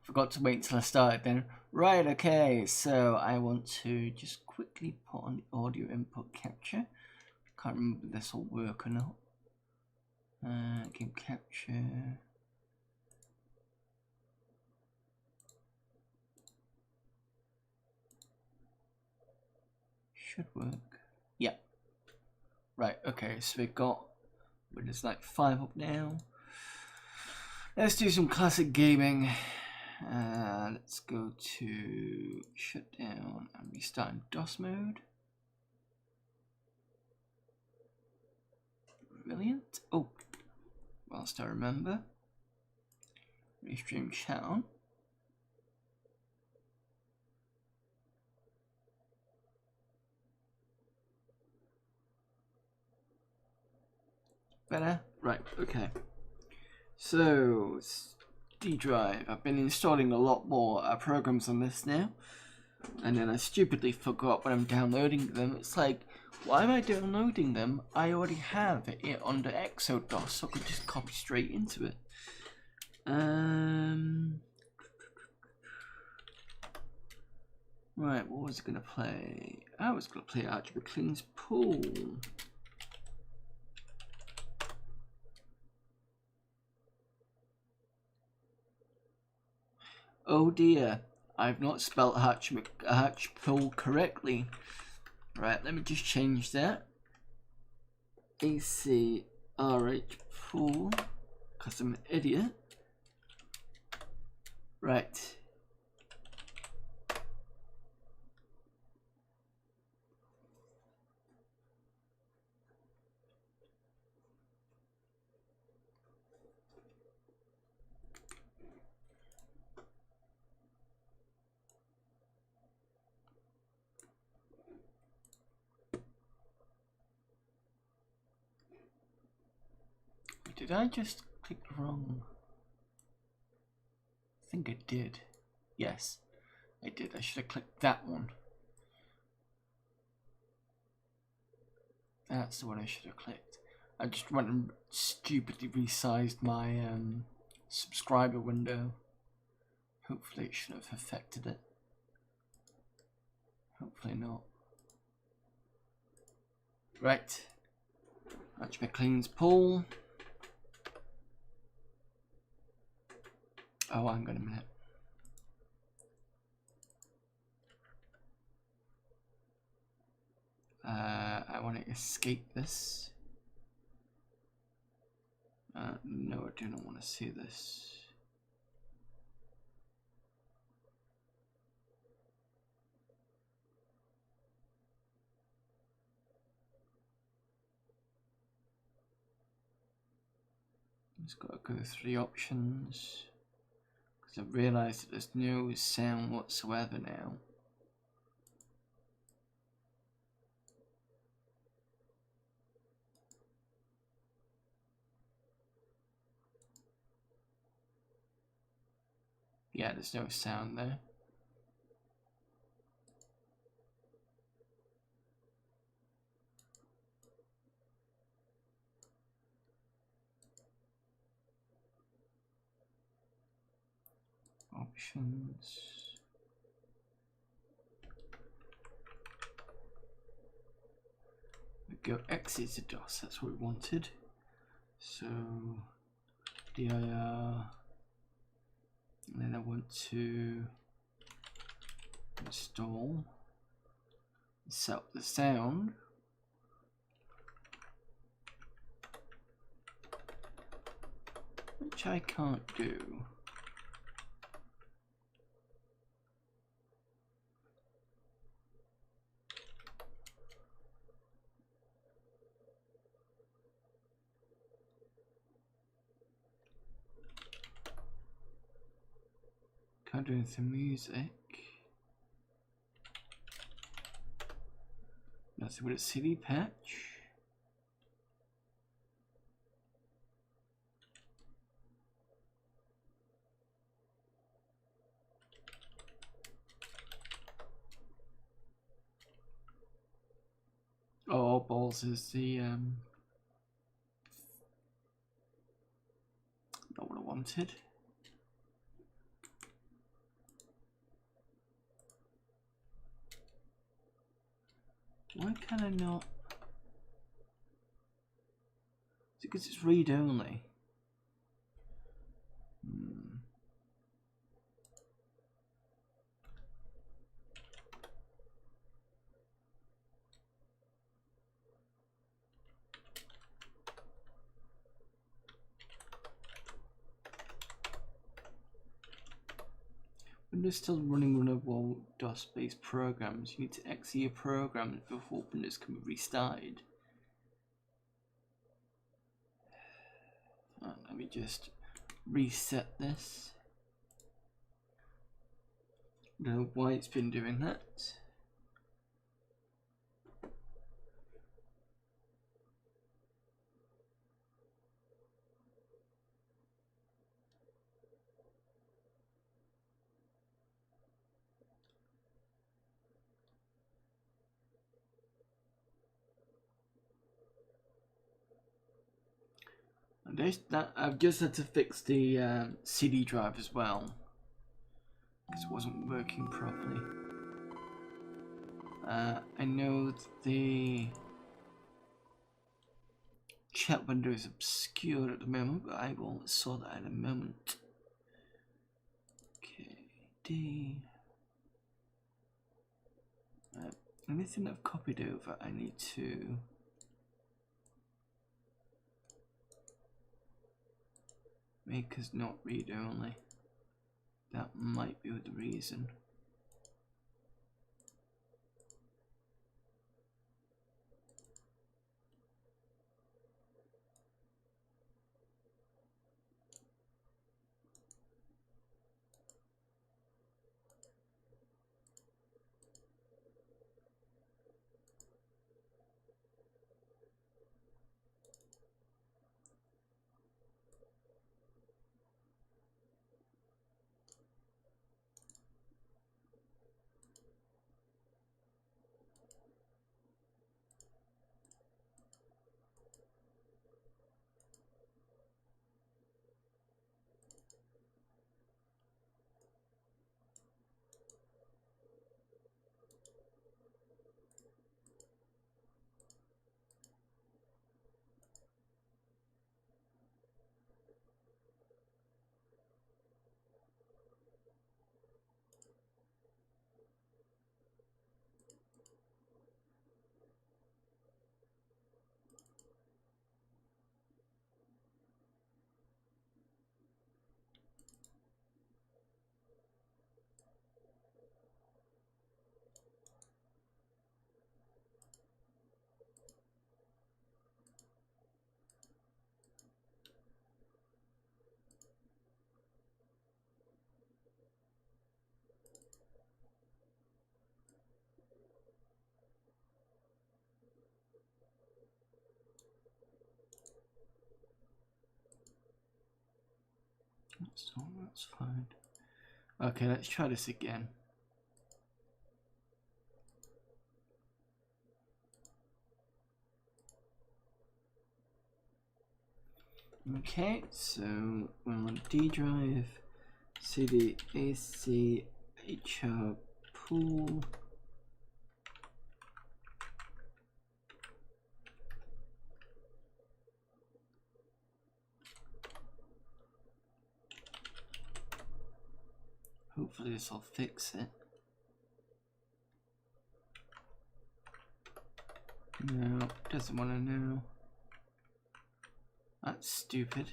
Forgot to wait until I started then. Right, okay, so I want to just quickly put on the audio input capture. Can't remember if this will work or not. Game capture. Should work. Yeah. Right, okay, so we've got Windows like 5 up now. Let's do some classic gaming. Let's go to shutdown and restart in DOS mode. Brilliant. Oh, whilst I remember. Restream chat on. Better? Right, okay. So, D drive. I've been installing a lot more programs on this now. And then I stupidly forgot when I'm downloading them. It's like, why am I downloading them? I already have it under Exodus, so I could just copy straight into it. Right, what was I gonna play? I was gonna play Archie McLean's Pool. Oh dear, I've not spelled Arch Pool correctly. Right, let me just change that. ACRH Pool, because I'm an idiot. Right. Did I just click wrong? I think I did. Yes, I did. I should have clicked that one. That's the one I should have clicked. I just went and stupidly resized my subscriber window. Hopefully it shouldn't have affected it. Hopefully not. Right. Archie McLean's Pool. Oh, hang on a minute. I want to escape this. No, I do not want to see this. Just got to go through the options. Because I've realised that there's no sound whatsoever now. Yeah, there's no sound there. Options. We go exit to DOS, that's what we wanted. So dir, and then I want to install, set up the sound. Which I can't do. Can't do anything music. Nothing with a CD patch. Oh, balls is the not what I wanted. Why can I not? Is it because it's read only? Windows still running runnable DOS-based programs. You need to exit your program before Windows can be restarted. Let me just reset this. Don't know why it's been doing that. I've just had to fix the CD drive as well because it wasn't working properly. I know that the chat window is obscured at the moment, but I will sort that in a moment. Okay, D. Anything I've copied over, I need to make us not read only. That might be the reason. That's fine. Okay, let's try this again. Okay, so we're on D drive, CD AC HR pool. Hopefully this will fix it. No, doesn't want to know. That's stupid.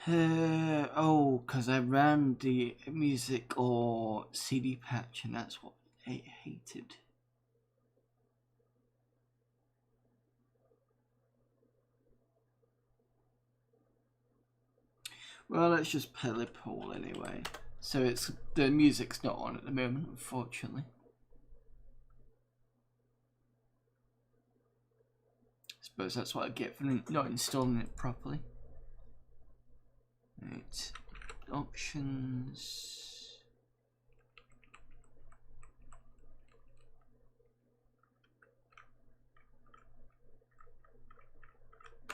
Oh, because I ran the music or CD patch and that's what I hated. Well, let's just play the poll anyway. So the music's not on at the moment, unfortunately. I suppose that's what I get for not installing it properly. Right, options.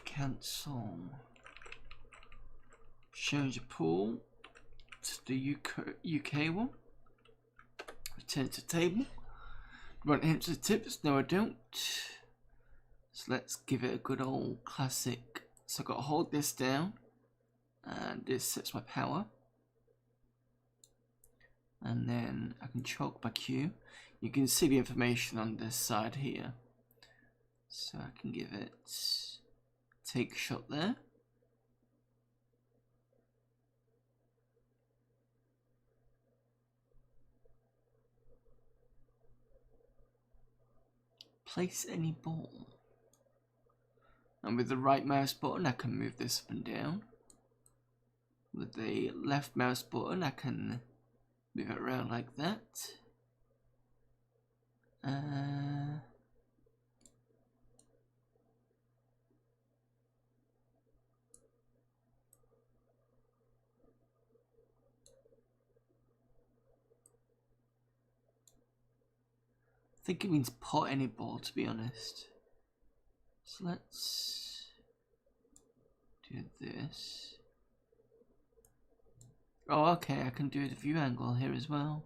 Cancel. Change the pool. select the UK one. Return to table. Want enter tips? No, I don't. So let's give it a good old classic. So I've got to hold this down, and this sets my power. And then I can choke by Q. You can see the information on this side here. So I can give it take shot there. Place any ball. And with the right mouse button I can move this up and down. With the left mouse button I can move it around like that. I think it means put any ball, to be honest. So let's do this. Oh, okay, I can do the view angle here as well.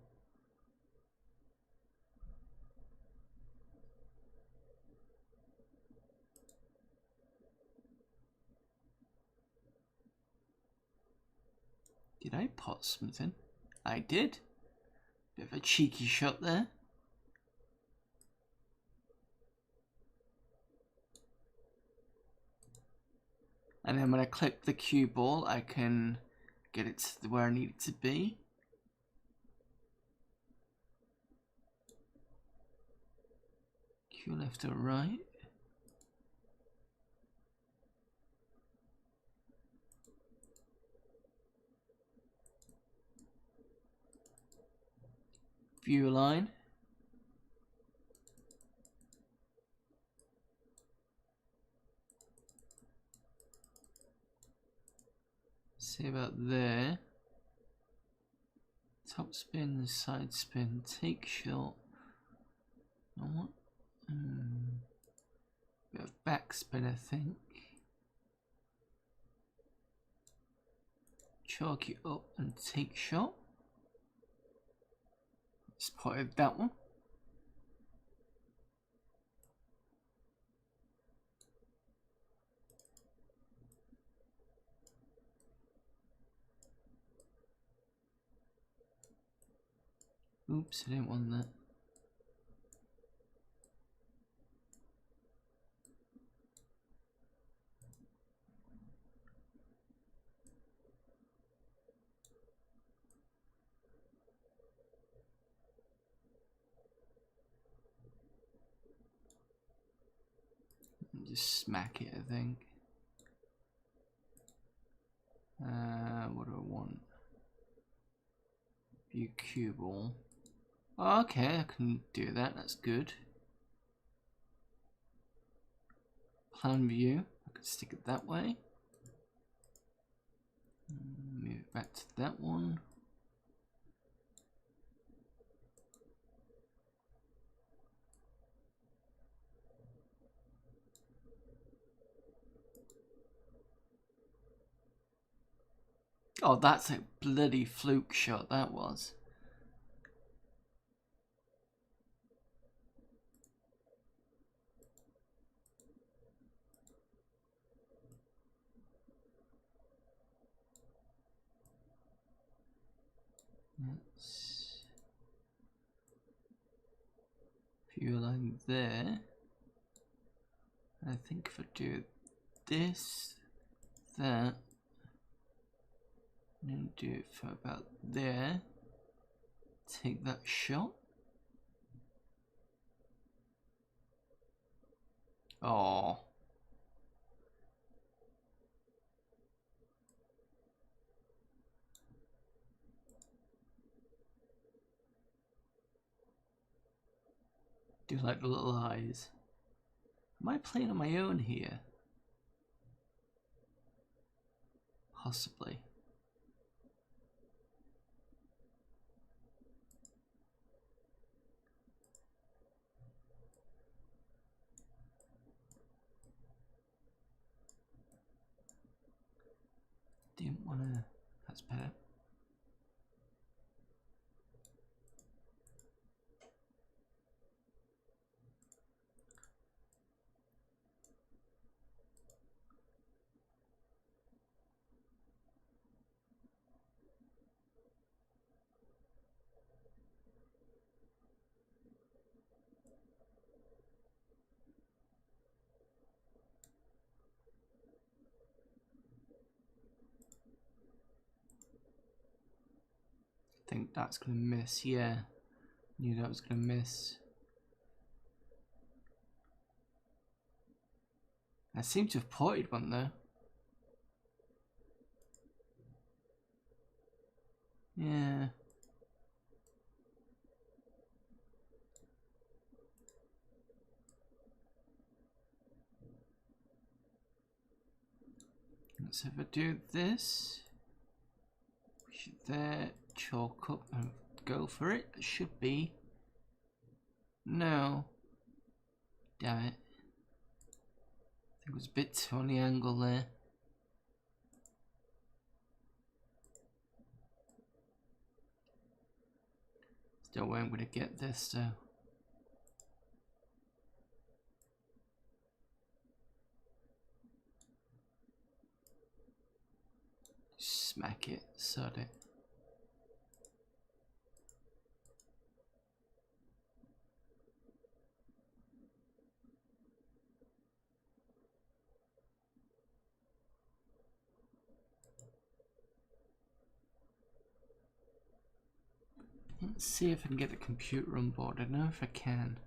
Did I pot something? I did. Bit of a cheeky shot there. And then when I click the cue ball, I can get it to where I need it to be. Cue left or right. View line. See about there. Top spin, side spin, take shot. What? Bit of backspin, I think. Chalk it up and take shot. Spotted that one. Oops, I didn't want that. Just smack it, I think. What do I want? View cue ball. Oh, okay, I can do that. That's good. Plan view. I can stick it that way. Move it back to that one. Oh, that's a bloody fluke shot, that was. Let's view line there. I think if I do this, that, and then do it for about there, take that shot. Oh. Do like the little eyes. Am I playing on my own here? Possibly. Didn't wanna. That's better. think that's gonna miss. Yeah, knew that was gonna miss. I seem to have ported one though. Yeah. Let's have a do this. We should there chalk up and go for it. It should be. No. Damn it. I think it was a bit too on the angle there. Still where I'm going to get this though. Smack it, sod it. Let's see if I can get the computer on board. I don't know if I can.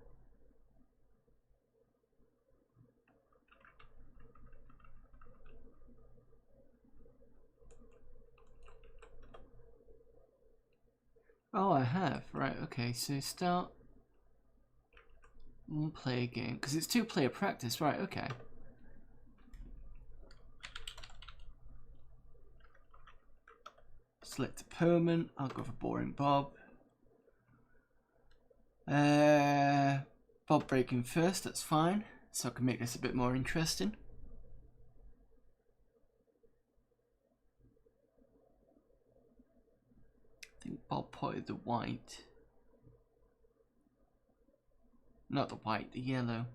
Oh, I have. Right, okay, so start one player game. Because it's 2-player practice, right, okay. Select opponent. I'll go for Boring Bob. Bob breaking first, that's fine. So I can make this a bit more interesting. I think Bob potted the white. Not the white, the yellow.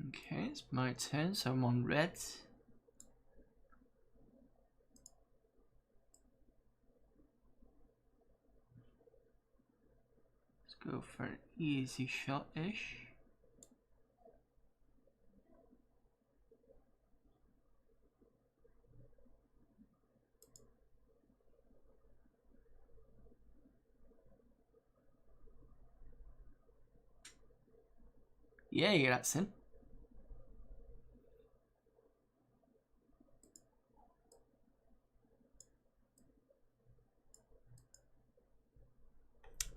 Okay, it's my turn, so I'm on red. Let's go for an easy shot-ish. Yeah, that's in.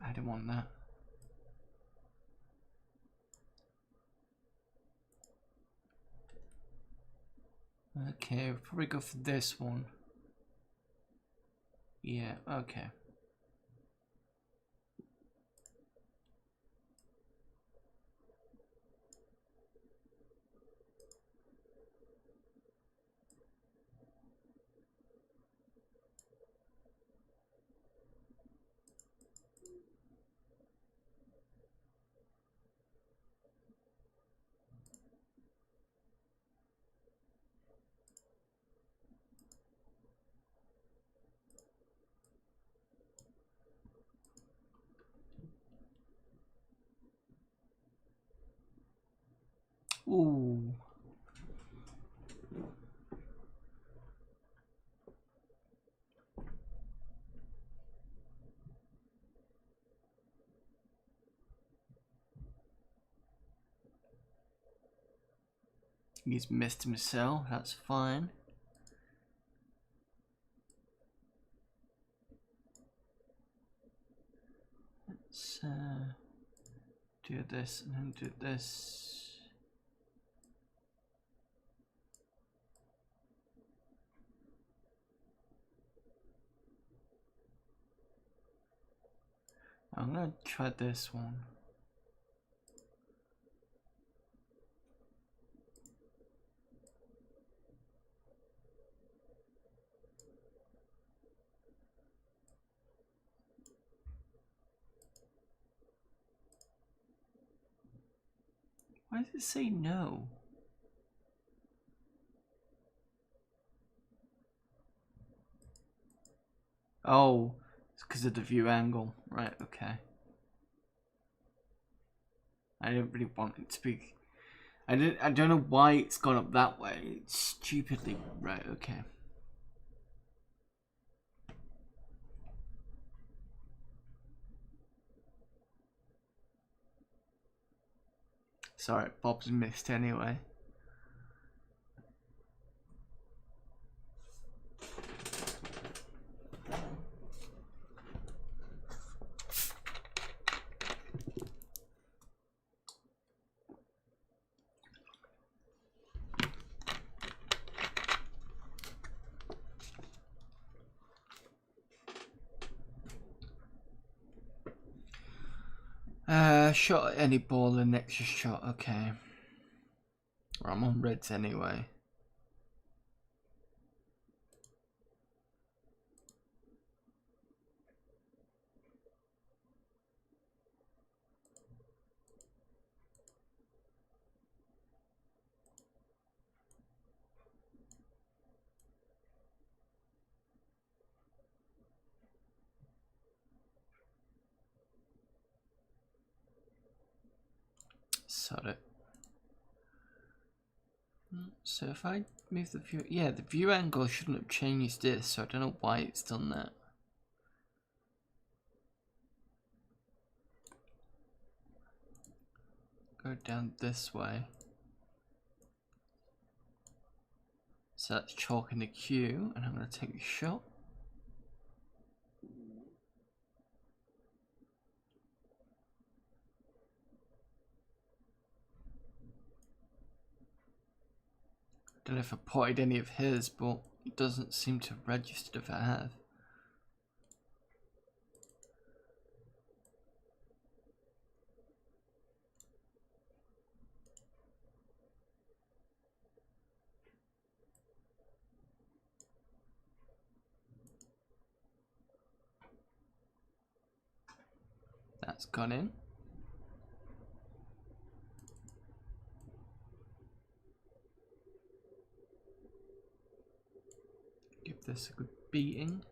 I don't want that. Okay, we'll probably go for this one. Yeah, okay. Ooh. He's missed himself, that's fine. Let's do this and then do this. I'm gonna try this one. Why does it say no? Oh, it's because of the view angle. Right, okay. I didn't really want it to be... I don't know why it's gone up that way. It's stupidly... Right, okay. Sorry, Bob's missed anyway. Shot at any ball, an extra shot, okay. Well, I'm on reds anyway. Sod it. So if I move the view... Yeah, the view angle shouldn't have changed this, so I don't know why it's done that. Go down this way. So that's chalking the queue, and I'm going to take a shot. Don't know if I potted any of his, but it doesn't seem to have registered if I have. That's gone in. Give this a good beating.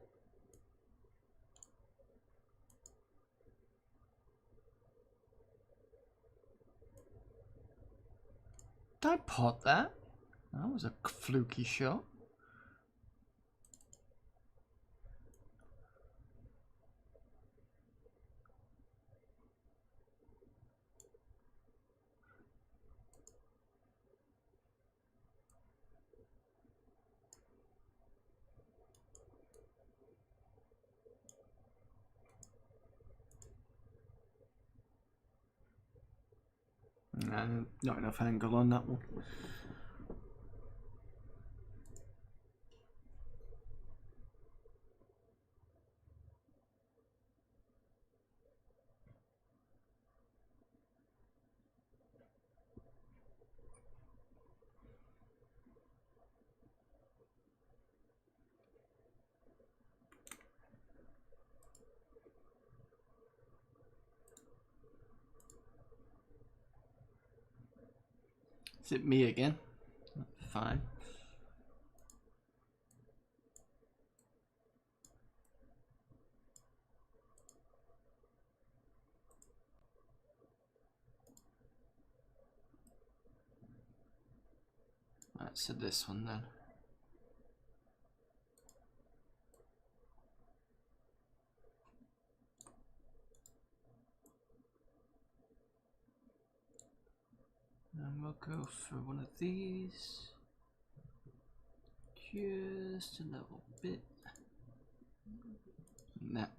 Did I pot that? That was a fluky shot. No, not enough angle on that one. Is it me again? Fine. Right, so this one then. And we'll go for one of these. Just a little bit. And that.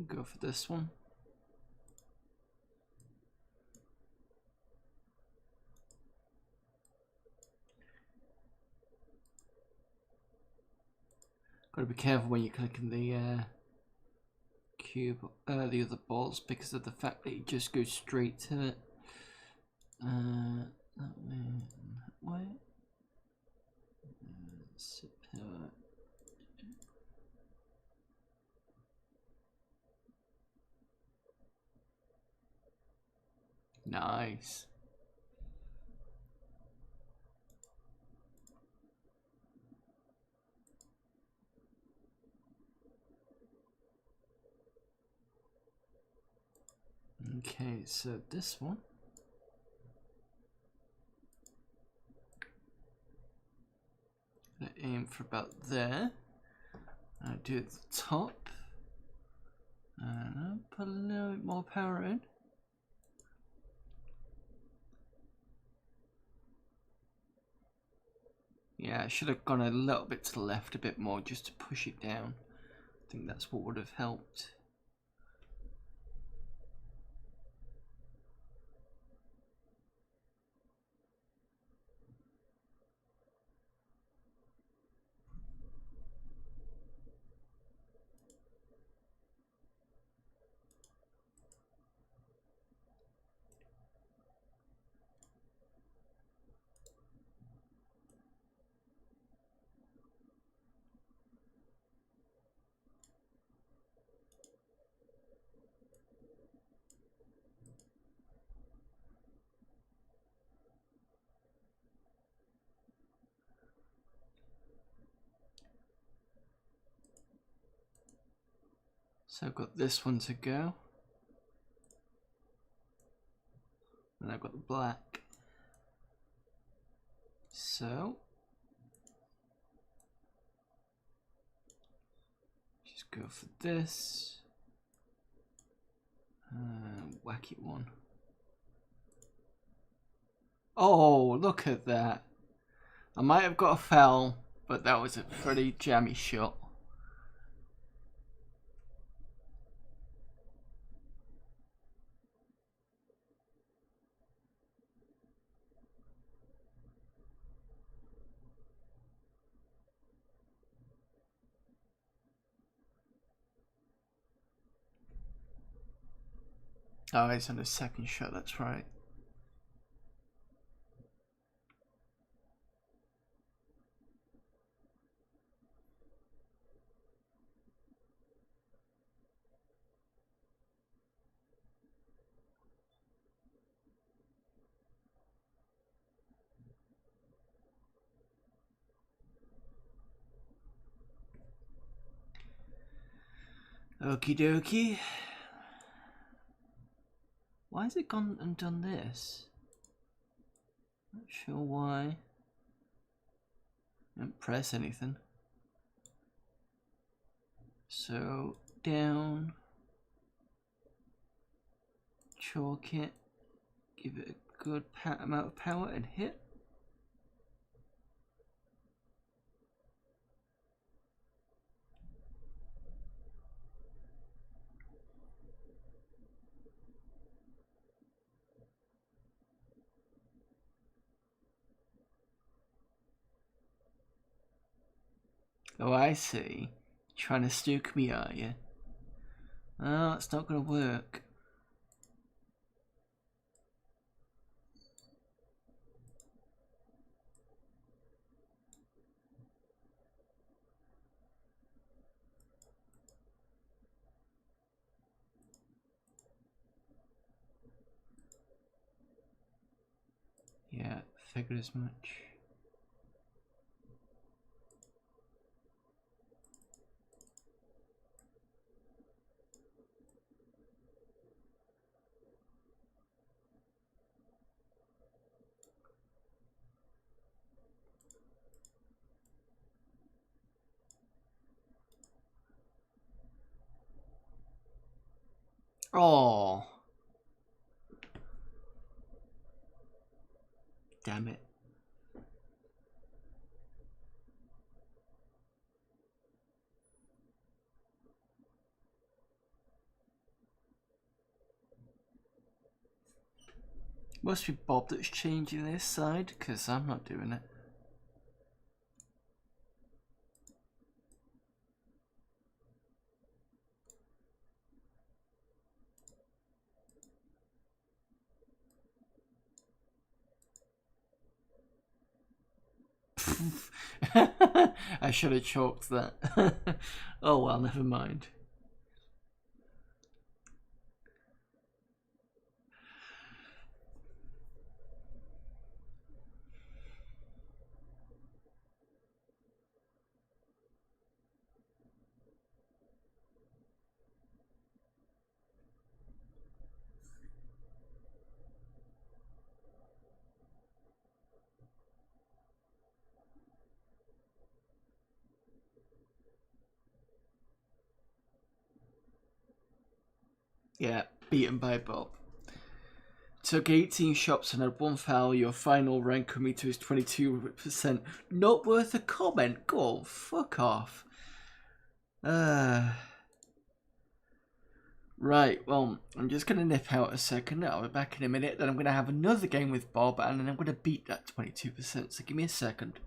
Go for this one. Gotta be careful when you're clicking the cube, the other balls, because of the fact that it just goes straight to it. That way, that way. Support. Nice. Okay, so this one. I'm gonna aim for about there. I'll do it at the top. And I'll put a little bit more power in. Yeah, I should have gone a little bit to the left a bit more just to push it down. I think that's what would have helped. So I've got this one to go. And I've got the black. So just go for this. Whack it one. Oh, look at that. I might have got a foul, but that was a pretty jammy shot. Oh, it's on the second shot, that's right. Okie dokie. Why has it gone and done this? Not sure why. Didn't press anything. So down. Chalk it. Give it a good amount of power and hit. Oh, I see. Trying to stoke me, are you? Oh, it's not going to work. Yeah, figured as much. Oh, damn it. Must be Bob that's changing this side, because I'm not doing it. I should have chalked that. Oh well, never mind. Yeah, beaten by Bob. Took 18 shots and had 1 foul. Your final rank meter is 22%. Not worth a comment. Go on, fuck off. Right, well, I'm just going to nip out a second. I'll be back in a minute. Then I'm going to have another game with Bob, and then I'm going to beat that 22%. So give me a second.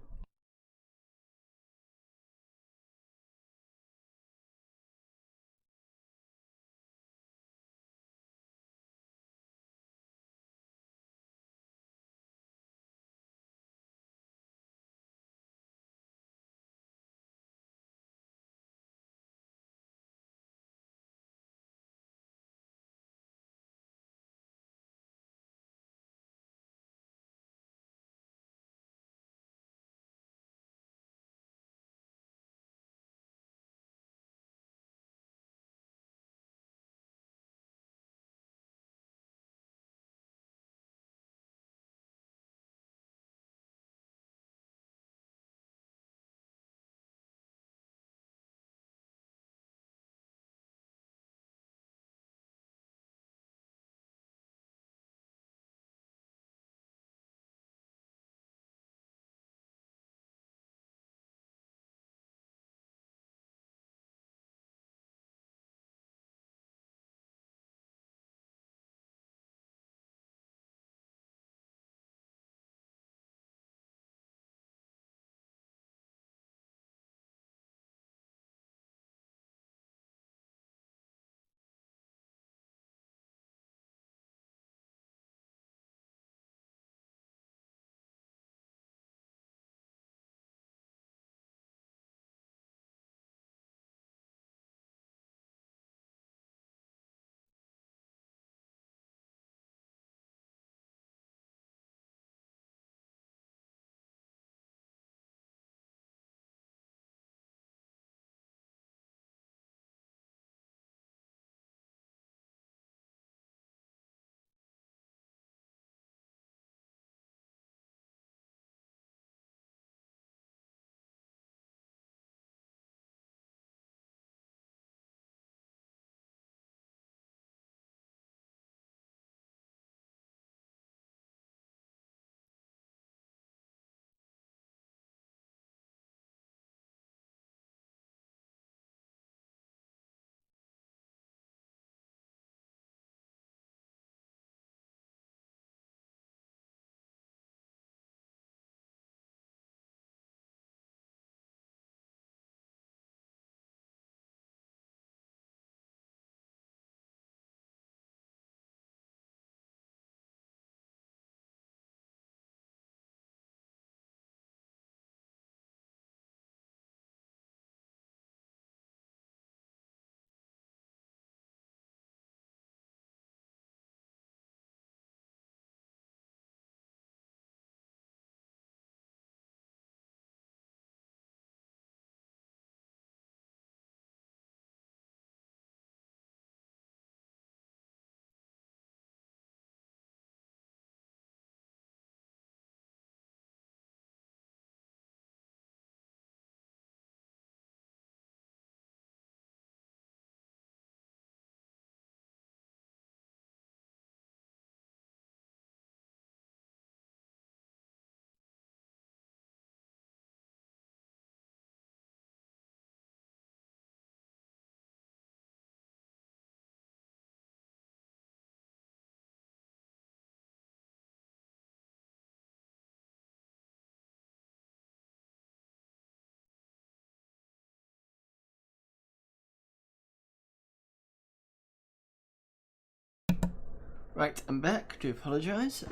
Right, I'm back. Do apologise.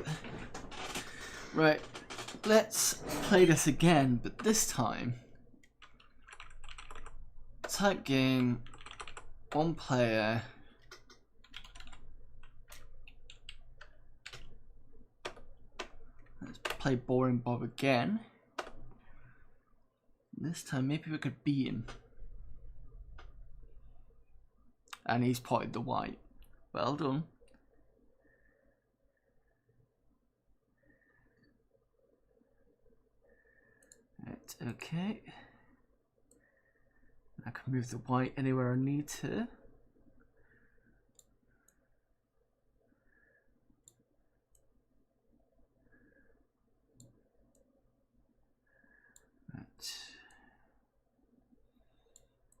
Right, let's play this again, but this time type game, one player. Let's play Boring Bob again. This time maybe we could beat him. And he's potted the white. Well done. Right, okay. I can move the white anywhere I need to. Right.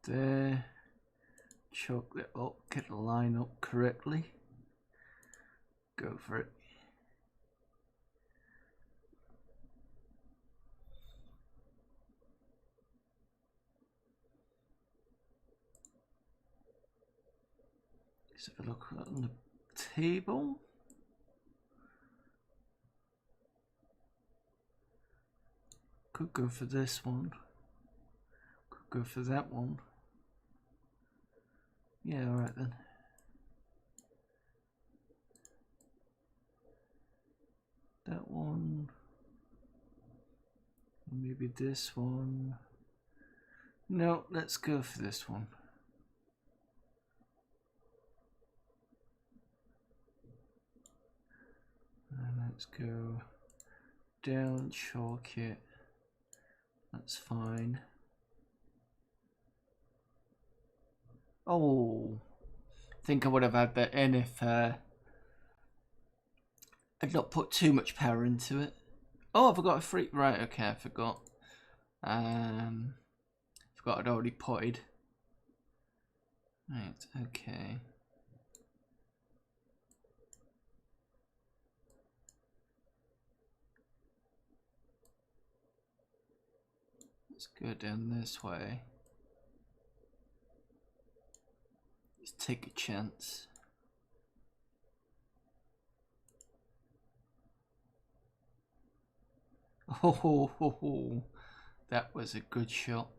There. Chalk it up, get the line up correctly. Go for it. Let's have a look on the table. Could go for this one. Could go for that one. Yeah, alright then. That one. Maybe this one. No, let's go for this one. And let's go down, chalk it. That's fine. Oh, I think I would have had that in if I'd not put too much power into it. Oh, I forgot a free. Right, okay, I forgot. Forgot I'd already potted. Right, okay. Let's go down this way. Let's take a chance. Oh, that was a good shot.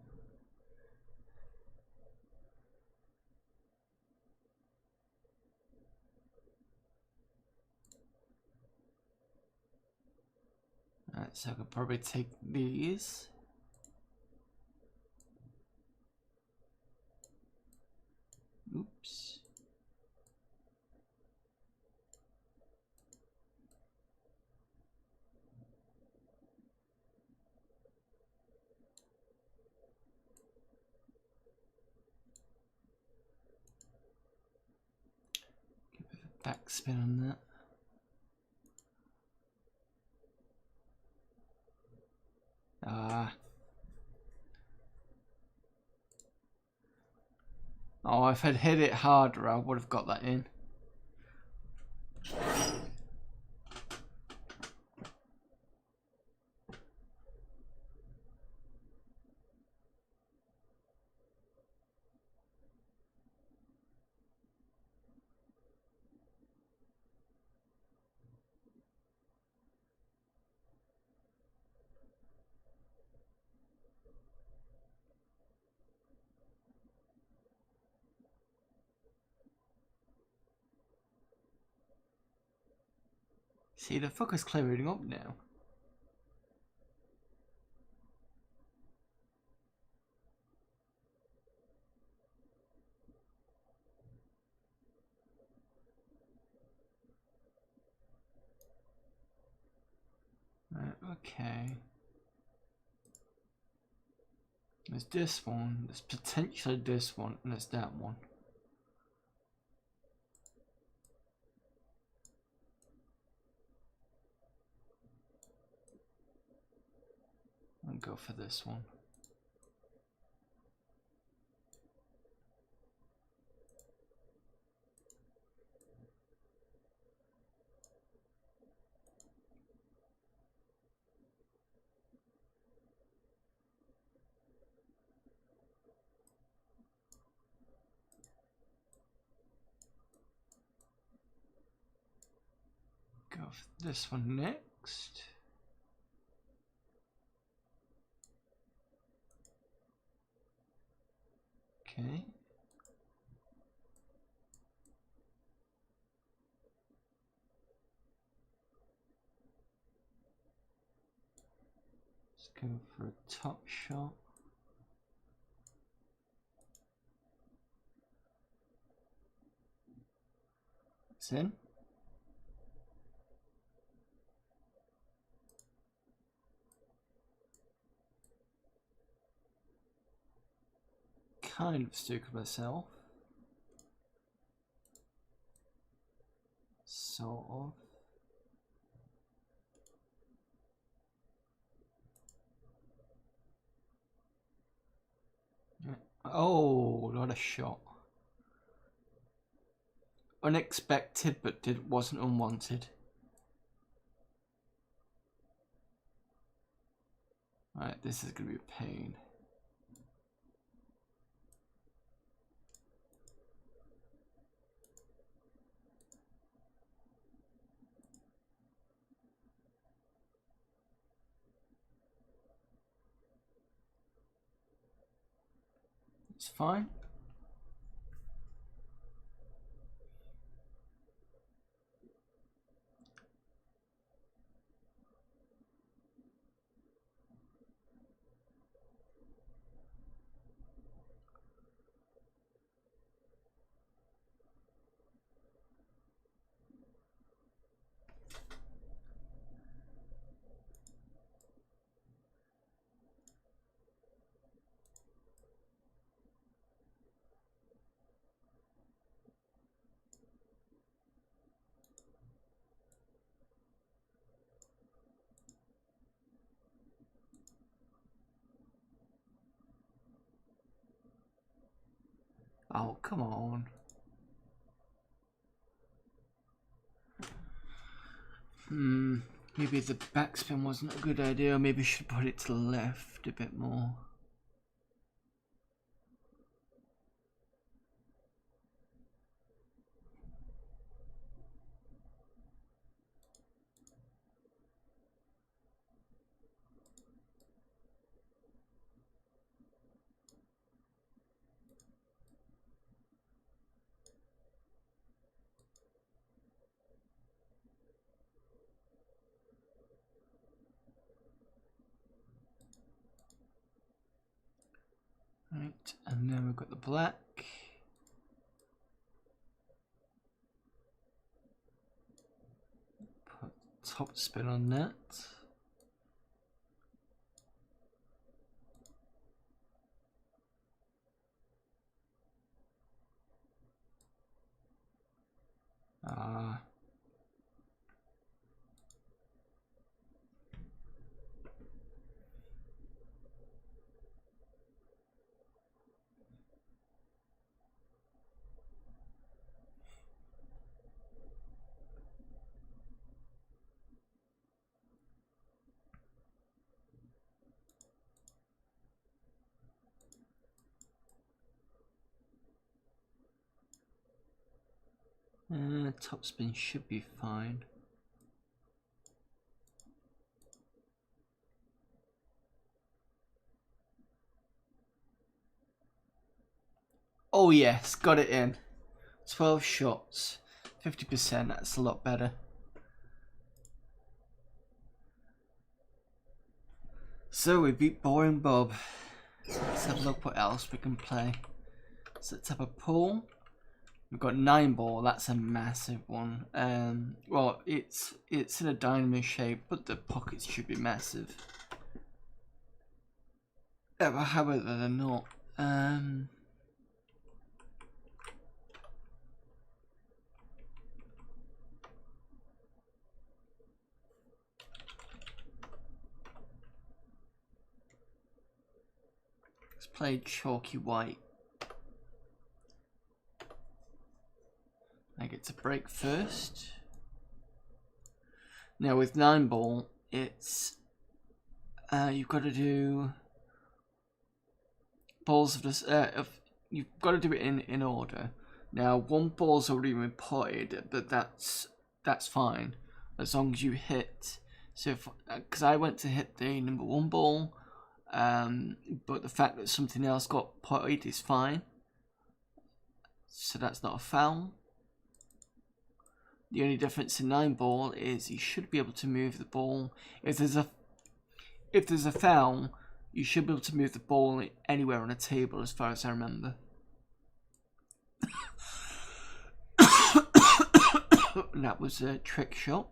Alright, so I could probably take these. Oops. Give it a backspin on that. Oh, if I'd hit it harder, I would have got that in. See, the fucker's clearing up now. Right, okay. There's this one, there's potentially this one, and there's that one. I'll go for this one. Go for this one next. Okay. Let's go for a top shot. It's in. Kind of stupid myself. Sort of. Oh, what a shot. Unexpected, but wasn't unwanted. Right, this is going to be a pain. It's fine. Oh, come on. Maybe the backspin wasn't a good idea. Maybe I should put it to the left a bit more. Right, and then we've got the black. Put top spin on that. Top spin should be fine. Oh yes, got it in. 12 shots, 50%, that's a lot better. So we beat Boring Bob. Let's have a look what else we can play. So let's have a pool. We've got 9 ball, that's a massive one. Well, it's in a diamond shape, but the pockets should be massive. However, they're not. Let's play chalky white. I get to break first. Now with 9 ball, it's you've got to do balls of this. You've got to do it in order. Now 1 ball's already been potted, but that's fine as long as you hit. So because I went to hit the number 1 ball, but the fact that something else got potted is fine. So that's not a foul. The only difference in 9 ball is you should be able to move the ball. If there's a foul, you should be able to move the ball anywhere on a table, as far as I remember. And that was a trick shot.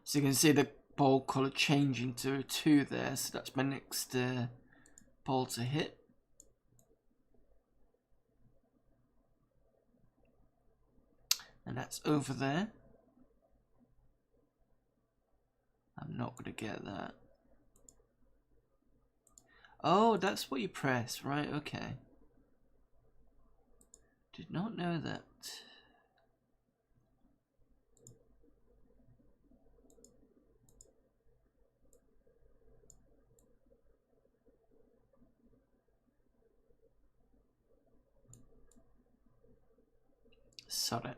So you can see the ball colour changing to a 2 there. So that's my next ball to hit. And that's over there. I'm not going to get that. Oh, that's what you press, right? Okay. Did not know that. Sod it.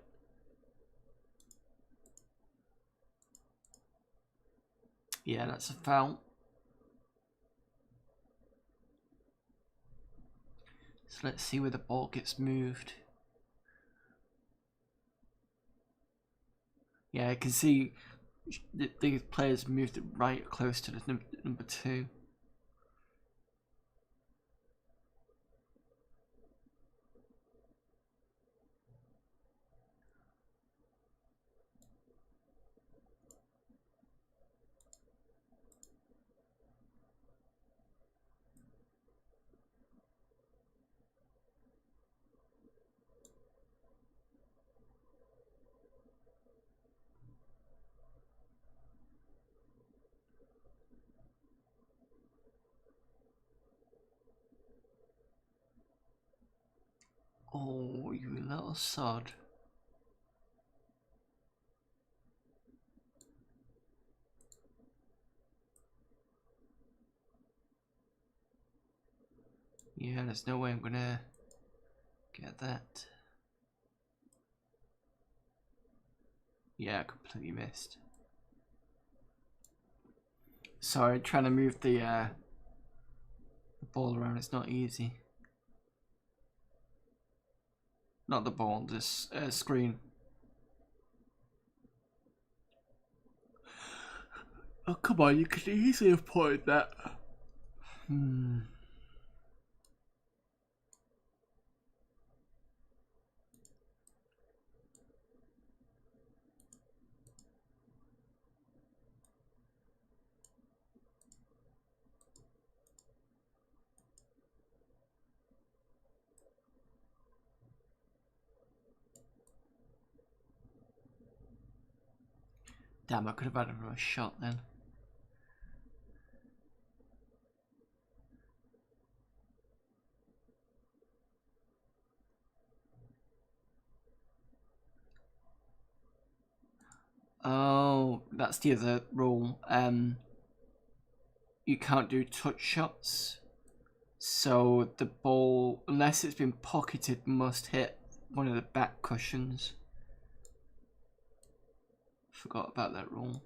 Yeah, that's a foul. So let's see where the ball gets moved. Yeah, I can see the players moved it right close to the number 2. Oh, you little sod. Yeah, there's no way I'm gonna get that. Yeah, completely missed. Sorry, trying to move the ball around, it's not easy. Not the ball, this screen. Oh, come on, you could easily have pointed that. Damn, I could have had a shot then. Oh, that's the other rule. You can't do touch shots. So the ball, unless it's been pocketed, must hit one of the back cushions. Forgot about that rule.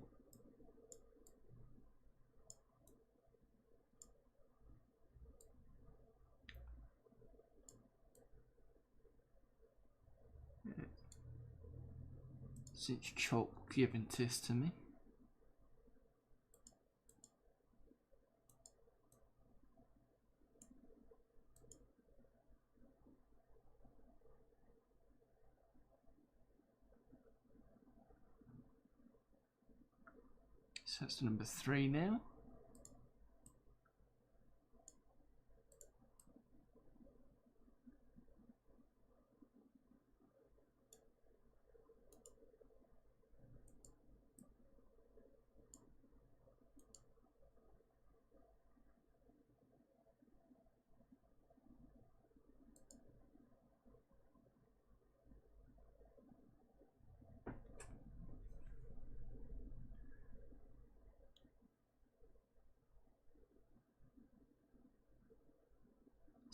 Since Chalk given this to me. So that's number 3 now.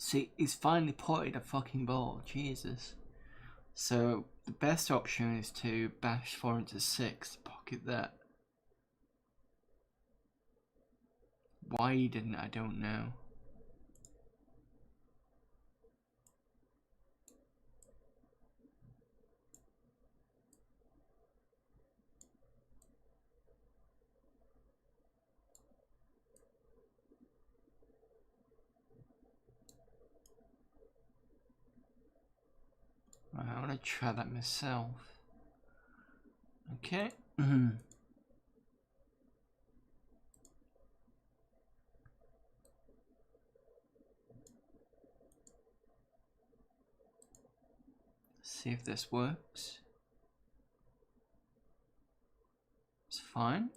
See, he's finally potted a fucking ball. Jesus. So the best option is to bash 4 into 6 to pocket that. Why he didn't, I don't know. Right, I want to try that myself. Okay. See if this works. It's fine.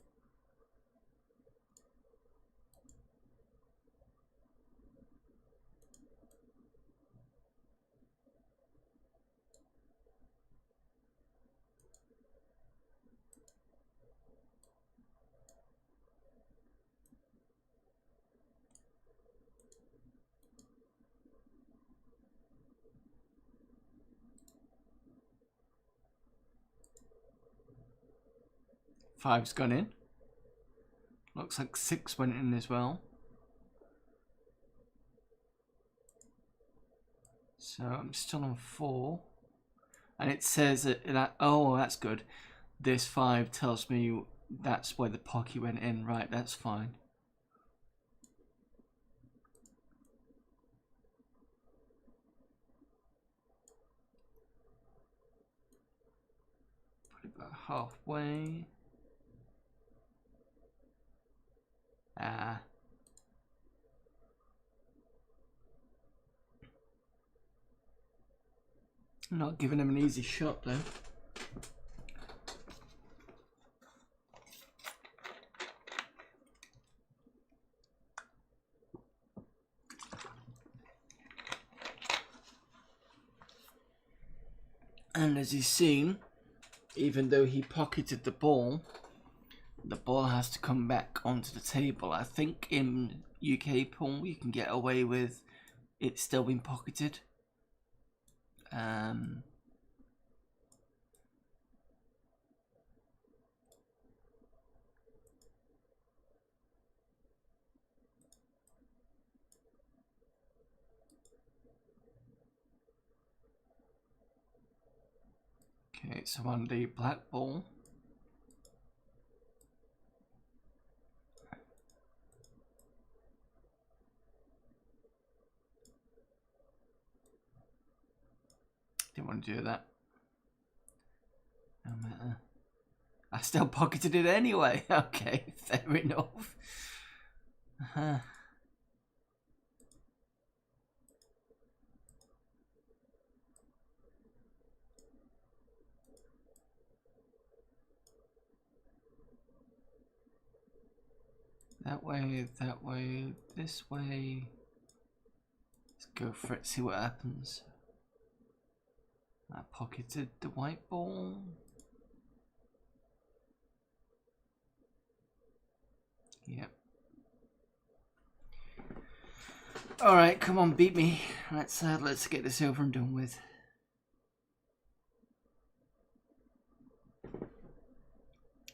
Five's gone in. Looks like 6 went in as well. So I'm still on 4. And it says that, oh, that's good. This 5 tells me that's where the pocket went in. Right, that's fine. Put it about halfway. Not giving him an easy shot though. And as you've seen, even though he pocketed the ball has to come back onto the table. I think in UK pool you can get away with it still being pocketed. Okay, so on the black ball. Didn't want to do that. No matter. I still pocketed it anyway. Okay, fair enough. That way, this way. Let's go for it, see what happens. I pocketed the white ball. Yep. Alright, come on, beat me. Let's get this over and done with.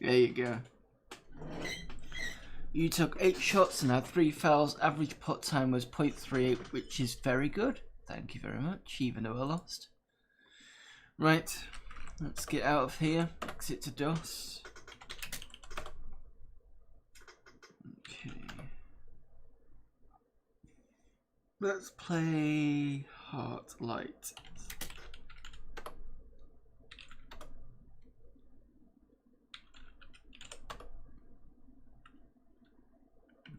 There you go. You took 8 shots and had 3 fouls. Average pot time was 0.38, which is very good. Thank you very much, even though I lost. Right, let's get out of here. Exit to DOS. Okay. Let's play Heart Light.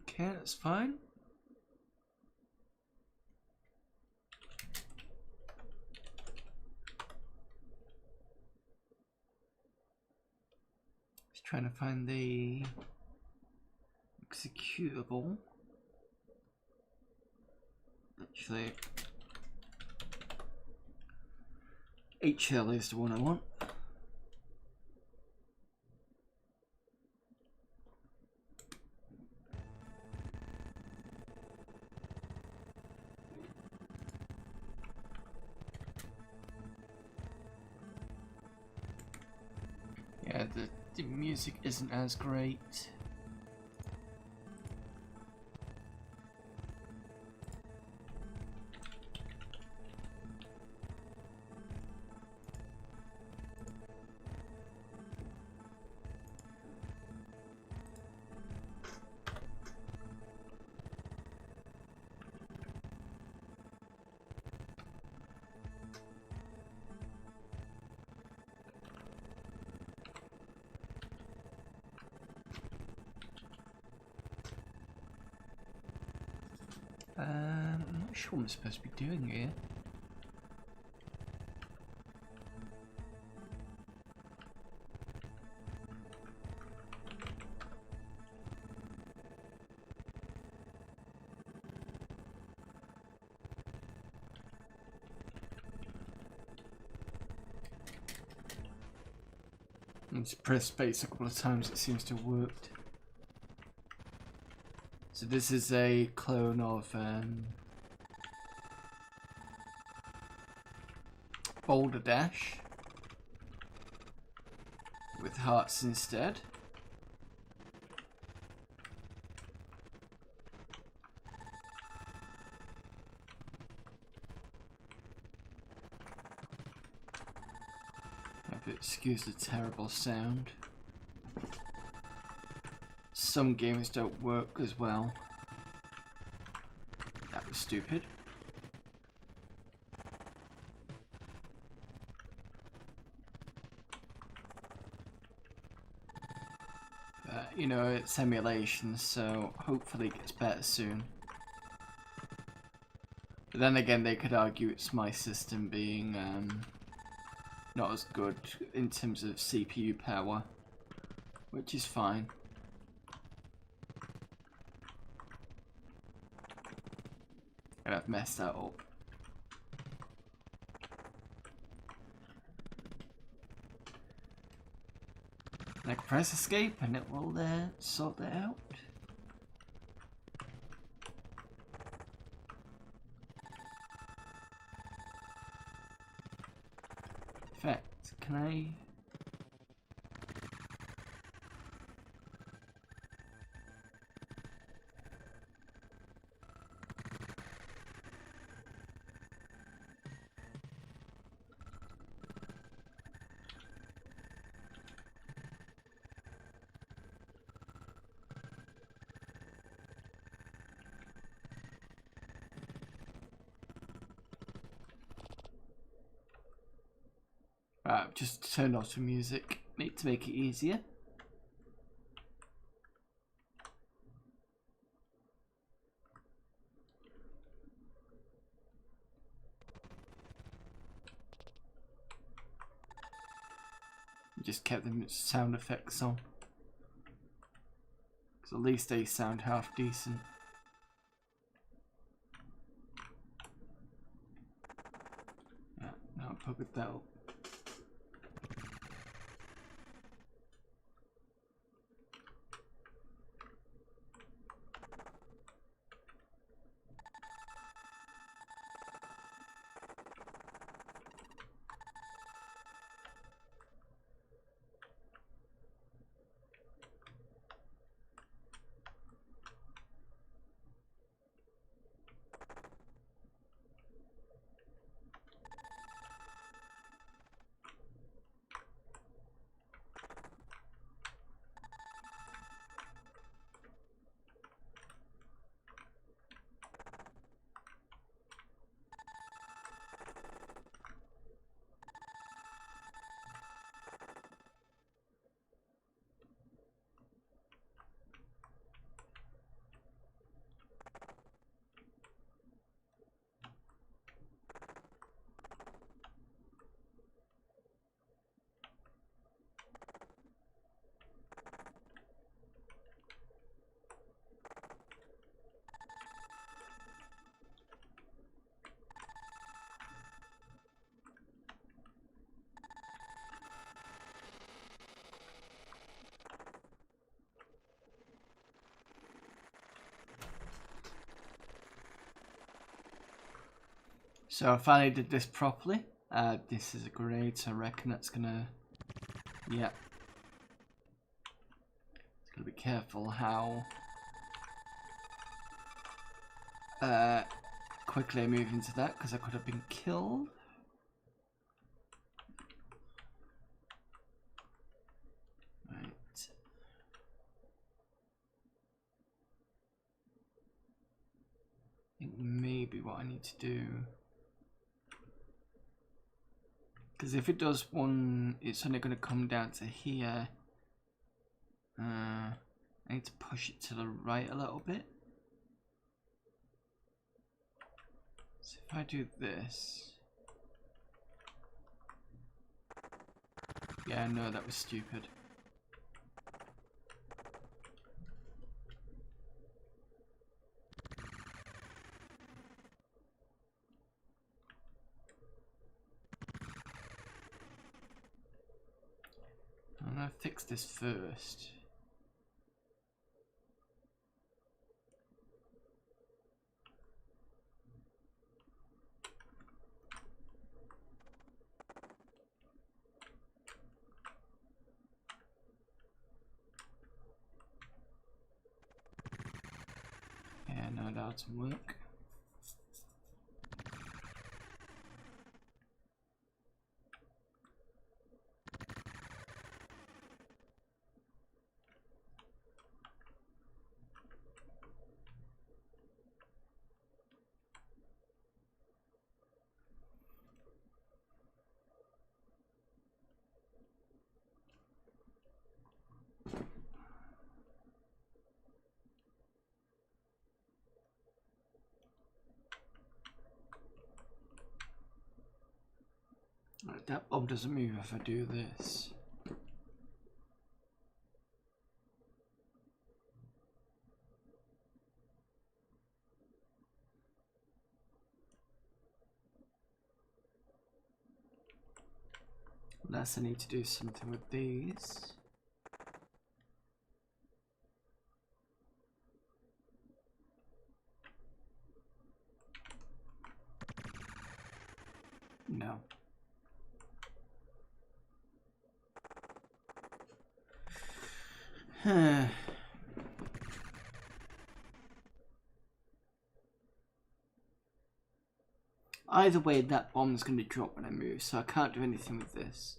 Okay, that's fine. Just trying to find the executable. Actually, HL is the one I want. Yeah, the music isn't as great. I'm not sure what I'm supposed to be doing here. Just press space a couple of times, it seems to have worked. So this is a clone of Boulder Dash with hearts instead. Excuse the terrible sound. Some games don't work as well. That was stupid. But, you know, it's emulation, so hopefully it gets better soon. But then again, they could argue it's my system being not as good in terms of CPU power, which is fine. And I've messed that up. I can press escape and it will sort that out. In fact, can I... I've just turned off the music, need to make it easier. Just kept the sound effects on, because at least they sound half decent. Yeah, now I'll put that up. So I finally did this properly. This is a grenade, so I reckon that's gonna... Yeah. It's gotta be careful how quickly I move into that, because I could have been killed. Right. I think maybe what I need to do... Because if it does one, it's only going to come down to here. I need to push it to the right a little bit. So if I do this... Yeah, no, that was stupid. I'm gonna fix this first. Yeah, no, that doesn't work. Right, that bomb doesn't move if I do this. Unless I need to do something with these. No. Either way, that bomb's going to drop when I move, so I can't do anything with this.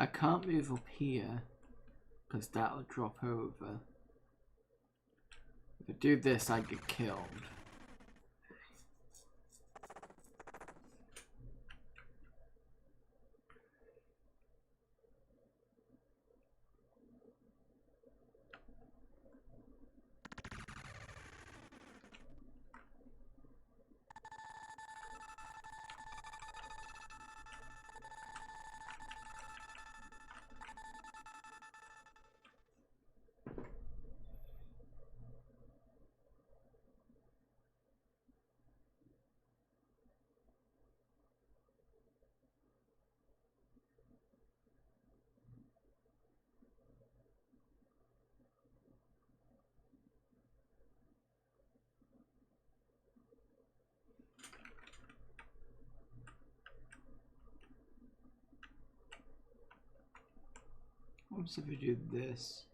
I can't move up here because that'll drop over. If I do this, I get killed. What if I do this?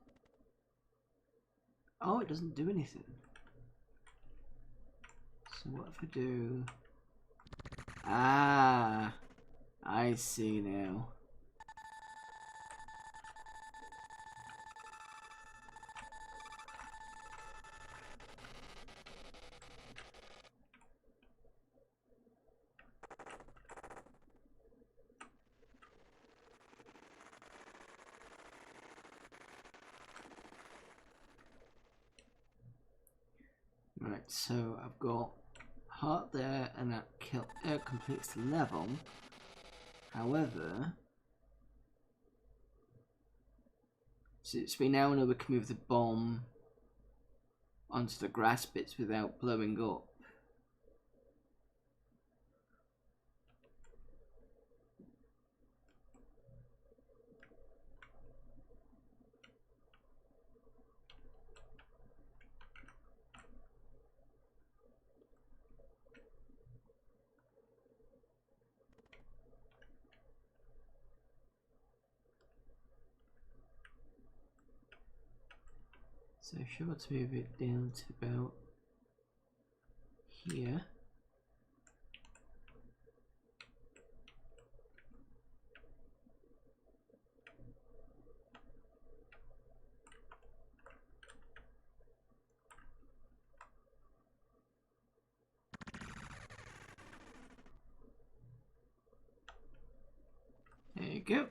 Oh, it doesn't do anything. So what if I do... Ah, I see now. Right, so I've got heart there, and that completes the level. However, since we now know we can move the bomb onto the grass bits without blowing up, so if you want to move it down to about here. There you go.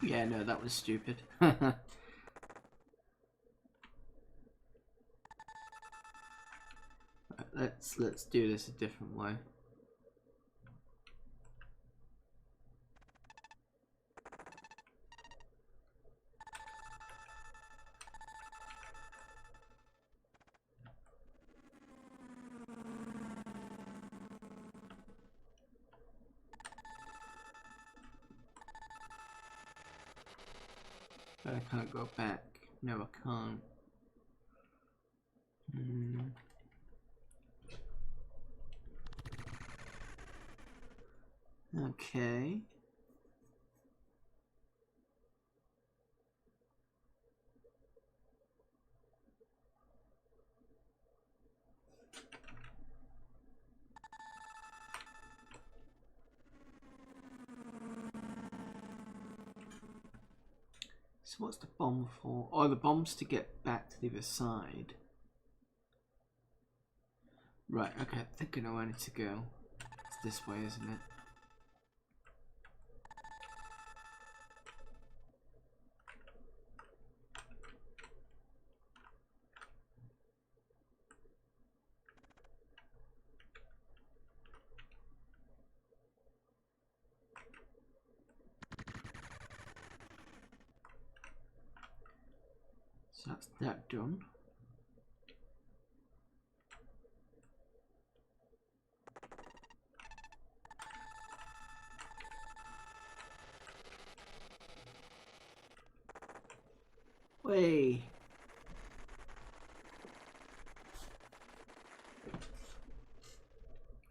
Yeah, no, that was stupid. Let's do this a different way. But I can't go back. No, I can't. Okay. So what's the bomb for? Oh, the bomb's to get back to the other side. Right, okay, I think I know where I need to go. It's this way, isn't it? So that's that done. Way.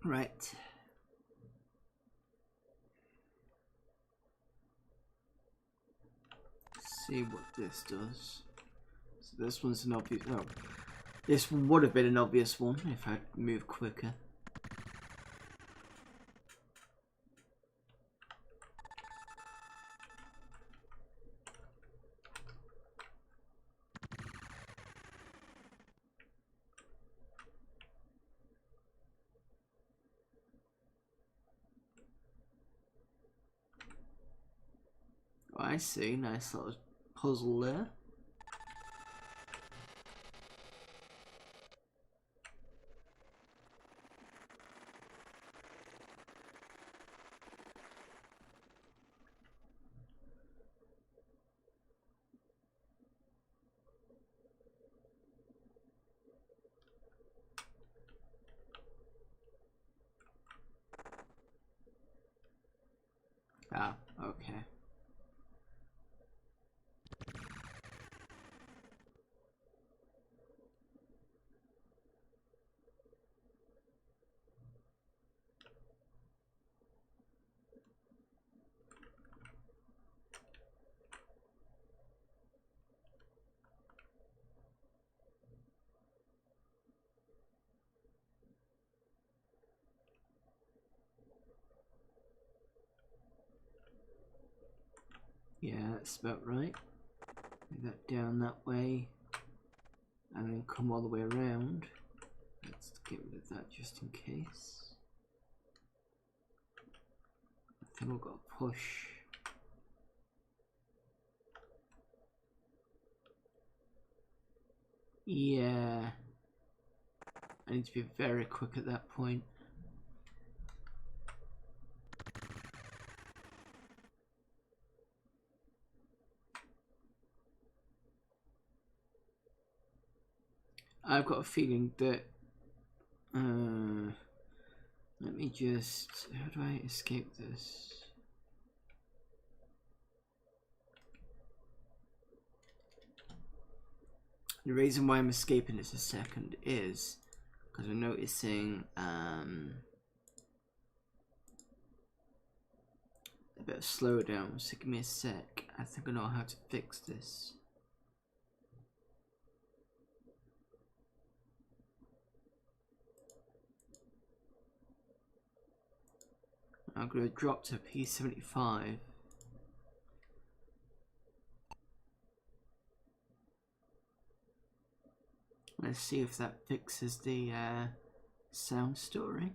Right. Let's see what this does. So this one's an obvious. Oh, this one would have been an obvious one if I'd moved quicker. Oh, I see. Nice little puzzle there. Ah, okay. Yeah, that's about right. Move that down that way. And then come all the way around. Let's get rid of that just in case. I think we've got to push. Yeah. I need to be very quick at that point. I've got a feeling that Let me just, how do I escape this? The reason why I'm escaping this a second is because I'm noticing a bit of slowdown, so give me a sec. I think I know how to fix this. I'm going to drop to P75. Let's see if that fixes the sound story.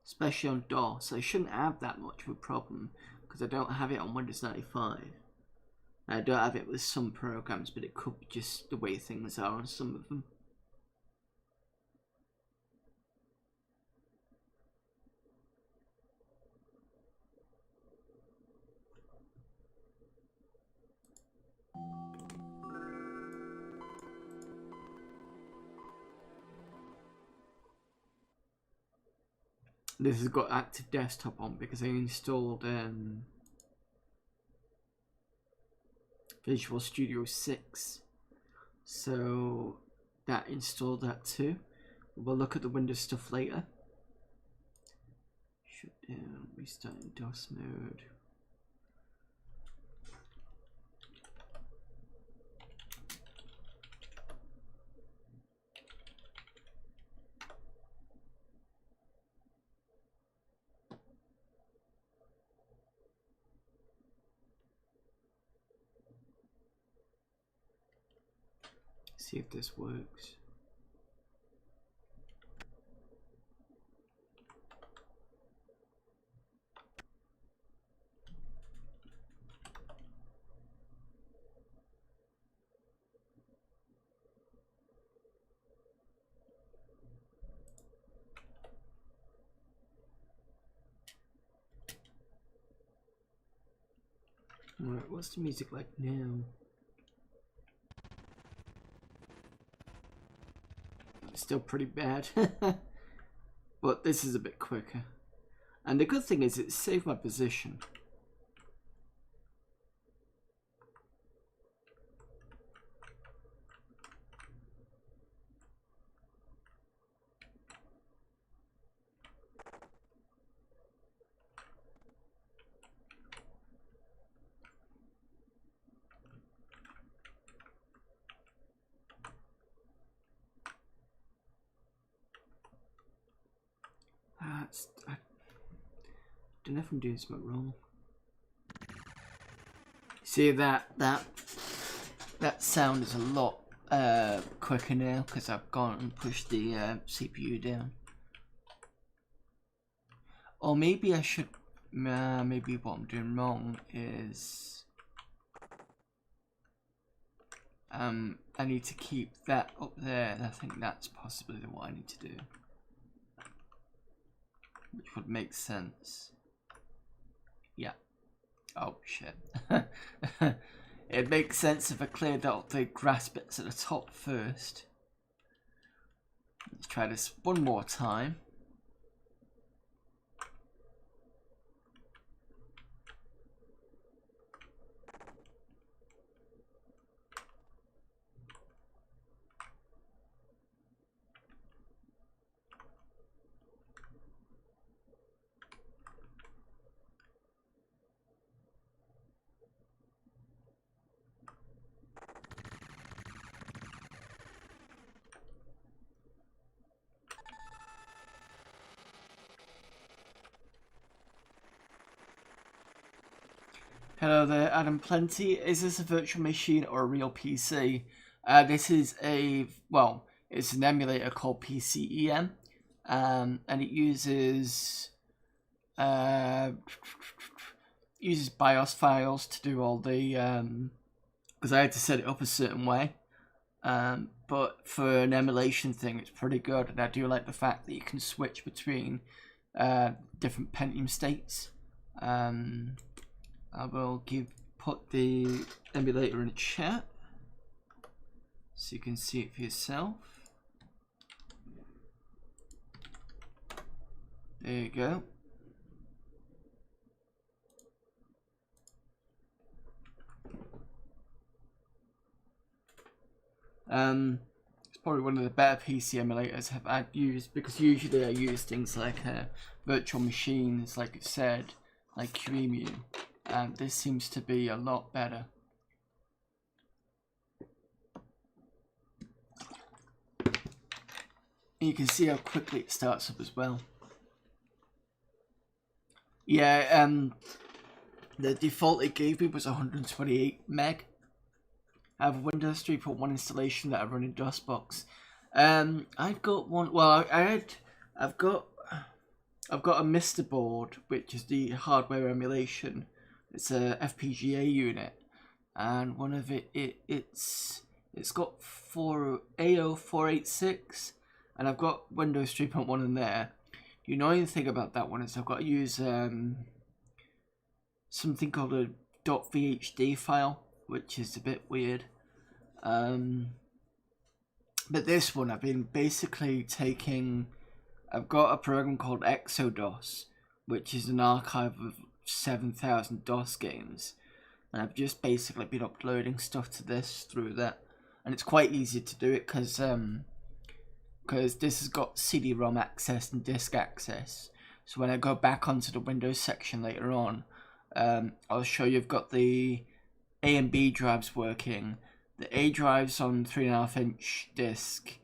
Especially on DOS, so I shouldn't have that much of a problem because I don't have it on Windows 95. I don't have it with some programs, but it could be just the way things are on some of them. This has got active desktop on because I installed Visual Studio 6, so that installed that too. We'll look at the Windows stuff later. Shut down, restart in DOS mode. See if this works. Alright, what's the music like now? Still pretty bad, but this is a bit quicker. And the good thing is it saved my position. I don't know if I'm doing something wrong. See that sound is a lot quicker now because I've gone and pushed the CPU down. Or maybe I should. Maybe what I'm doing wrong is I need to keep that up there. And I think that's possibly what I need to do. Which would make sense. Yeah. Oh shit. It makes sense if I cleared out the grass bits at the top first. Let's try this one more time. Hello there, Adam Plenty. Is this a virtual machine or a real PC? This is it's an emulator called PCem, and it uses BIOS files to do all the because I had to set it up a certain way. But for an emulation thing, it's pretty good, and I do like the fact that you can switch between different Pentium states. I will put the emulator in the chat. so you can see it for yourself. There you go. It's probably one of the better PC emulators I've used, because usually I use things like virtual machines, like it said, like QEMU, and this seems to be a lot better. You can see how quickly it starts up as well. Yeah, the default it gave me was 128 meg. I have a Windows 3.1 installation that I run in DOSBox. I've got one. Well, I've got a Mr. board, which is the hardware emulation. It's a FPGA unit, and one of it's got AO486, and I've got Windows 3.1 in there. The annoying thing about that one is I've got to use something called a .vhd file, which is a bit weird. But this one, I've been basically taking... I've got a program called Exodos, which is an archive of 7,000 DOS games. And I've just basically been uploading stuff to this through that. And it's quite easy to do it because this has got CD-ROM access and disk access. So when I go back onto the Windows section later on, I'll show you I've got the A and B drives working. The A drive's on 3.5-inch disk.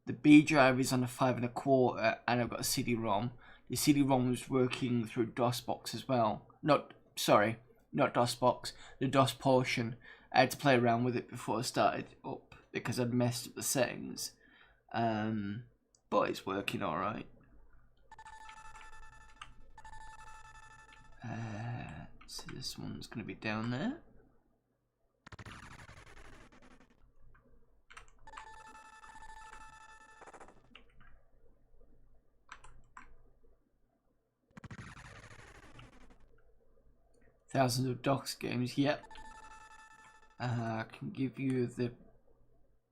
The B drive is on a 5.25, and I've got a CD-ROM. The CD-ROM was working through DOSBox as well. Not DOSBox, the DOS portion. I had to play around with it before I started up because I'd messed up the settings. But it's working alright. So this one's going to be down there. Thousands of DOS games, yep. I can give you the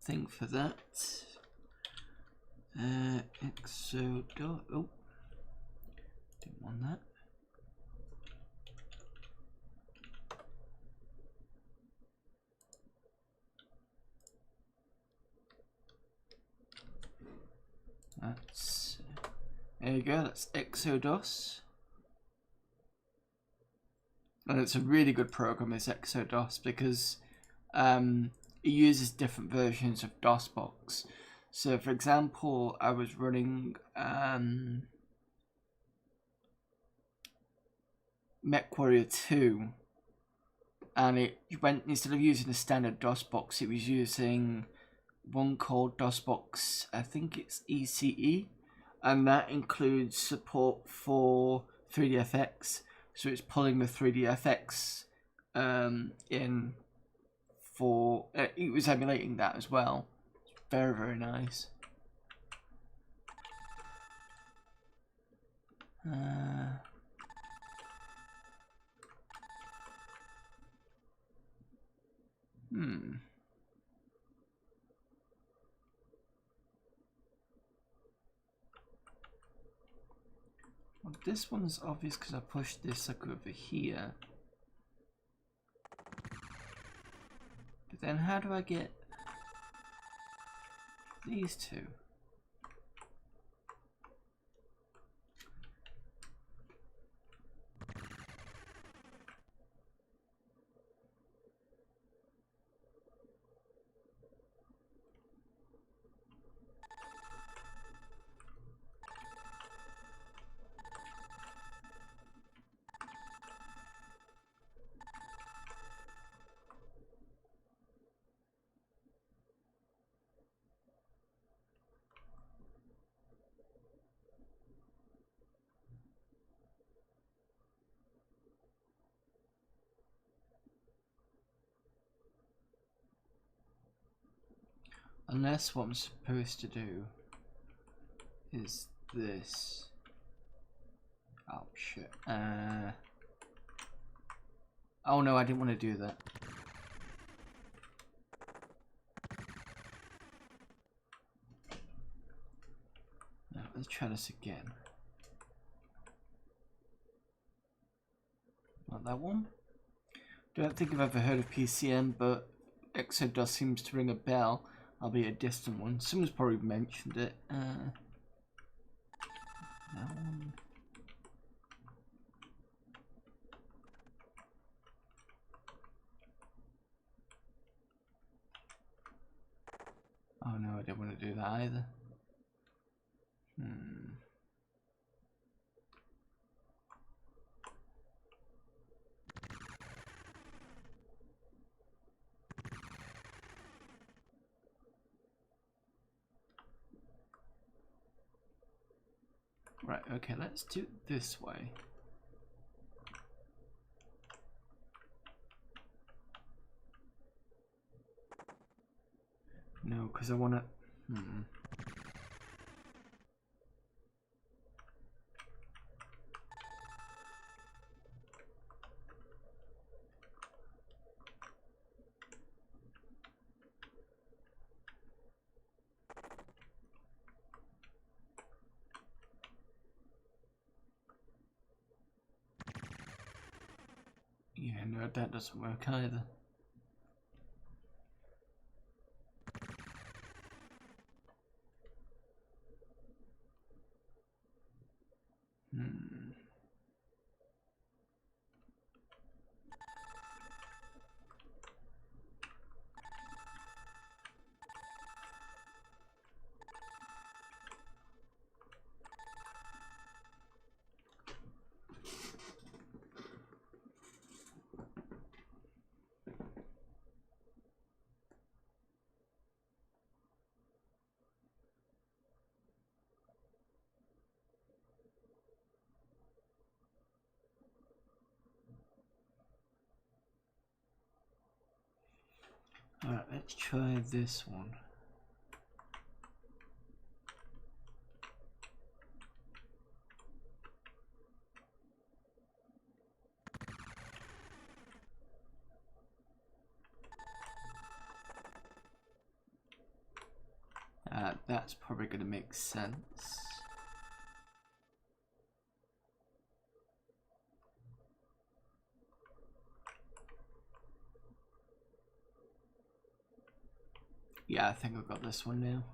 thing for that. Exodos. Oh, didn't want that. That's, there you go, that's Exodos. And it's a really good program, this Exodos, because it uses different versions of DOSBox. So for example, I was running MechWarrior 2, and it went, instead of using a standard DOSBox, it was using one called DOSBox, I think it's ECE, and that includes support for 3DFX. So it's pulling the 3DFX in for... it was emulating that as well. Very, very nice. Well, this one's obvious because I pushed this like over here. But then how do I get these two? Unless what I'm supposed to do is this. Oh shit. Oh no, I didn't want to do that. let's try this again. Not that one. Don't think I've ever heard of PCem, but Exodus seems to ring a bell, albeit a distant one. Someone's probably mentioned it. That one. Oh no, I don't want to do that either. Right, okay, let's do it this way. No, because I want to... Yeah, no, that doesn't work either. Alright, let's try this one. That's probably going to make sense. Yeah, I think I've got this one now.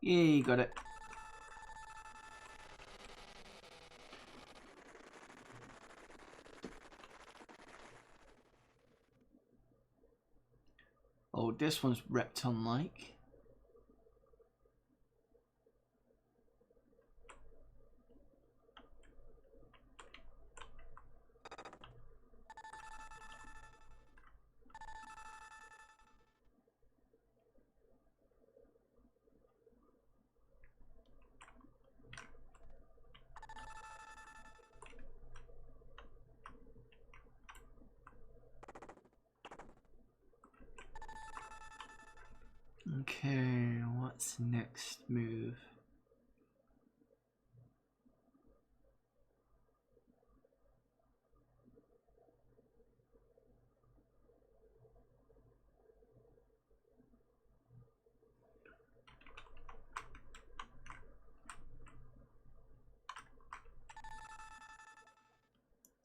Yeah, you got it. Oh, this one's Repton-like. Okay, what's the next move?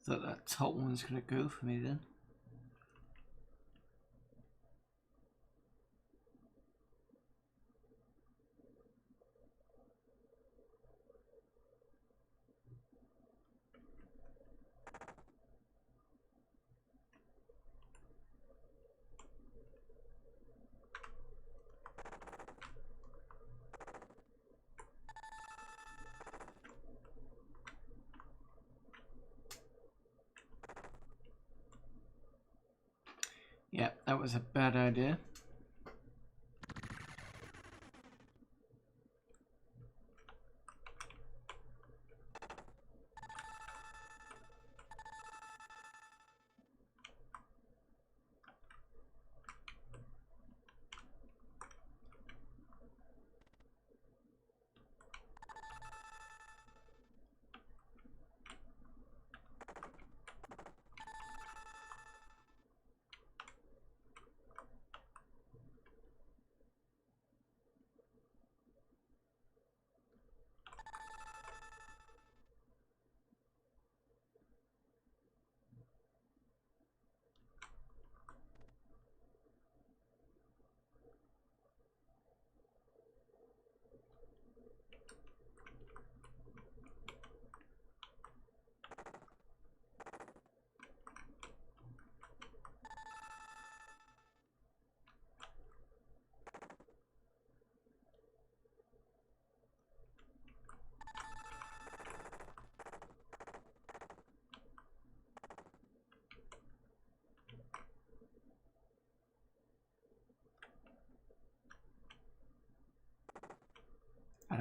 Thought that top one's gonna go for me then. Yeah, that was a bad idea.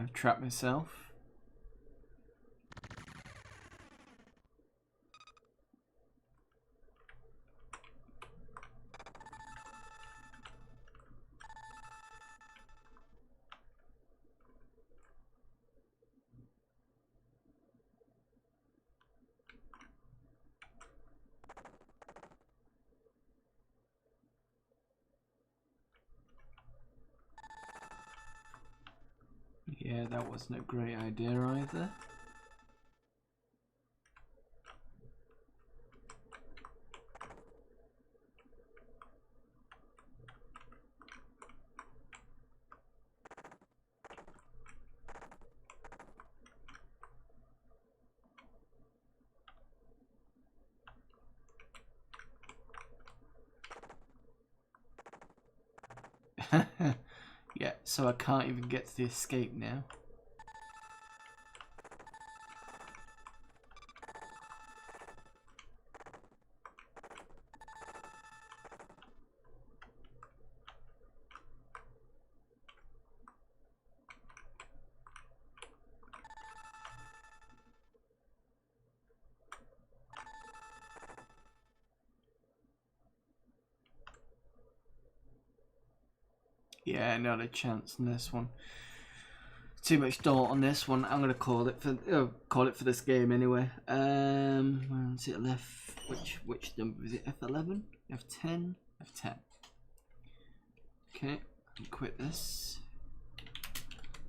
I've trapped myself. Yeah, that wasn't a great idea either. Yeah, so I can't even get to the escape now. Yeah, not a chance in this one. Too much dot on this one. I'm gonna call it for this game anyway. When's it left? Which number is it? F11, F10, F10. Okay, quit this.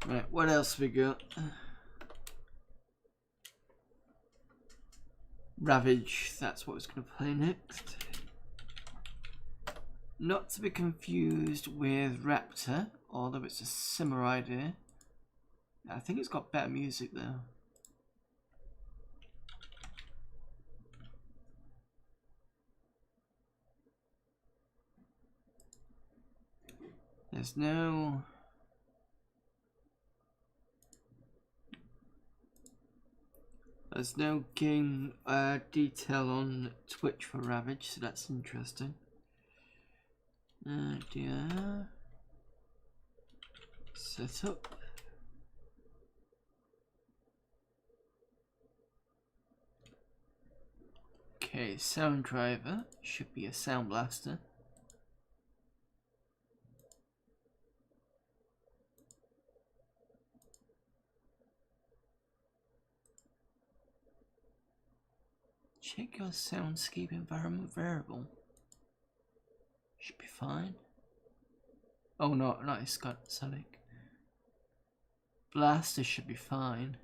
Right, what else we got? Ravage. That's what I was gonna play next. Not to be confused with Raptor, although it's a similar idea. I think it's got better music though. There's no game detail on Twitch for Ravage, so that's interesting. Dear. Set up. Okay, sound driver should be a sound blaster. Check your soundscape environment variable. Should be fine. Oh no, it's got Sonic. Blaster should be fine.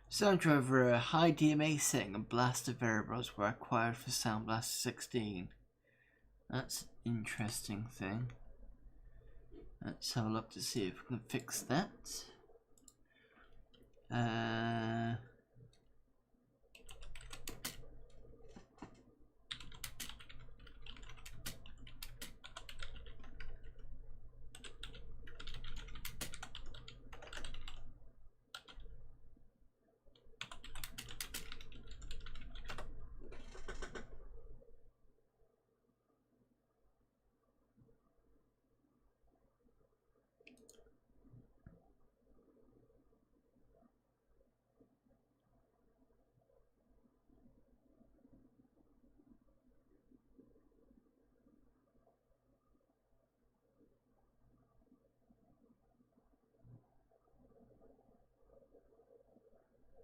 Sound driver, high DMA setting and blaster variables were acquired for Sound Blaster 16. That's an interesting thing. Let's have a look to see if we can fix that.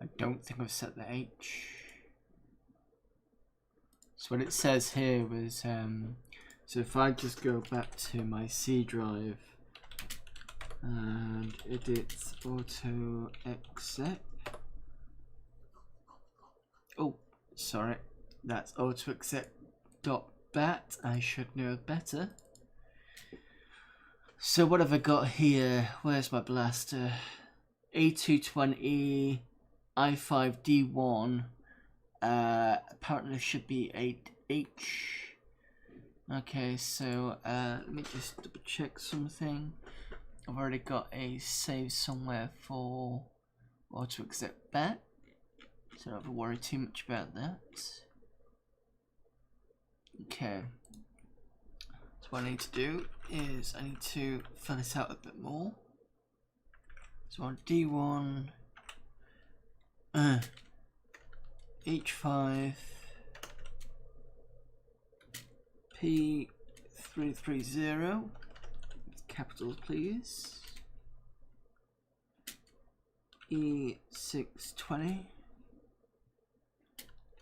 I don't think I've set the H. So what it says here was, so if I just go back to my C drive and edit auto exec. Oh, sorry, that's auto exec.bat. I should know better. So what have I got here? Where's my blaster? A220 i5D1. Apparently there should be a H. Okay, so let me just double check something. I've already got a save somewhere for auto accept back, so I don't have to worry too much about that. Okay, so what I need to do is I need to fill this out a bit more. So on D1 H5 P330, capitals please, E620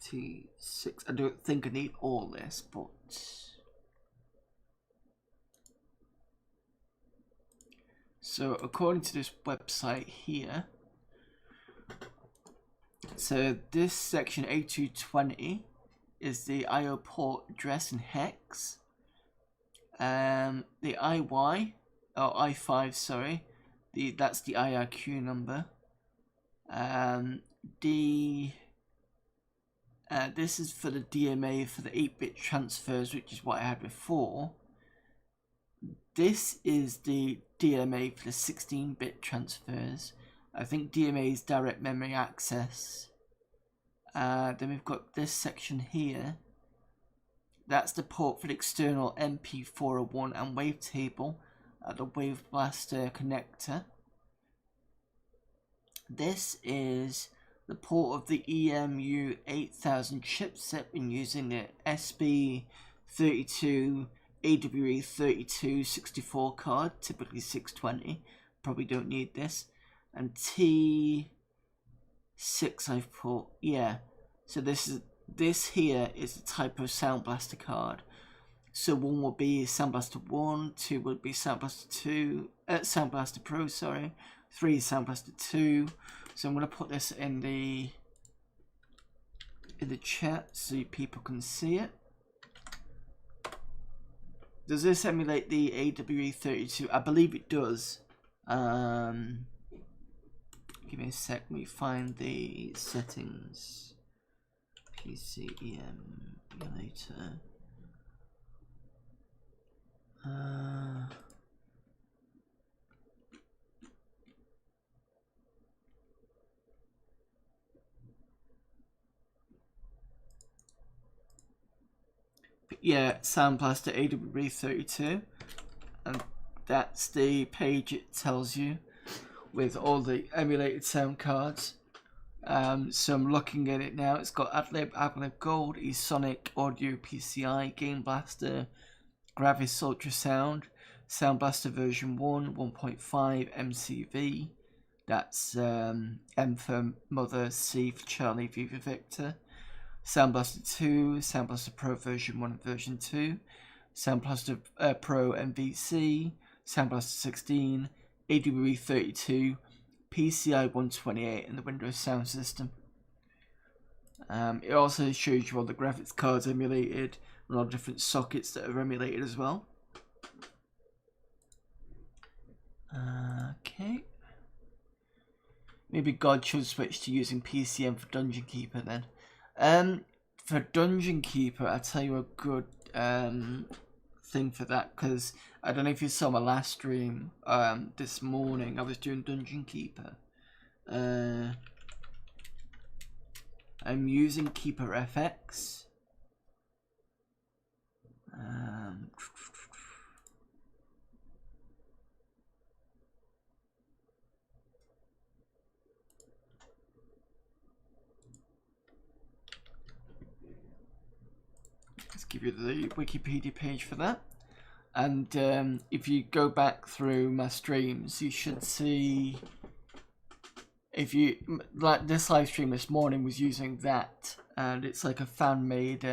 T6. I don't think I need all this, but so according to this website here, so this section A220 is the IO port address in hex. The IY or I5, sorry, that's the IRQ number. This is for the DMA for the 8-bit transfers, which is what I had before. This is the DMA for the 16-bit transfers. I think DMA is direct memory access. Then we've got this section here. That's the port for the external MP401 and wavetable at the Wave Blaster connector. This is the port of the EMU 8000 chipset when using the SB32 AWE32 64 card, typically 620. Probably don't need this. And T6 I've put, yeah. So this here is the type of Sound Blaster card. So one will be Sound Blaster 1, 2 would be Sound Blaster 2, Sound Blaster Pro, sorry. 3 is Sound Blaster 2. So I'm gonna put this in the chat so people can see it. Does this emulate the AWE32? I believe it does. Give me a sec, let me find the settings. PCem emulator. Yeah, Sound Blaster AWE32, and that's the page it tells you with all the emulated sound cards. So I'm looking at it now. It's got Adlib Gold, eSonic, Audio PCI, Game Blaster, Gravis Ultrasound, Sound Blaster version 1, 1.5 MCV. That's M for Mother, C for Charlie, V for Victor. Sound Blaster 2, Sound Blaster Pro version 1 and version 2, Sound Blaster Pro MVC, Sound Blaster 16, AWE32, PCI 128 and the Windows sound system. It also shows you all the graphics cards emulated and all different sockets that are emulated as well. Okay. Maybe God should switch to using PCM for Dungeon Keeper then. For Dungeon Keeper, I'll tell you a good thing for that, because I don't know if you saw my last stream this morning. I was doing Dungeon Keeper. I'm using Keeper FX. Let's give you the Wikipedia page for that. And if you go back through my streams, you should see, if you like this live stream this morning was using that, and it's like a fan-made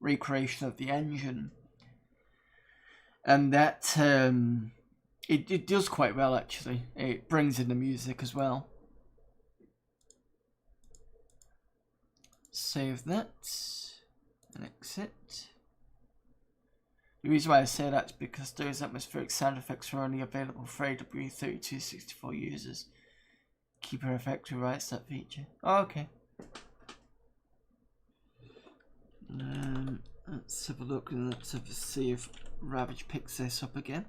recreation of the engine, and that it does quite well actually. It brings in the music as well. Save that and exit. The reason why I say that is because those atmospheric sound effects are only available for AWE32 64 users. Keeper Effect rewrites that feature. Oh, okay. Let's have a look and let's have a see if Ravage picks this up again.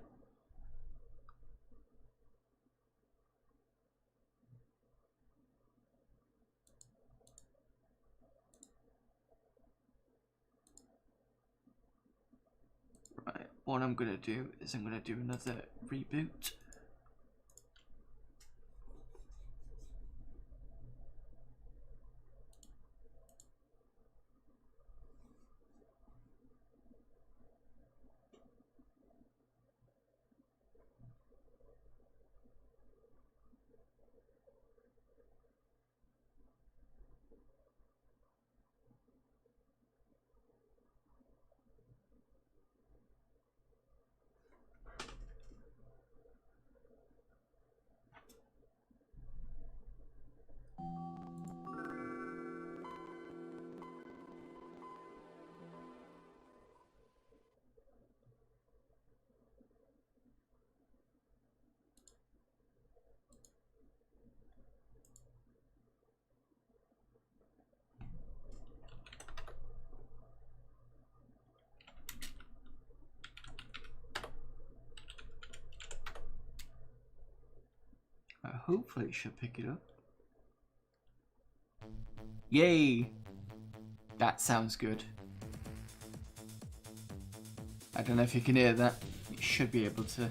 Right, what I'm going to do is I'm going to do another reboot. Hopefully it should pick it up. Yay! That sounds good. I don't know if you can hear that. You should be able to.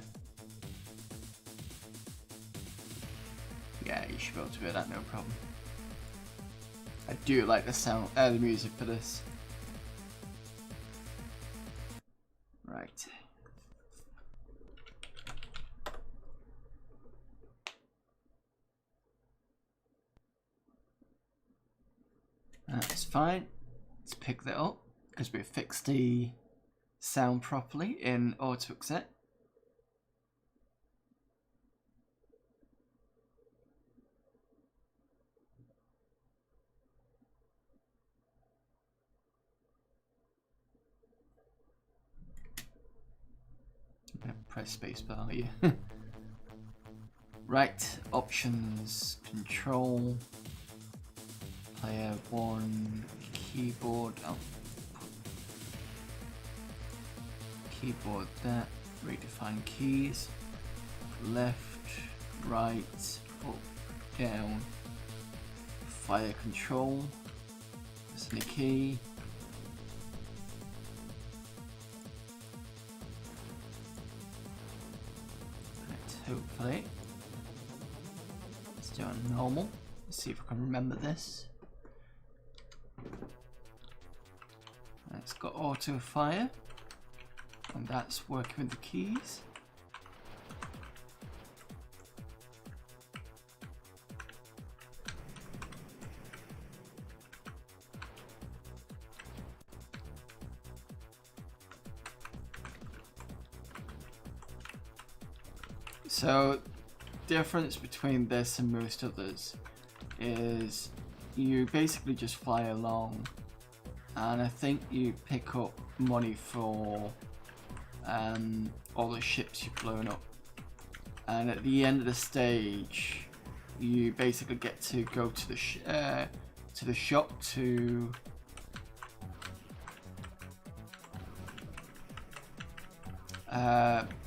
Yeah, you should be able to hear that, no problem. I do like the sound, the music for this. Right. That's fine. Let's pick that up because we fixed the sound properly in auto accept. Press spacebar here. Right, options, control, player 1, keyboard, keyboard that, redefine keys, left, right, up, down, fire control, listen to key, hopefully. Let's do it normal. Let's see if I can remember this. It's got auto fire, and that's working with the keys. So, difference between this and most others is you basically just fly along, and I think you pick up money for all the ships you've blown up, and at the end of the stage you basically get to go to the shop to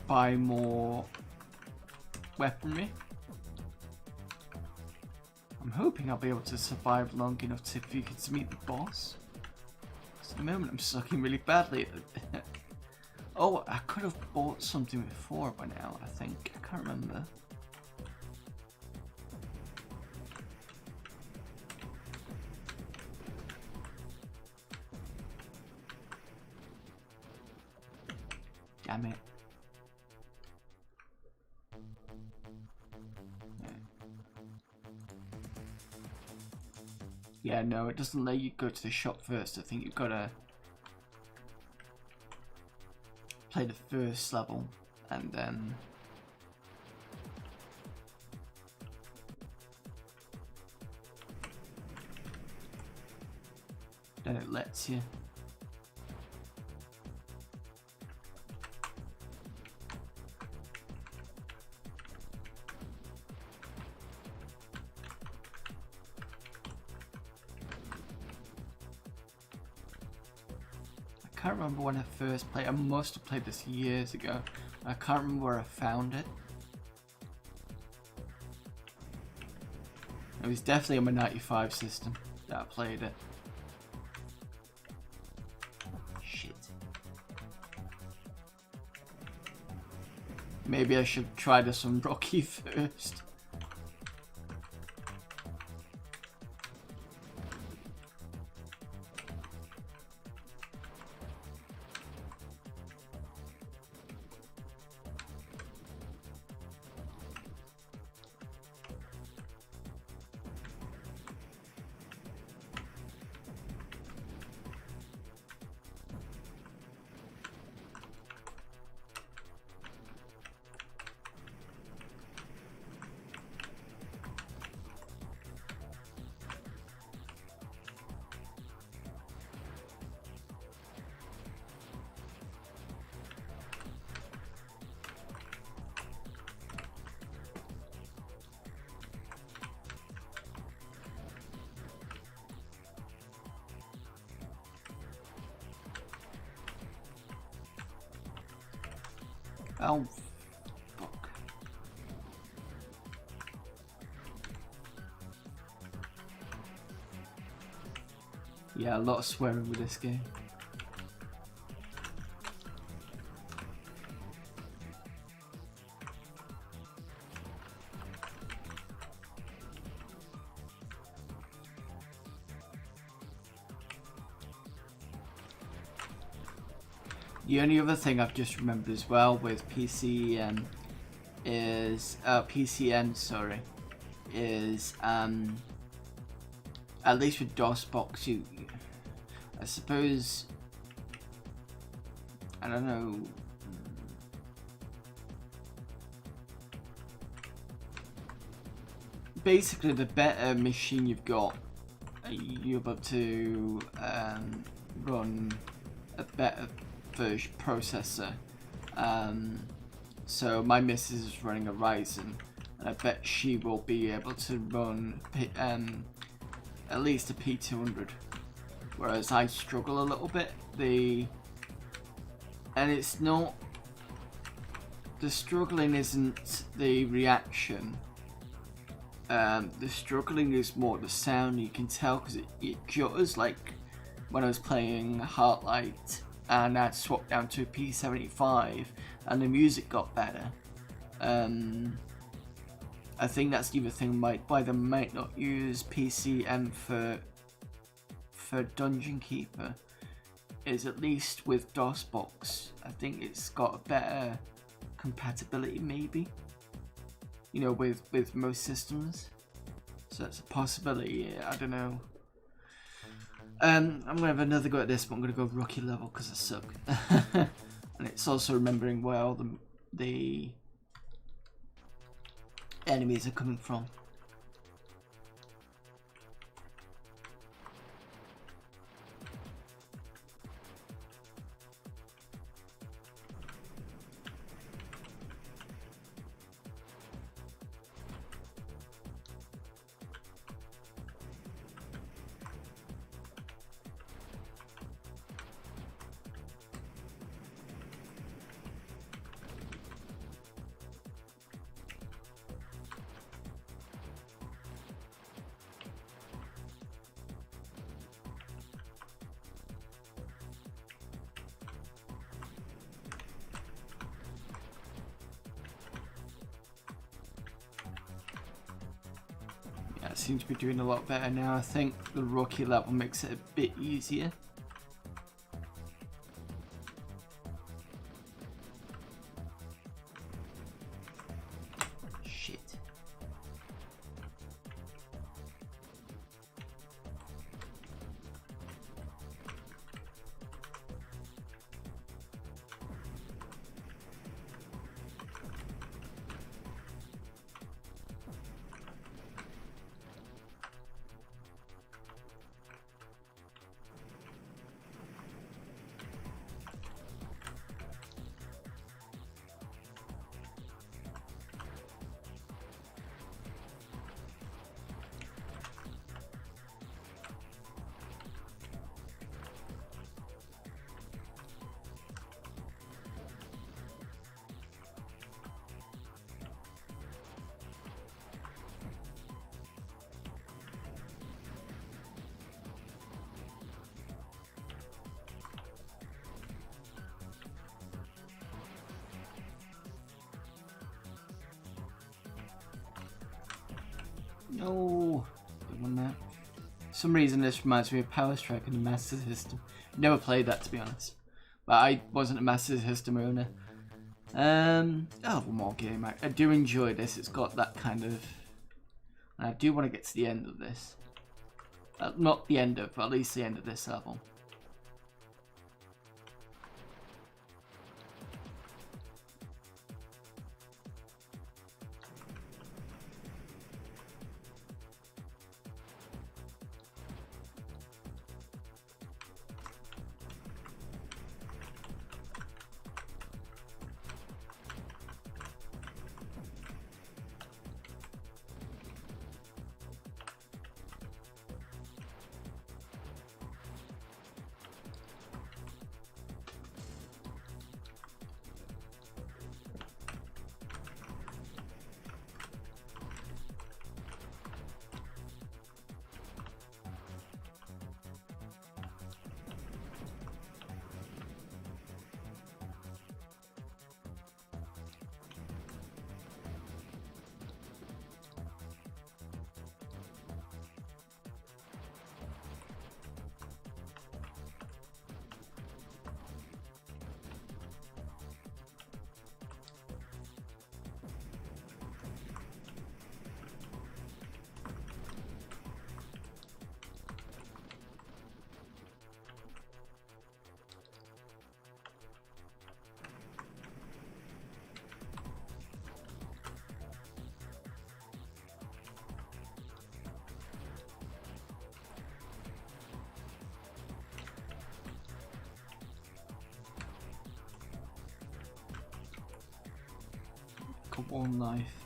buy more weaponry. I'm hoping I'll be able to survive long enough to meet the boss. At the moment I'm sucking really badly at Oh, I could have bought something before by now, I think. I can't remember. Damn it. Yeah, no, it doesn't let you go to the shop first. I think you've got to play the first level and then it lets you. I can't remember when I first played. I must have played this years ago. I can't remember where I found it. It was definitely on my 95 system that I played it. Shit. Maybe I should try this on Rocky first. Oh, fuck. Yeah, a lot of swearing with this game. The only other thing I've just remembered as well with PCem is PCM, sorry, is at least with DOSBox, I suppose, I don't know. Basically, the better machine you've got, you're able to run a better version processor. So my missus is running a Ryzen, and I bet she will be able to run at least a P200, whereas I struggle a little bit. And it's not, the struggling isn't the reaction. The struggling is more the sound. You can tell because it jutters, like when I was playing Heartlight and I swapped down to a P75 and the music got better. I think that's the other thing why they might not use PCem for Dungeon Keeper, is at least with DOSBox, I think it's got a better compatibility maybe, you know, with most systems. So that's a possibility. I don't know. I'm gonna have another go at this, but I'm gonna go rookie level because I suck. And it's also remembering where all the enemies are coming from. Seems to be doing a lot better now. I think the rookie level makes it a bit easier. Shit. Oh, good one there. For some reason this reminds me of Power Strike in the Master System. Never played that, to be honest. But I wasn't a Master System owner. Oh, one more game. I do enjoy this. It's got that kind of... I do want to get to the end of this. Not the end of, but at least the end of this level. Got one life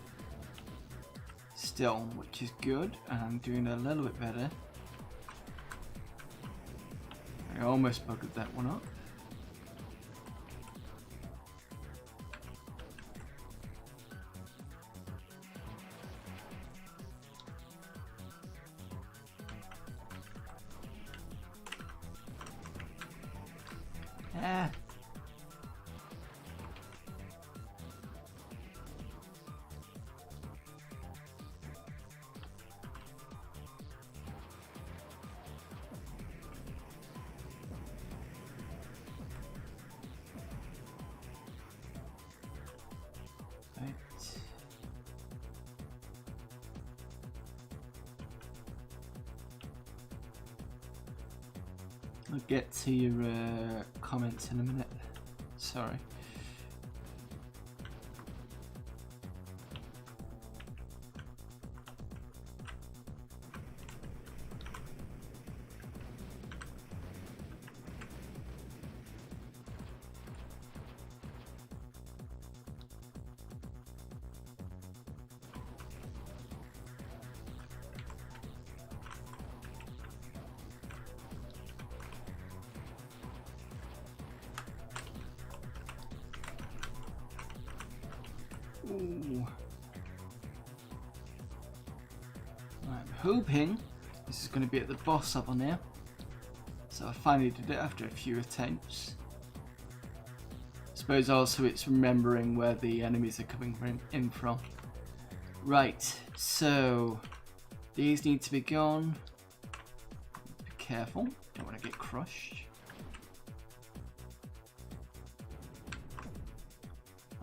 still, which is good, and I'm doing a little bit better. I almost bugged that one up. Ah. Right. I'll get to your comments in a minute. Sorry. Ooh. I'm hoping this is going to be at the boss level now. So I finally did it after a few attempts. I suppose also it's remembering where the enemies are coming in from. Right, so these need to be gone. Be careful, don't want to get crushed.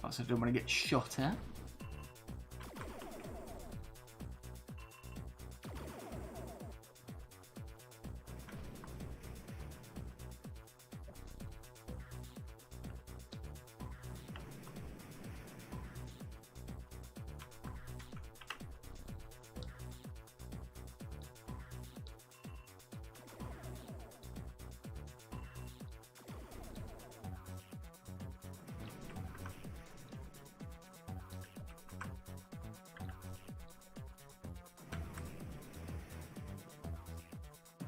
Also don't want to get shot at.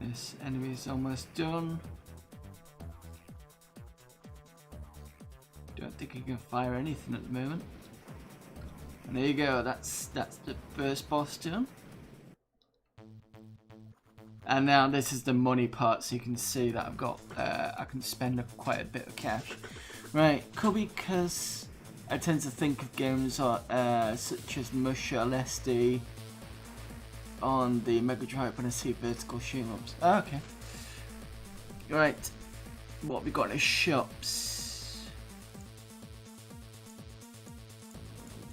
This enemy is almost done. Don't think he can fire anything at the moment. And there you go, that's the first boss done. And now this is the money part, so you can see that I've got I can spend quite a bit of cash. Right, could be because I tend to think of games such as Mush or Lesty on the Mega Drive when I see vertical shoot-ups. Oh, okay. Right. What we got in the shops?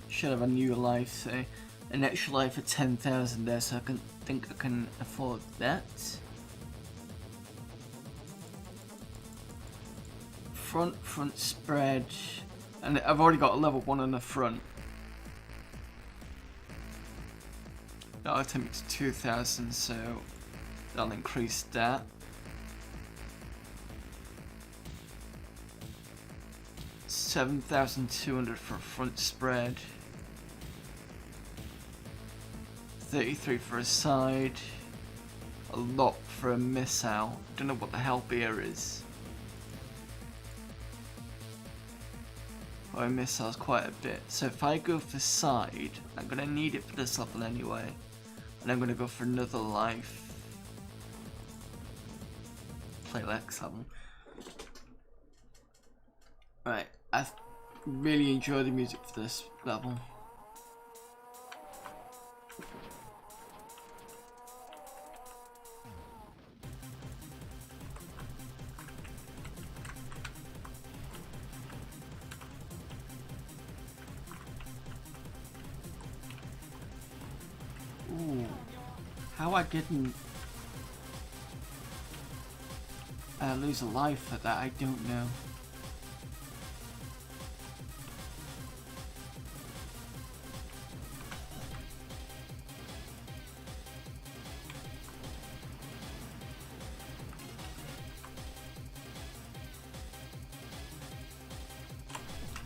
Should have a new life, say. An extra life for 10,000 there, so I think I can afford that. Front spread. And I've already got a level 1 on the front. That'll take me to 2,000, so that'll increase that. $7,200 for a front spread. 33 for a side. A lot for a missile. Don't know what the hell beer is. Well, missiles quite a bit. So if I go for side, I'm gonna need it for this level anyway. And I'm gonna go for another life. Play Lex level. Right, I really enjoy the music for this level. Ooh, how I didn't lose a life at that, I don't know.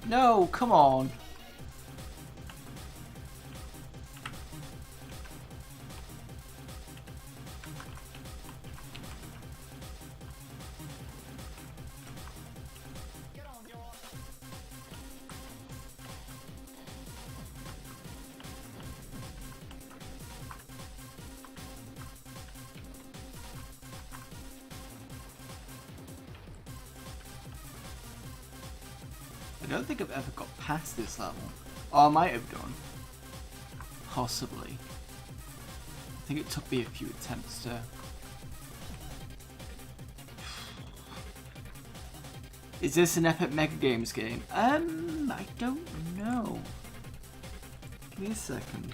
No, come on. I don't think I've ever got past this level. Or I might have done. Possibly. I think it took me a few attempts to... Is this an Epic Mega Games game? I don't know. Give me a second.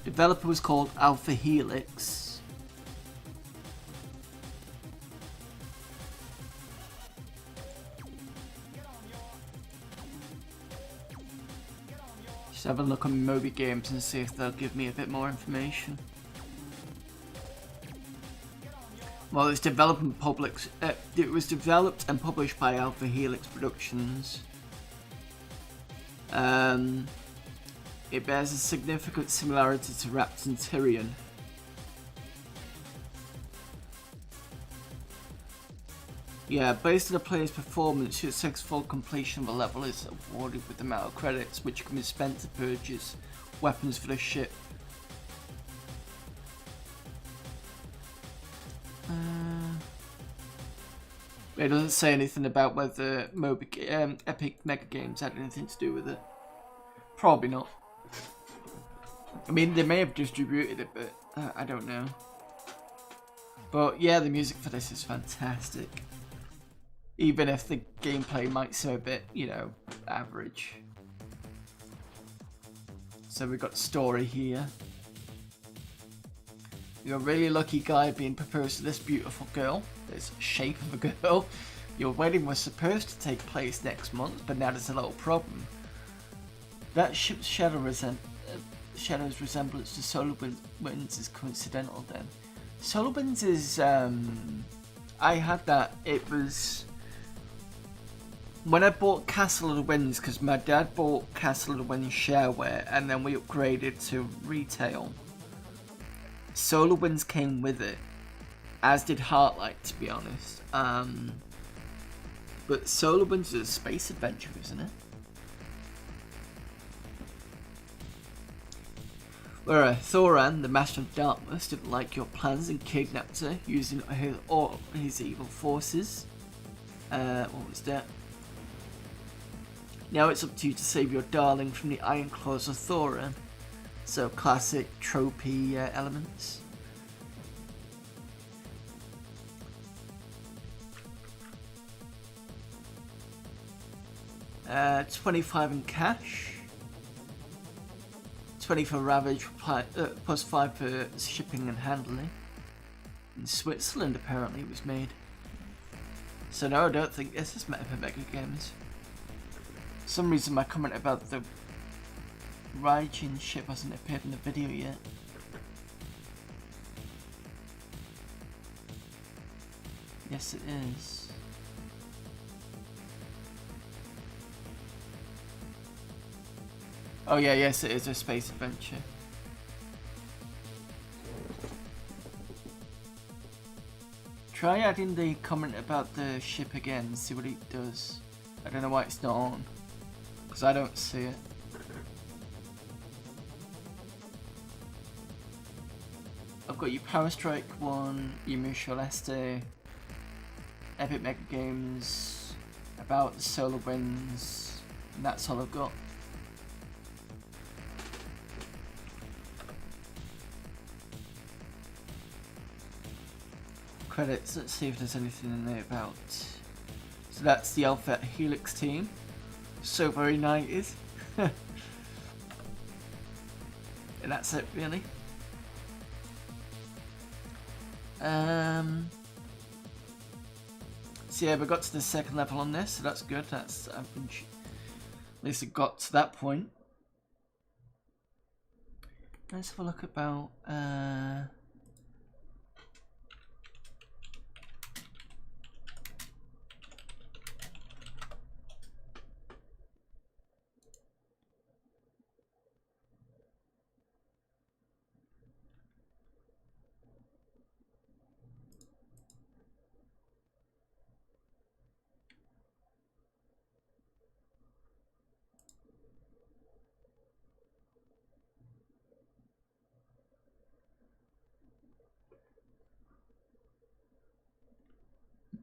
Developer was called Alpha Helix. Just have a look on Moby Games and see if they'll give me a bit more information. Well, it's developed and published. It was developed and published by Alpha Helix Productions. It bears a significant similarity to Raptor and Tyrion. Yeah, based on the player's performance, your successful completion of a level is awarded with the amount of credits which can be spent to purchase weapons for the ship. It doesn't say anything about whether Epic Mega Games had anything to do with it. Probably not. I mean, they may have distributed it, but I don't know. But yeah, the music for this is fantastic. Even if the gameplay might seem a bit, you know, average. So we've got story here. You're a really lucky guy being proposed to this beautiful girl. This shape of a girl. Your wedding was supposed to take place next month, but now there's a little problem. That ship's shadow's resemblance to Solar Winds is coincidental then. Solar Winds is, I had that, it was, when I bought Castle of the Winds, because my dad bought Castle of the Winds shareware, and then we upgraded to retail. Solar Winds came with it, as did Heartlight, to be honest. But Solar Winds is a space adventure, isn't it? Where Thoran, the Master of Darkness, didn't like your plans and kidnapped her using his evil forces. What was that? Now it's up to you to save your darling from the iron claws of Thorin. So classic tropey elements. $25 in cash. 20 for Ravage, plus 5 for shipping and handling. In Switzerland, apparently, it was made. So no, I don't think this is made for Mega Games. For some reason, my comment about the Raijin ship hasn't appeared in the video yet. Yes, it is. Oh yeah, yes, it is a space adventure. Try adding the comment about the ship again, see what it does. I don't know why it's not on, because I don't see it. I've got your Power Strike 1, your Mutual Este, Epic Mega Games, about the Solar Winds, and that's all I've got. Credits, let's see if there's anything in there about. So that's the Alpha Helix team. So very 90s. And that's it really. So yeah, we got to the second level on this, so that's good. That's at least it got to that point. Let's have a look about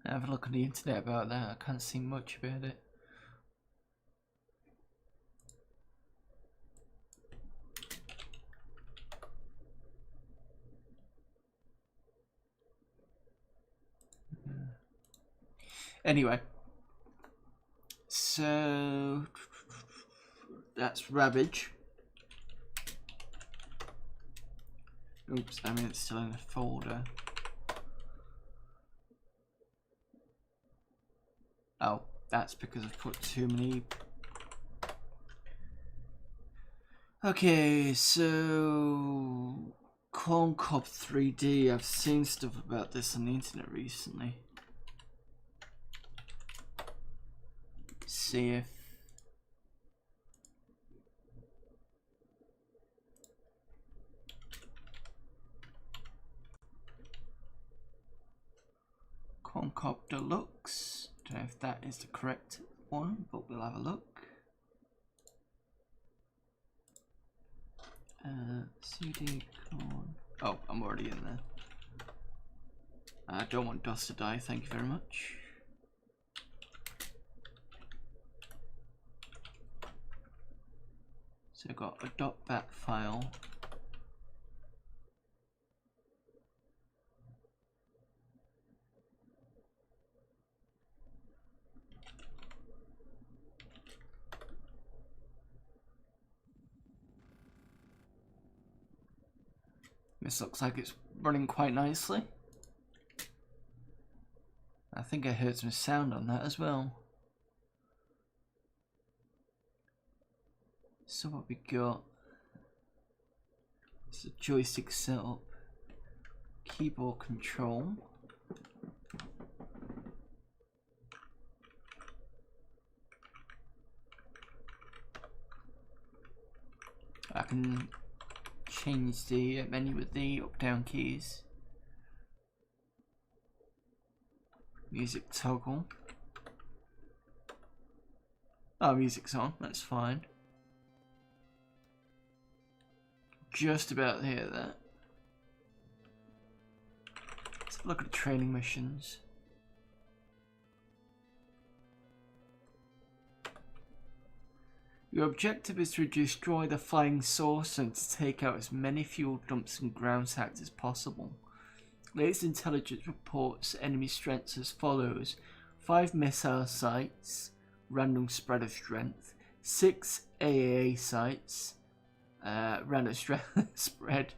have a look on the internet about that. I can't see much about it. Anyway, so that's Ravage. Oops, I mean it's still in the folder. Oh, that's because I've put too many. Okay, so Corn Cob 3D. I've seen stuff about this on the internet recently. See if Corn Cob Deluxe. Don't know if that is the correct one, but we'll have a look. CD corn. Oh, I'm already in there. I don't want DOS to die, thank you very much. So I've got a .bat file. This looks like it's running quite nicely. I think I heard some sound on that as well. So what we got is a joystick setup, keyboard control, I can change the menu with the up-down keys. Music toggle. Oh, music's on, that's fine. Just about hear that. Let's look at the training missions. Your objective is to destroy the flying saucer and to take out as many fuel dumps and ground sites as possible. Latest intelligence reports enemy strengths as follows: 5 missile sites, random spread of strength, 6 AAA sites, random spread,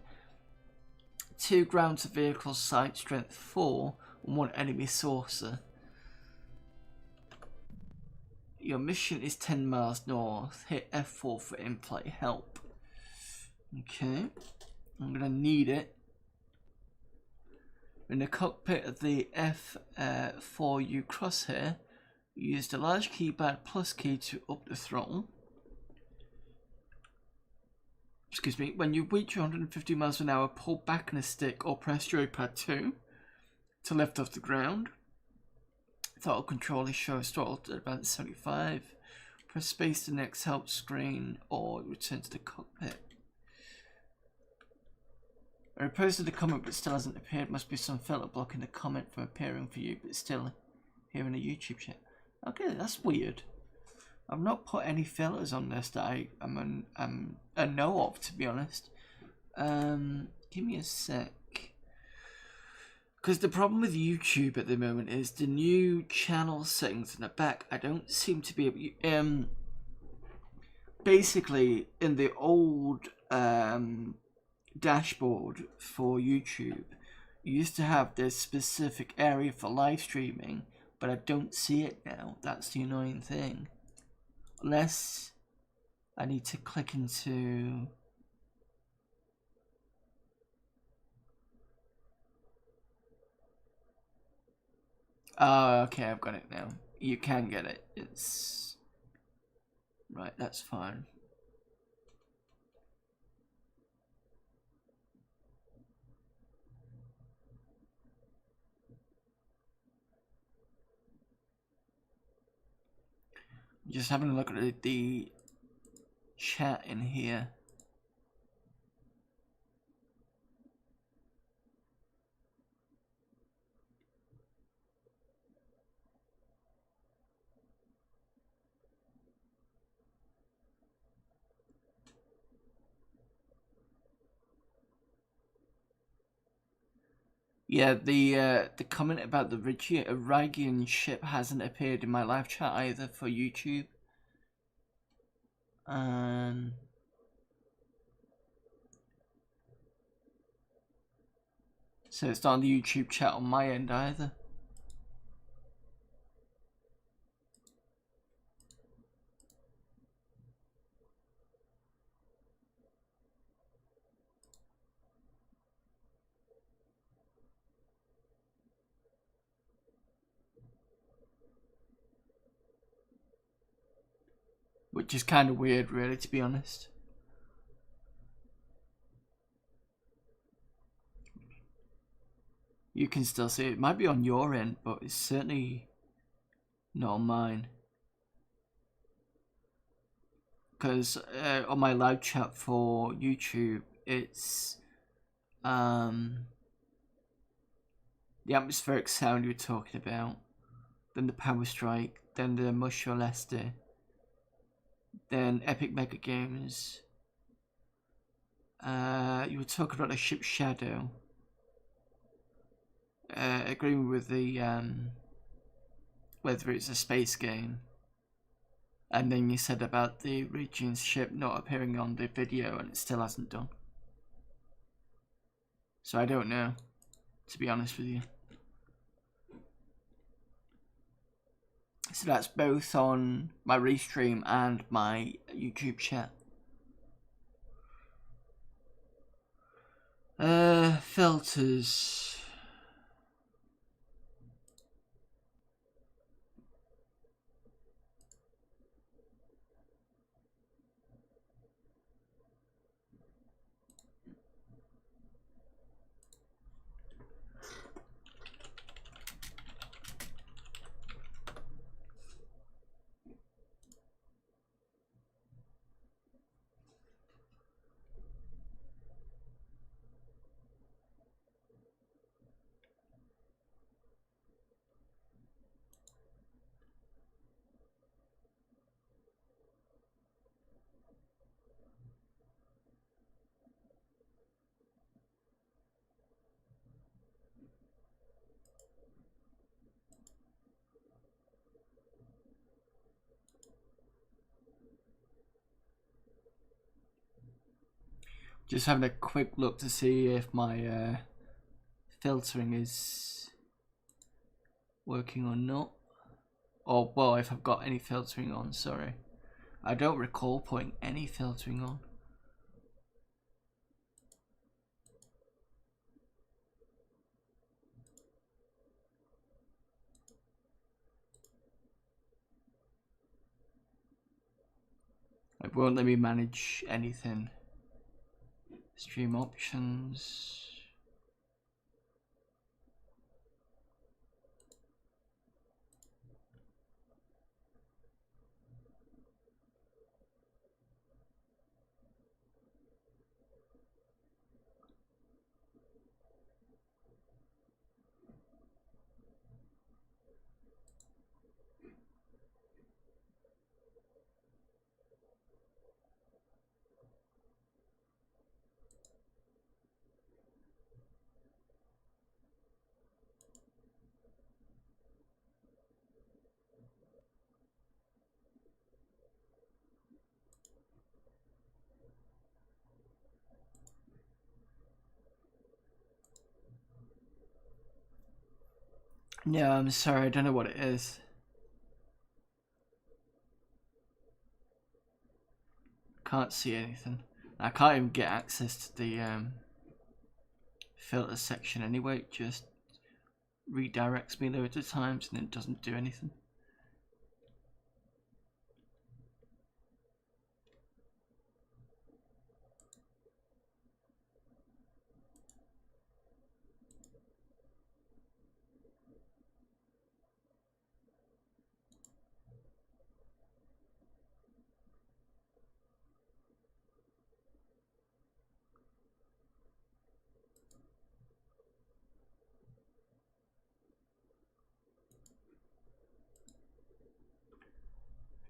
2 ground to vehicle sites, strength 4, and 1 enemy saucer. Your mission is 10 miles north. Hit F4 for in-flight help. Okay, I'm gonna need it. In the cockpit of the F4U crosshair, use the large keypad plus key to up the throttle. Excuse me. When you reach 150 miles an hour, pull back on a stick or press joypad 2 to lift off the ground. Throttle control is shows throttle at about 75. Press space to the next help screen or return to the cockpit. I reposted the comment but still hasn't appeared. Must be some filter blocking the comment from appearing for you, but still here in the YouTube chat. Okay, that's weird. I've not put any filters on this that I know of, to be honest. Give me a sec. Because the problem with YouTube at the moment is the new channel settings in the back. I don't seem to be able. Basically, in the old dashboard for YouTube, you used to have this specific area for live streaming, but I don't see it now. That's the annoying thing. Unless I need to click into. Oh, okay, I've got it now. You can get it. It's right. That's fine. Just having a look at the chat in here. Yeah, the comment about the Rygian ship hasn't appeared in my live chat either for YouTube. So it's not on the YouTube chat on my end either. Which is kind of weird, really, to be honest. You can still see it. It might be on your end, but it's certainly not on mine. Because on my live chat for YouTube, it's the atmospheric sound you were talking about, then the power strike, then the Mush or Lester, then Epic Mega Games. You were talking about the ship Shadow. Agreeing with the whether it's a space game. And then you said about the Region's ship not appearing on the video, and it still hasn't done. So I don't know, to be honest with you. So that's both on my restream and my YouTube chat. Filters. Just having a quick look to see if my filtering is working or not. Or, well, if I've got any filtering on, sorry. I don't recall putting any filtering on. It won't let me manage anything. Stream options. No, I'm sorry, I don't know what it is. Can't see anything. I can't even get access to the filter section anyway. It just redirects me loads of times and it doesn't do anything.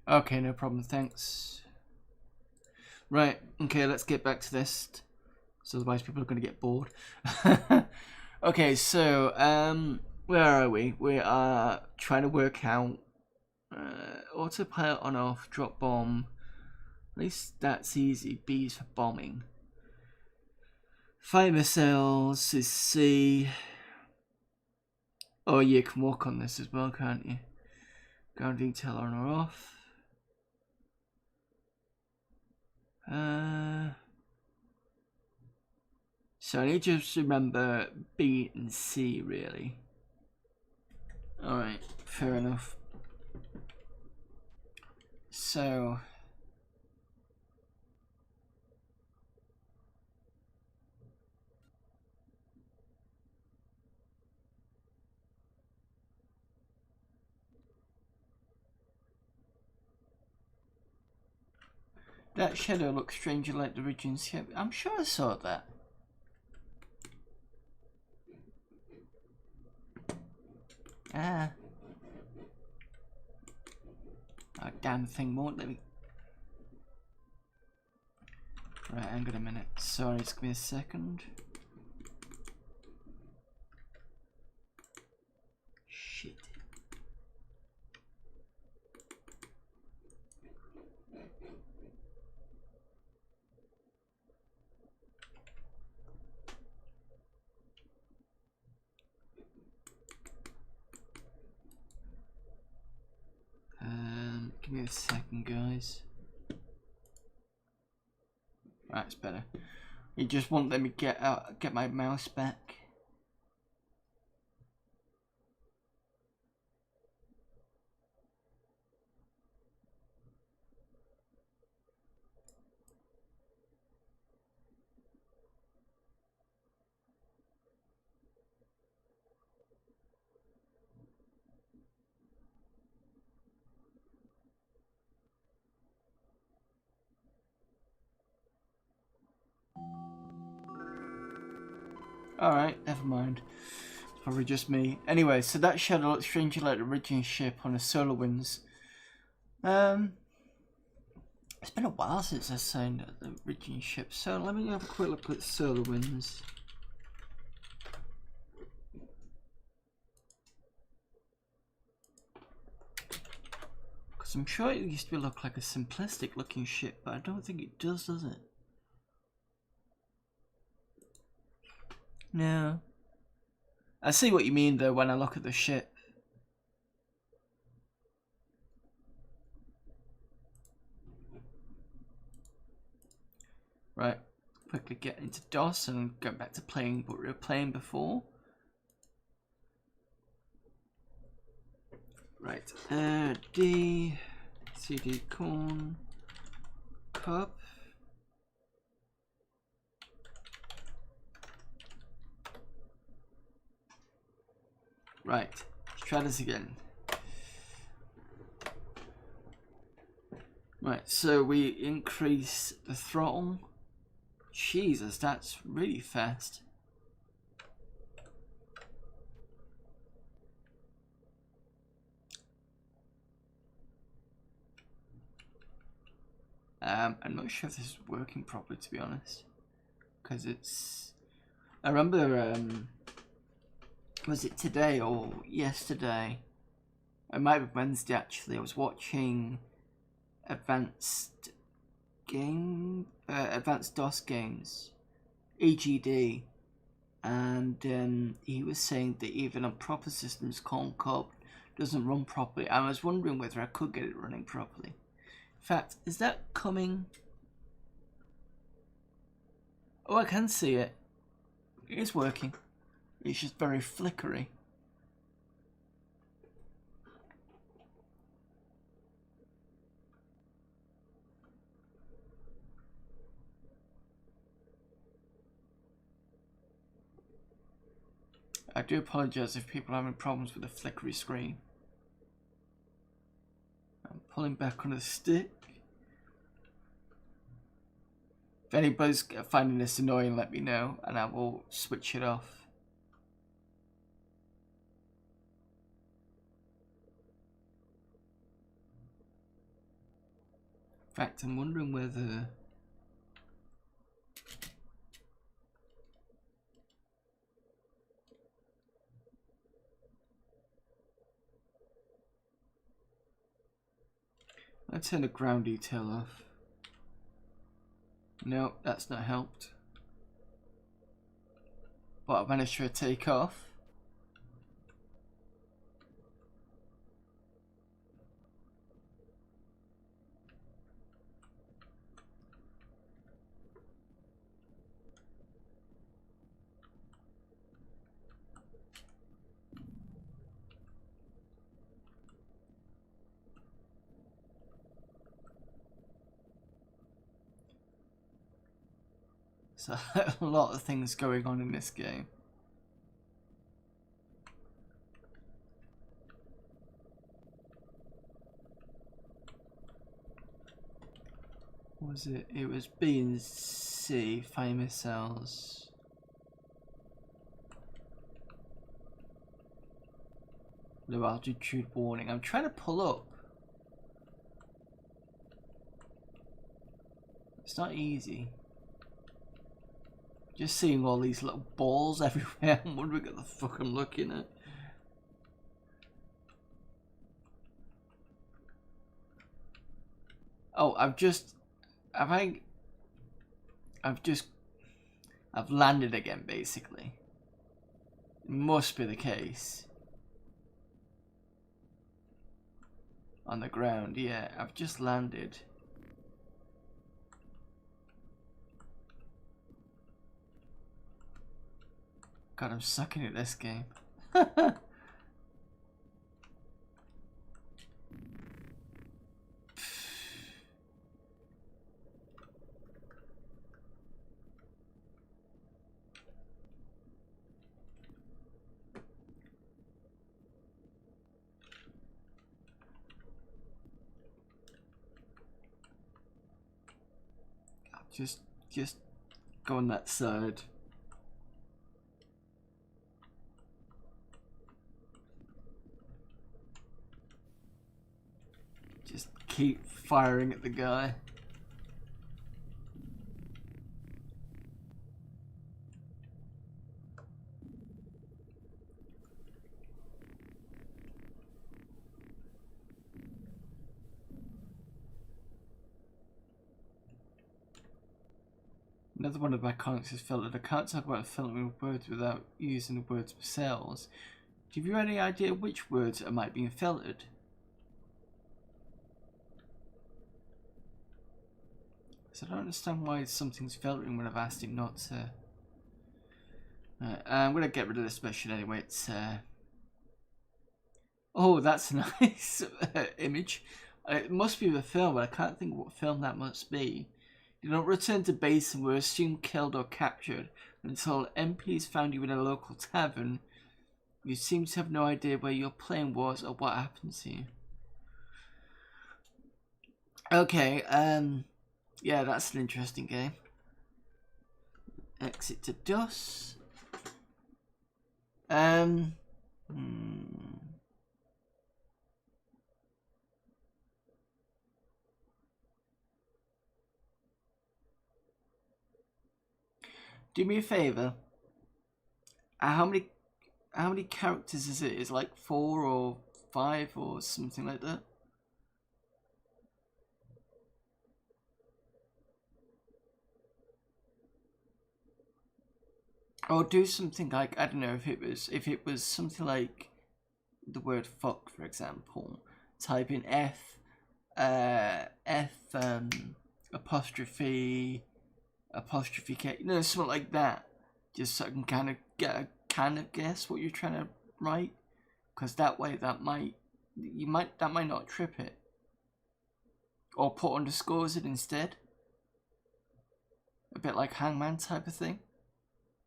Okay, no problem, thanks. Right, okay, let's get back to this. So otherwise people are going to get bored. Okay, so, where are we? We are trying to work out autopilot on off, drop bomb. At least that's easy. B is for bombing. Fire missiles is C. Oh, you can walk on this as well, can't you? Ground detail on or off. So I need to just remember B and C, really. Alright, fair enough. So... that shadow looks strangely like the region ship. I'm sure I saw that. Ah. Oh, damn thing won't let me. Right, hang on a minute. Sorry, just give me a second. Shit. Give me a second, guys. Right, it's better. You just won't let me get my mouse back. Alright, never mind. It's probably just me. Anyway, so that shadow looks strangely like the Rigian ship on the solar winds. It's been a while since I signed the Rigian ship, so let me have a quick look at solar winds. Because I'm sure it used to look like a simplistic looking ship, but I don't think it does it? No. I see what you mean though when I look at the ship. Right, quickly get into DOS and go back to playing what we were playing before. Right, D, CD corn, cup. Right, let's try this again. Right, so we increase the throttle. Jesus, that's really fast. I'm not sure if this is working properly, to be honest, because it's. I remember, was it today or yesterday? It might be Wednesday actually. I was watching advanced DOS games, EGD, and he was saying that even on proper systems, Corn Cob doesn't run properly. I was wondering whether I could get it running properly. In fact, is that coming? Oh, I can see it. It is working. It's just very flickery. I do apologise if people are having problems with the flickery screen. I'm pulling back on the stick. If anybody's finding this annoying, let me know and I will switch it off. In fact, I'm wondering whether... Let's turn the ground detail off. No, that's not helped. But I managed to take off. So a lot of things going on in this game. What was it? It was B and C, fire missiles. Low altitude warning. I'm trying to pull up. It's not easy. Just seeing all these little balls everywhere. I'm wondering what the fuck I'm looking at. Oh, I've landed again, basically. It must be the case. On the ground, yeah, I've just landed. God, I'm sucking at this game. Just go on that side. Just keep firing at the guy. Another one of my comments is filtered. I can't talk about filtering words without using the words themselves. Do you have any idea which words are might being filtered? So I don't understand why something's filtering when I've asked him not to. I'm gonna get rid of this mission anyway. It's oh, that's a nice image. It must be the film, but I can't think what film that must be. You don't return to base and were assumed killed or captured until MPs found you in a local tavern. You seem to have no idea where your plane was or what happened to you. Okay, yeah, that's an interesting game. Exit to DOS. Do me a favor. How many characters is it? Is it like 4 or 5 or something like that? Or do something like, I don't know, if it was something like the word fuck, for example. Type in F apostrophe K, you know, something like that. Just so I can kind of guess what you're trying to write, because that way that might not trip it. Or put underscores it instead. A bit like Hangman type of thing.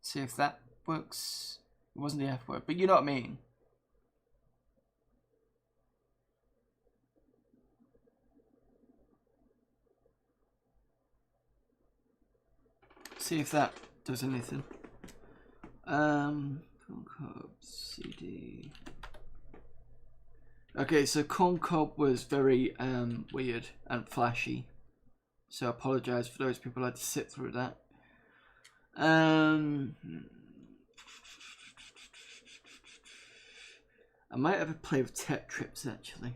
See if that works. It wasn't the F word, but you know what I mean. See if that does anything. CD. Okay, so Corn Cob was very weird and flashy. So I apologise for those people who had to sit through that. I might have a play with Tetrips actually.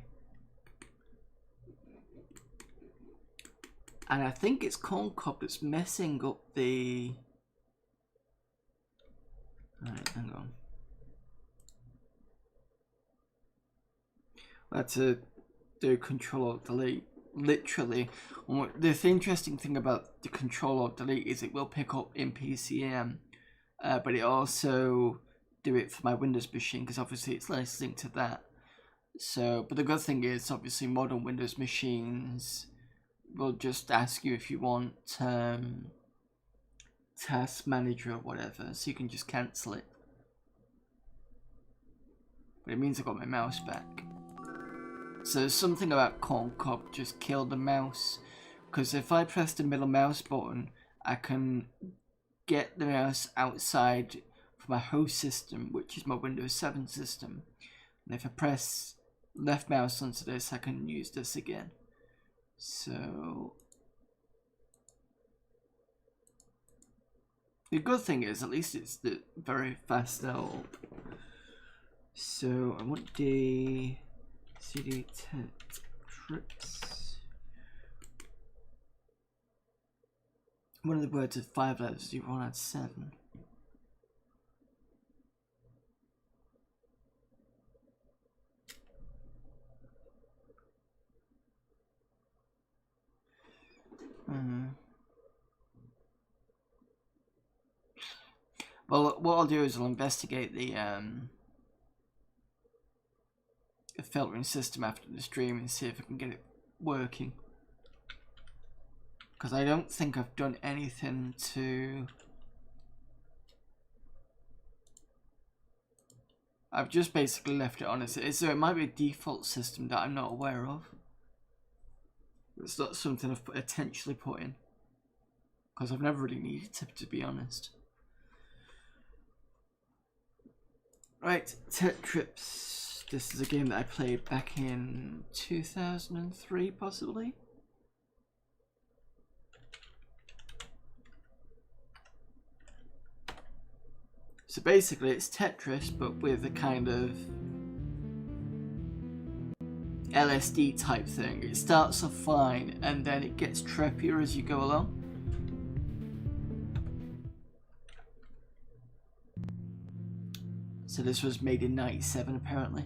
And I think it's Corn Cob that's messing up the... Alright, hang on. I had to do Control-Alt-Delete. Literally. The interesting thing about the Control-Alt-Delete is it will pick up in PCem. But it also do it for my Windows machine, because obviously it's less linked to that. So, but the good thing is, obviously modern Windows machines will just ask you if you want Task Manager or whatever, so you can just cancel it. But it means I got my mouse back. So something about Corn Cob just killed the mouse, because if I press the middle mouse button, I can get the mouse outside for my host system, which is my Windows 7 system. And if I press left mouse onto this, I can use this again. So the good thing is, at least it's the very fast help. So I want the CD Tetrips. One of the words is 5 letters, you want to add 7. Well, what I'll do is I'll investigate the filtering system after the stream and see if I can get it working. Because I don't think I've done anything to... I've just basically left it on as it is, so it might be a default system that I'm not aware of. It's not something I've potentially put in, because I've never really needed to be honest. Right, Tetrips. This is a game that I played back in 2003, possibly. So basically it's Tetris, but with a kind of LSD type thing. It starts off fine and then it gets trippier as you go along. So this was made in 97 apparently.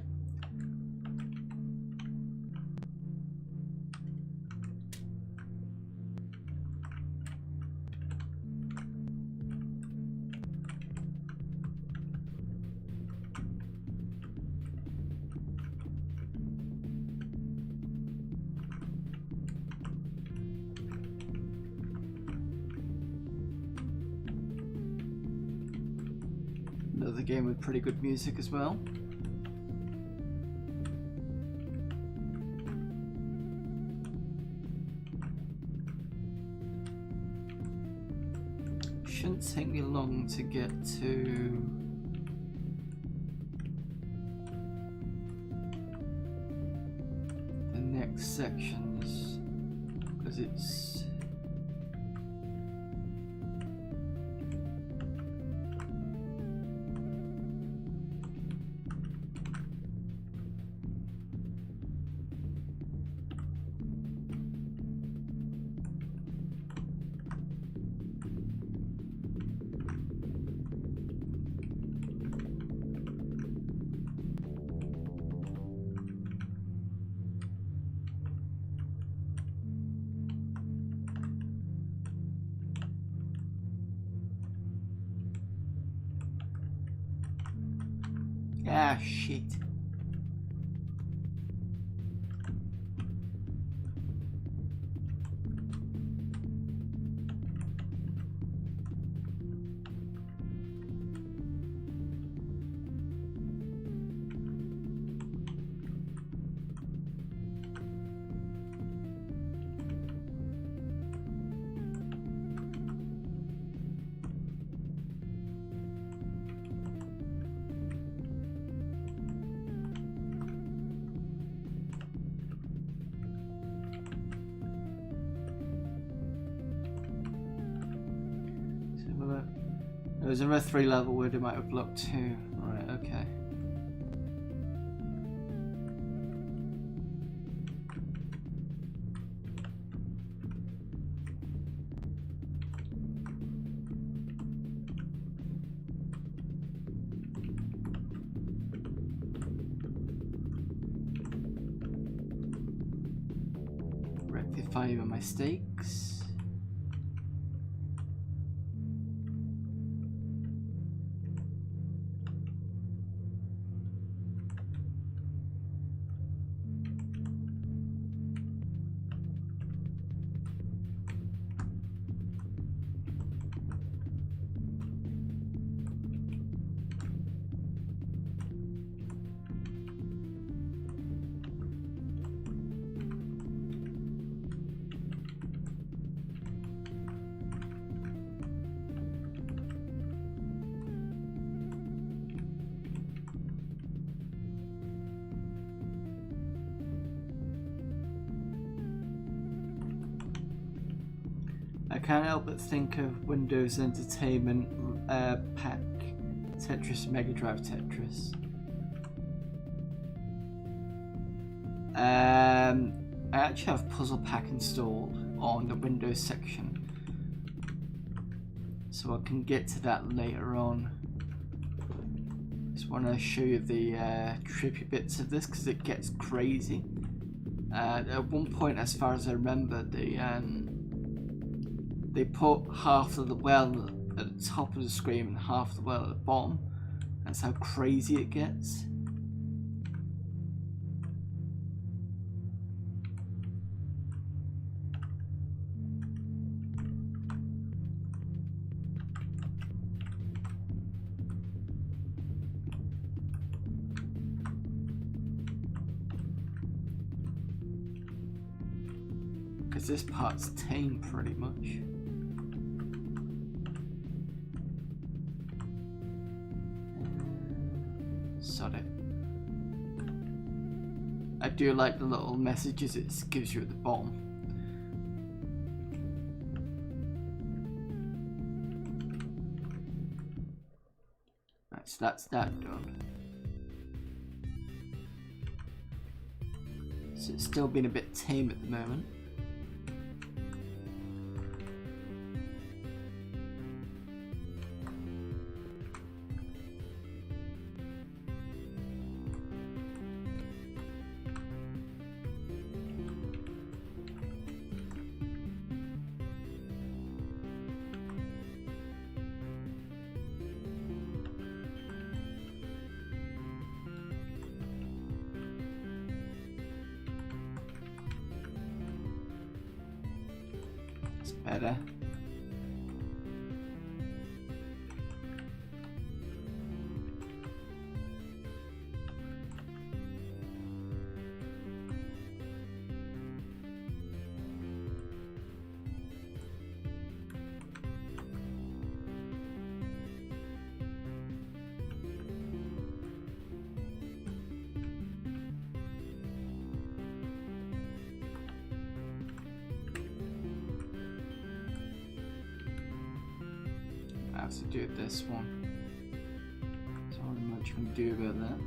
Another game with pretty good music as well. Shouldn't take me long to get to the next sections because it's ah, shit. There was another 3 level where they might have blocked 2. Right, okay. Rectify your mistakes. I can't help but think of Windows Entertainment Pack Tetris, Mega Drive Tetris. I actually have Puzzle Pack installed on the Windows section, so I can get to that later on. Just want to show you the trippy bits of this because it gets crazy. At one point, as far as I remember, they put half of the well at the top of the screen and half the well at the bottom. That's how crazy it gets. Because this part's tame pretty much. Sorry. I do like the little messages it gives you at the bottom. Right, so that's that done. So it's still been a bit tame at the moment. better. I have to do this one. There's not much you can do about that.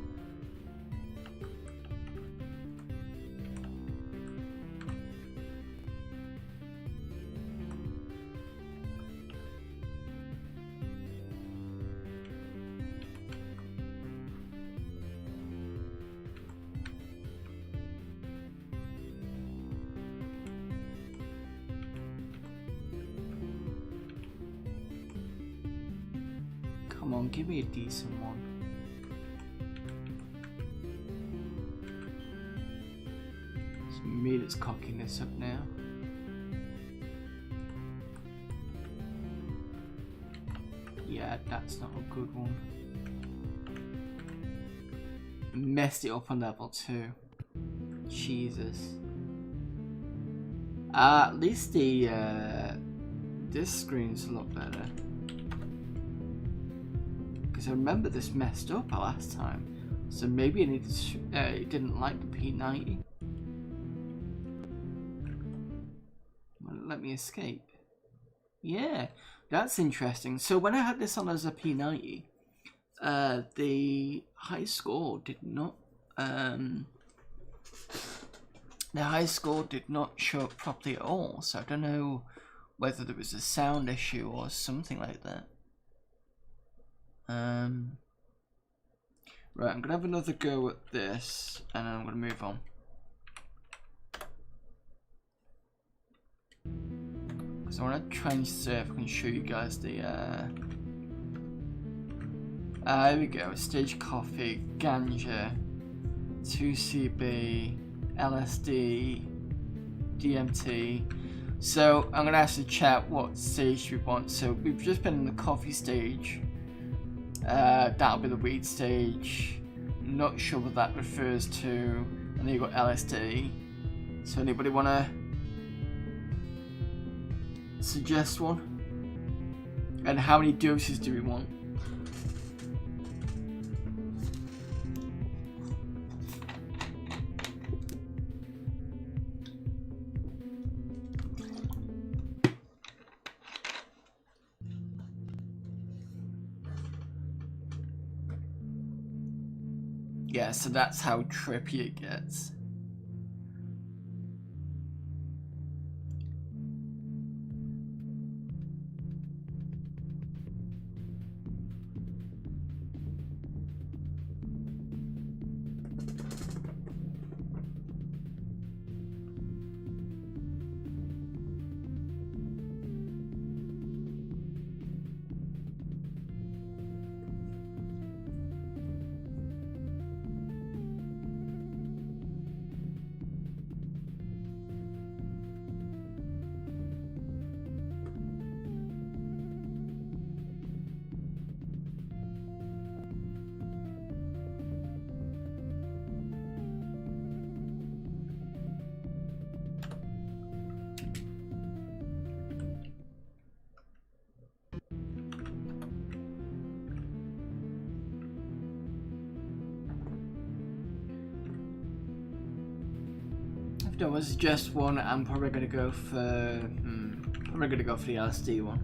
Come on, give me a decent one. It's me that's cocking this up now. Yeah, that's not a good one. Messed it up on level 2. Jesus. At least the this screen's a lot better. Because I remember this messed up last time, so maybe I needed to, it didn't like the P90. Well, let me escape. Yeah, that's interesting. So when I had this on as a P90, the high score did not show up properly at all. So I don't know whether there was a sound issue or something like that. Right, I'm gonna have another go at this, and then I'm gonna move on. Because I want to try and see if I can show you guys the. Here we go. Stage coffee, ganja, 2CB, LSD, DMT. So I'm gonna ask the chat what stage we want. So we've just been in the coffee stage. That'll be the weed stage. Not sure what that refers to. And then you've got LSD. So anybody wanna suggest one? And how many doses do we want? Yeah, so that's how trippy it gets. If there was just one, I'm probably gonna go for the LSD one.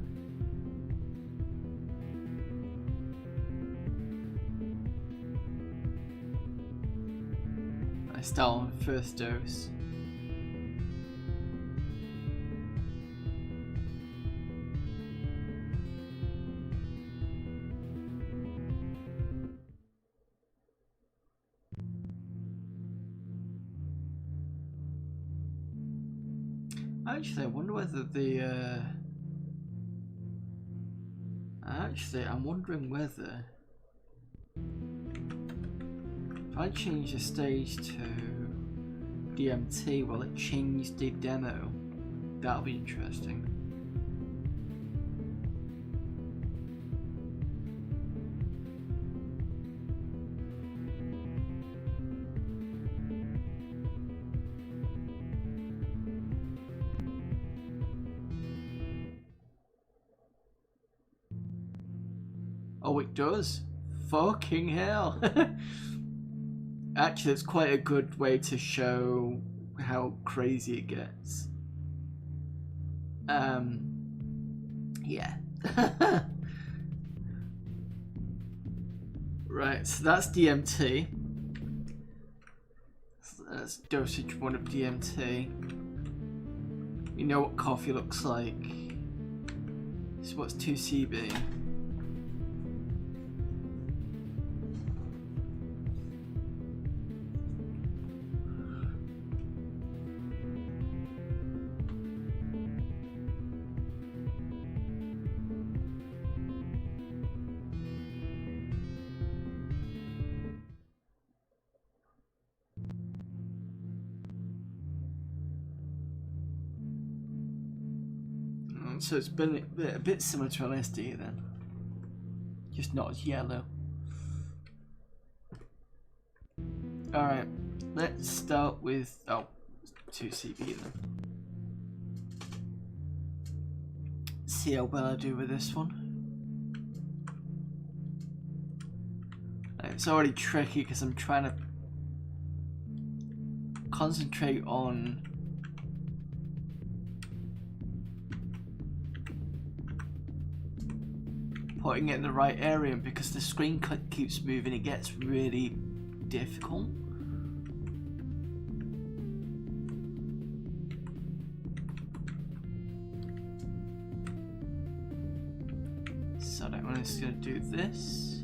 I start on first dose. Actually, I wonder whether the I'm wondering whether if I change the stage to DMT, will it change the demo? That'll be interesting. Oh, it does. Fucking hell. Actually, it's quite a good way to show how crazy it gets. Yeah. Right, so that's DMT. So that's dosage 1 of DMT. You know what coffee looks like. So what's 2CB? So it's been a bit similar to LSD then, just not as yellow. Alright, let's start with 2CB then. See how well I do with this one. It's already tricky because I'm trying to concentrate on putting it in the right area, because the screen keeps moving, it gets really difficult. So I'm just going to do this.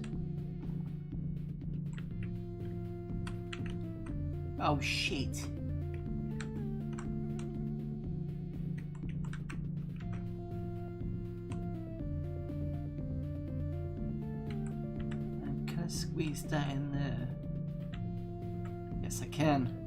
Oh shit. Can I squeeze that in there? Yes, I can.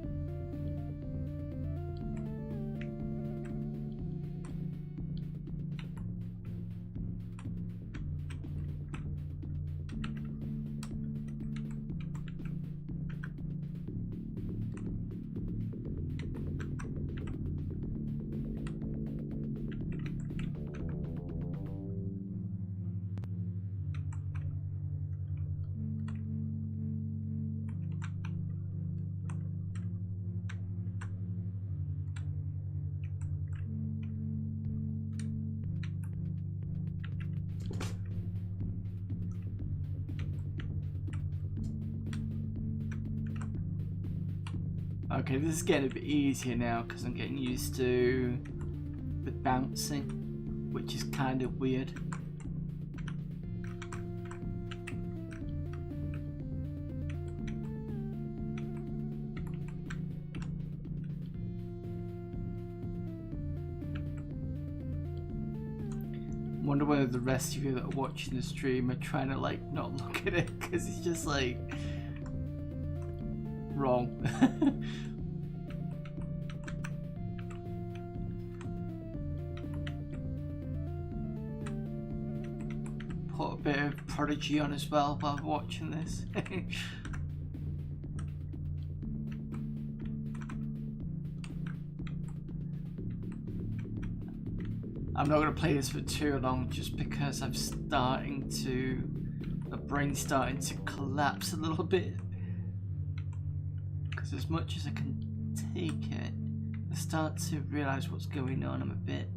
Okay, this is getting a bit easier now because I'm getting used to the bouncing, which is kind of weird. I wonder whether the rest of you that are watching the stream are trying to like not look at it because it's just like wrong. Put a bit of Prodigy on as well while watching this. I'm not going to play this for too long just because I'm starting to, the brain's starting to collapse a little bit. Because as much as I can take it, I start to realise what's going on. I'm a bit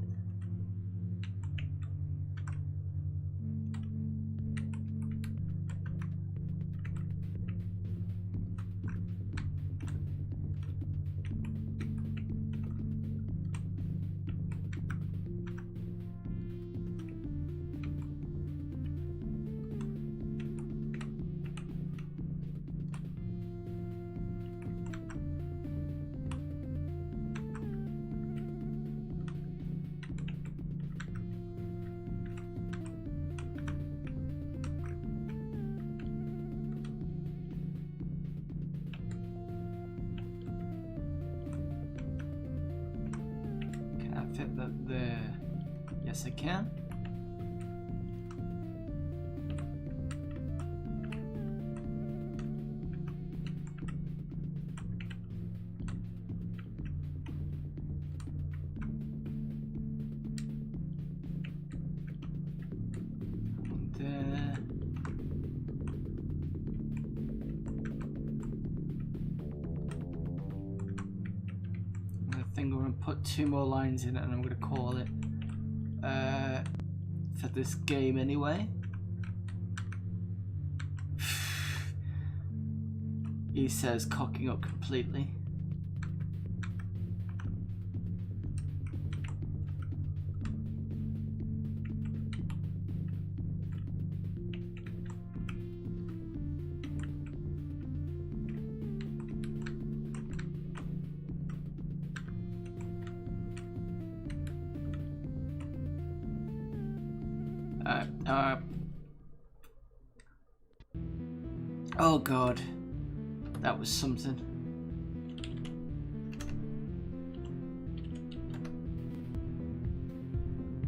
fit that there. Yes, I can. And there. put 2 more lines in it and I'm going to call it for this game anyway. He says cocking up completely. Oh god, that was something.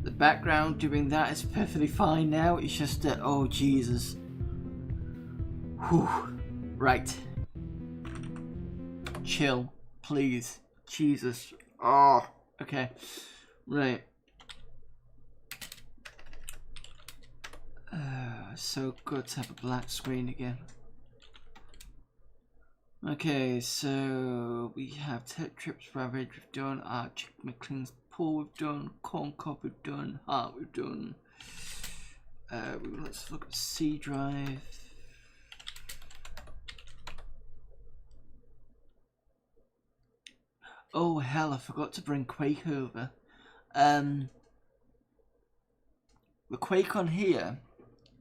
The background doing that is perfectly fine now. It's just that, oh Jesus. Whew. Right. Chill, please. Jesus. Oh, okay. Right. So good to have a black screen again. Okay, so we have Tech Trips Ravage, we've done Chick McLean's Pool, we've done Corn Cob, we've done Heart, we've done. Let's look at C Drive. Oh hell, I forgot to bring Quake over. The Quake on here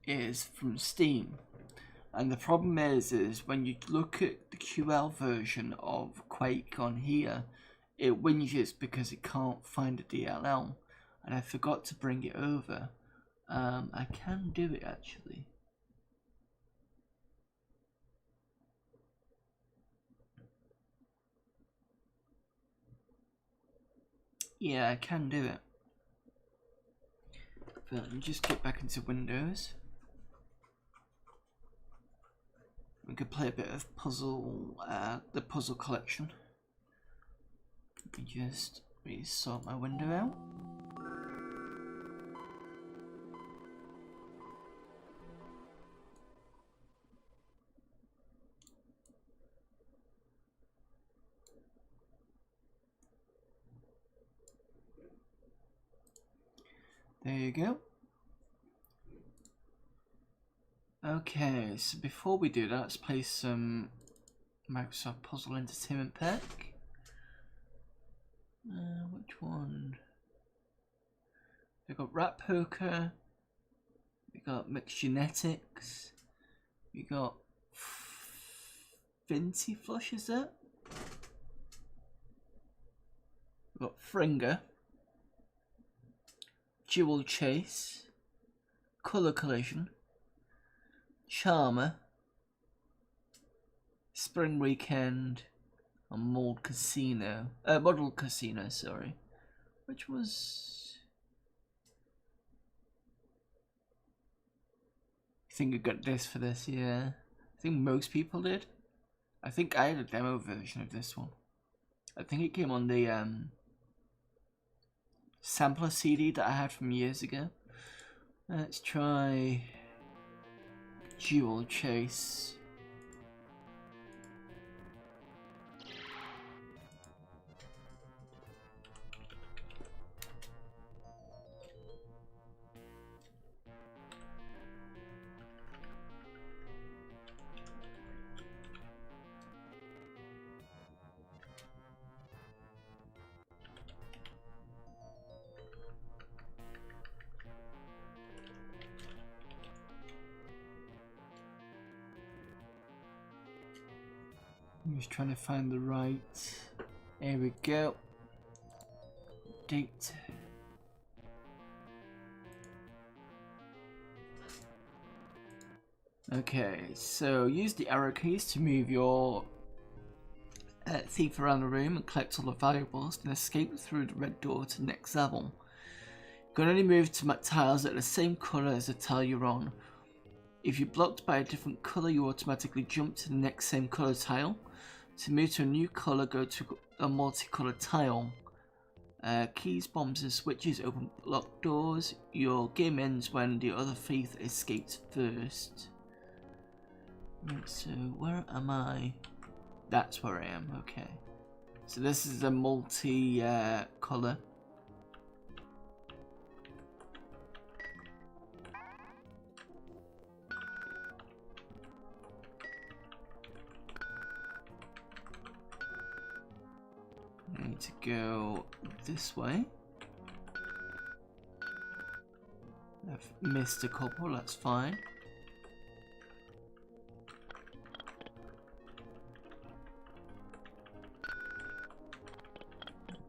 is from Steam. And the problem is when you look at the QL version of Quake on here, it whinges because it can't find a DLL. And I forgot to bring it over. I can do it actually. Yeah, I can do it. But let me just get back into Windows. We could play a bit of puzzle, the puzzle collection. Let me just resort my window out. There you go. Okay, so before we do that, let's play some Microsoft Puzzle Entertainment Pack. Which one? We got Rat Poker. We got Mixed Genetics. We got Finty Flush, is that? We got Fringer. Jewel Chase. Color Collision. Charmer, Spring Weekend, and Model Casino, sorry. Which was... I think I got this for this, yeah. I think most people did. I think I had a demo version of this one. I think it came on the sampler CD that I had from years ago. Let's try... Jewel Chase. I'm just trying to find the right. There we go. Date. Okay, so use the arrow keys to move your thief around the room and collect all the valuables, then escape through the red door to the next level. You can only move to tiles that are the same colour as the tile you're on. If you're blocked by a different colour, you automatically jump to the next same colour tile. To move to a new colour, go to a multicoloured tile. Keys, bombs and switches open locked doors. Your game ends when the other thief escapes first. Right, so where am I? That's where I am, okay. So this is a multi color. I need to go this way. I've missed a couple, that's fine.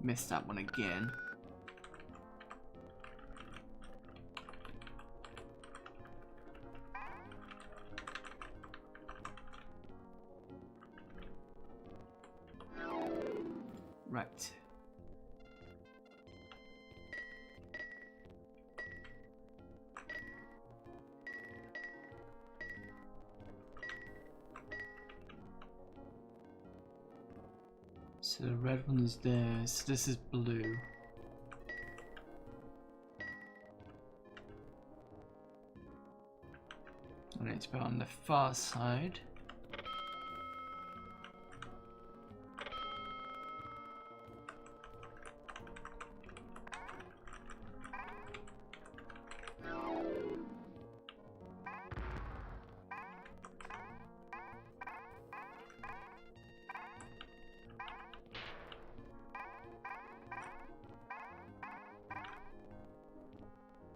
Missed that one again. Right. So the red one is there, so this is blue. And it's about on the far side.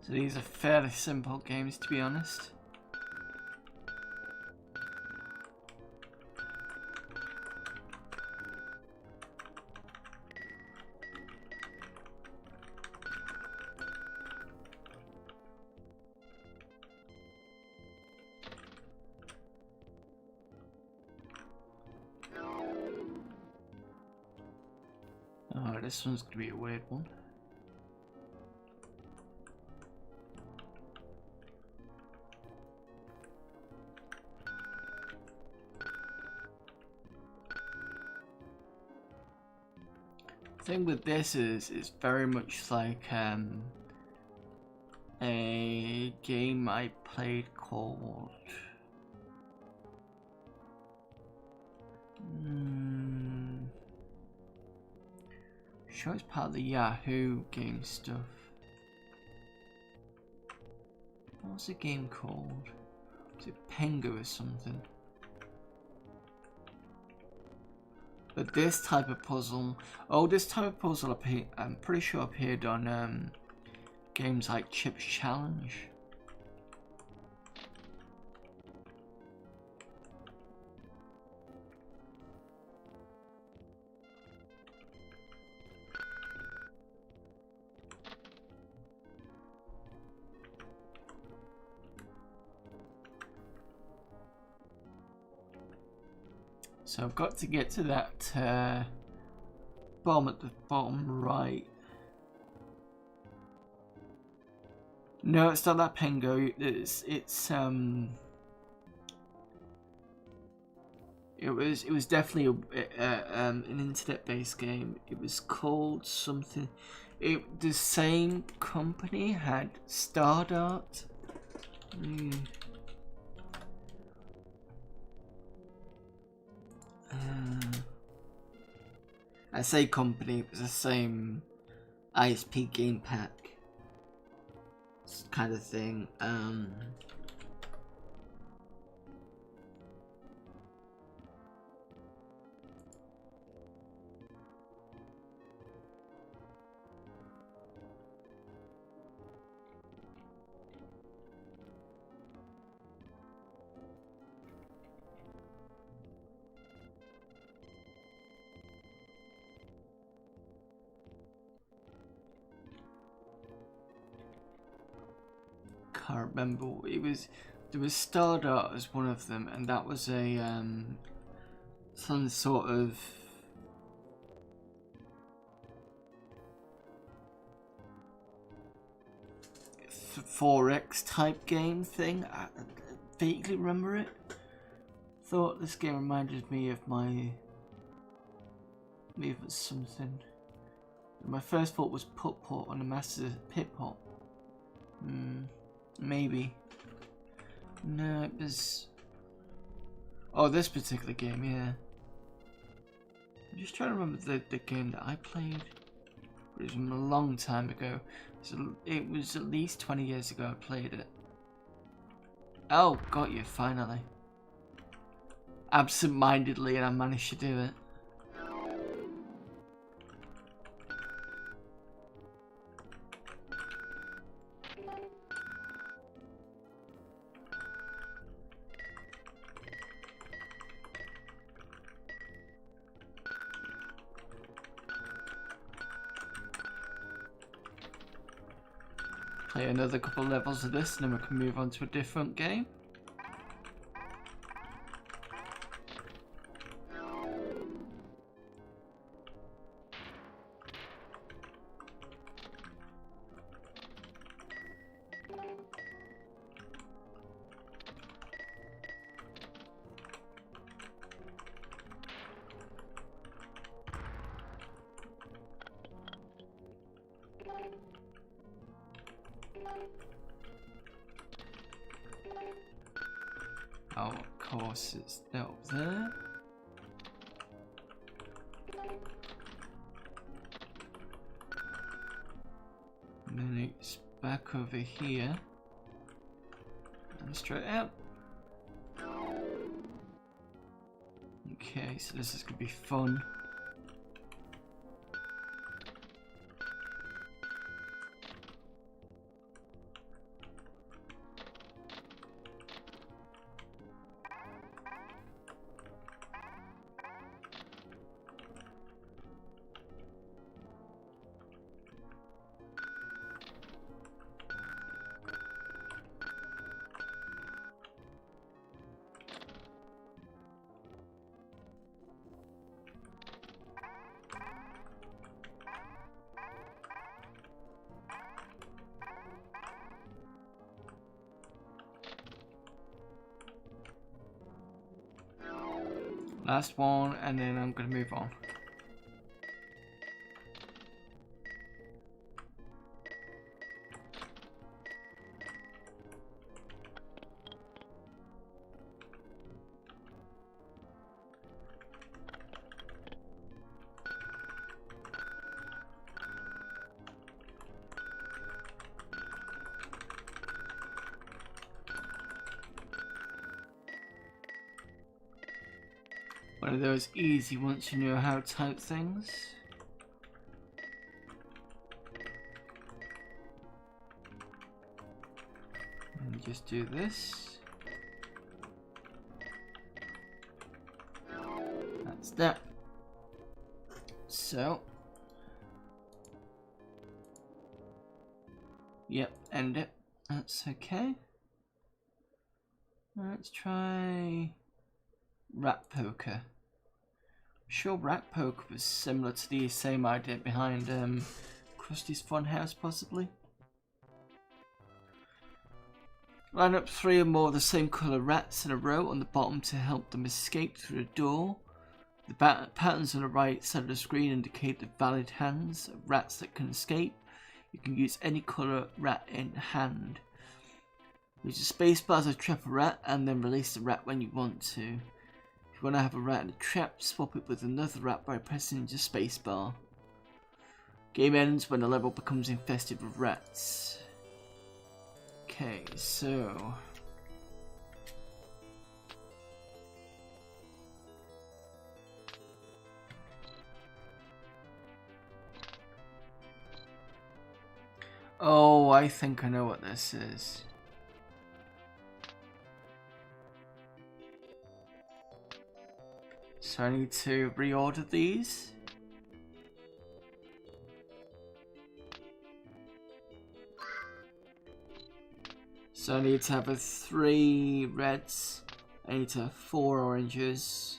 So these are fairly simple games, to be honest. Oh, this one's gonna be a weird one. The thing with this is it's very much like a game I played called sure it's part of the Yahoo game stuff. What's the game called? Was it Pengu or something? But this type of puzzle, I'm pretty sure appeared on games like Chip's Challenge. So I've got to get to that bomb at the bottom right. No, it's not that Pengu. It was definitely an internet-based game. It was called something. The same company had Stardart. I say company, it was the same ISP game pack kind of thing. Can't remember. There was Stardart as one of them, and that was a some sort of Forex type game thing. I vaguely remember it. Thought this game reminded me of something. My first thought was Put-Put on a Master Pit-Pot. Maybe. No, it was... Oh, this particular game, yeah. I'm just trying to remember the game that I played. It was a long time ago. It was at least 20 years ago I played it. Oh, got you, finally. Absent-mindedly, and I managed to do it. Play another couple levels of this, and then we can move on to a different game. Oh, of course, it's up there. And then it's back over here. And straight out. Okay, so this is going to be fun. Last one, and then I'm going to move on. One of those easy once you know how to type things. And just do this. That's that. So. Yep, end it. That's okay. Let's try rat poker. Sure, rat poker was similar to the same idea behind Krusty's Funhouse, possibly. Line up 3 or more of the same colour rats in a row on the bottom to help them escape through a door. The patterns on the right side of the screen indicate the valid hands of rats that can escape. You can use any colour rat in hand. Use the spacebar to trap a rat and then release the rat when you want to. If you want to have a rat in a trap, swap it with another rat by pressing the spacebar. Game ends when the level becomes infested with rats. Okay, so... Oh, I think I know what this is. So I need to reorder these. So I need to have 3 reds. I need to have 4 oranges.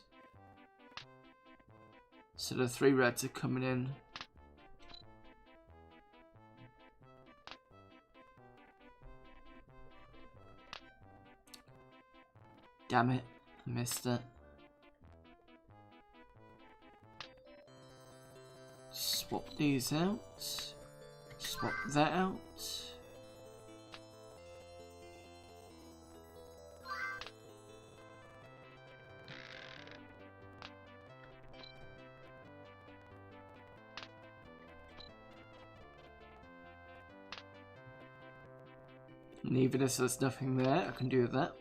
So the 3 reds are coming in. Damn it, I missed it. Swap these out. Swap that out. And even if there's nothing there, I can do that.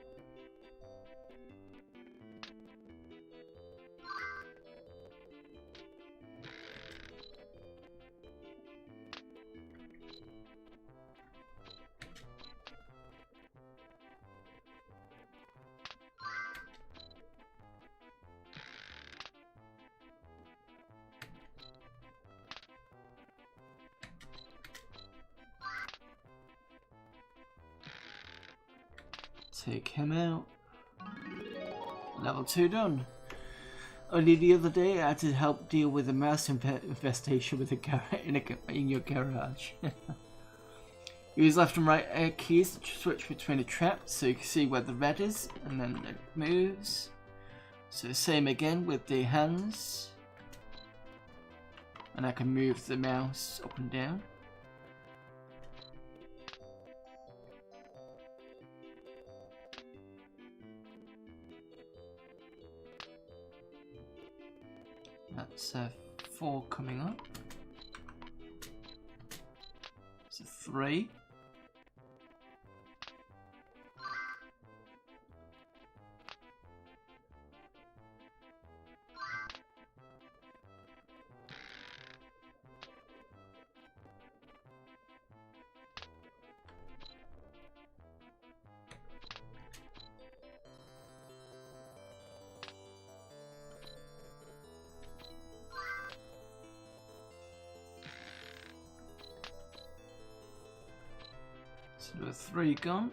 Take him out. Level 2 done. Only the other day I had to help deal with a mouse infestation with in your garage. Use left and right keys to switch between the traps so you can see where the red is and then it moves. So same again with the hands. And I can move the mouse up and down. That's 4 coming up. So 3. So there are 3 gone.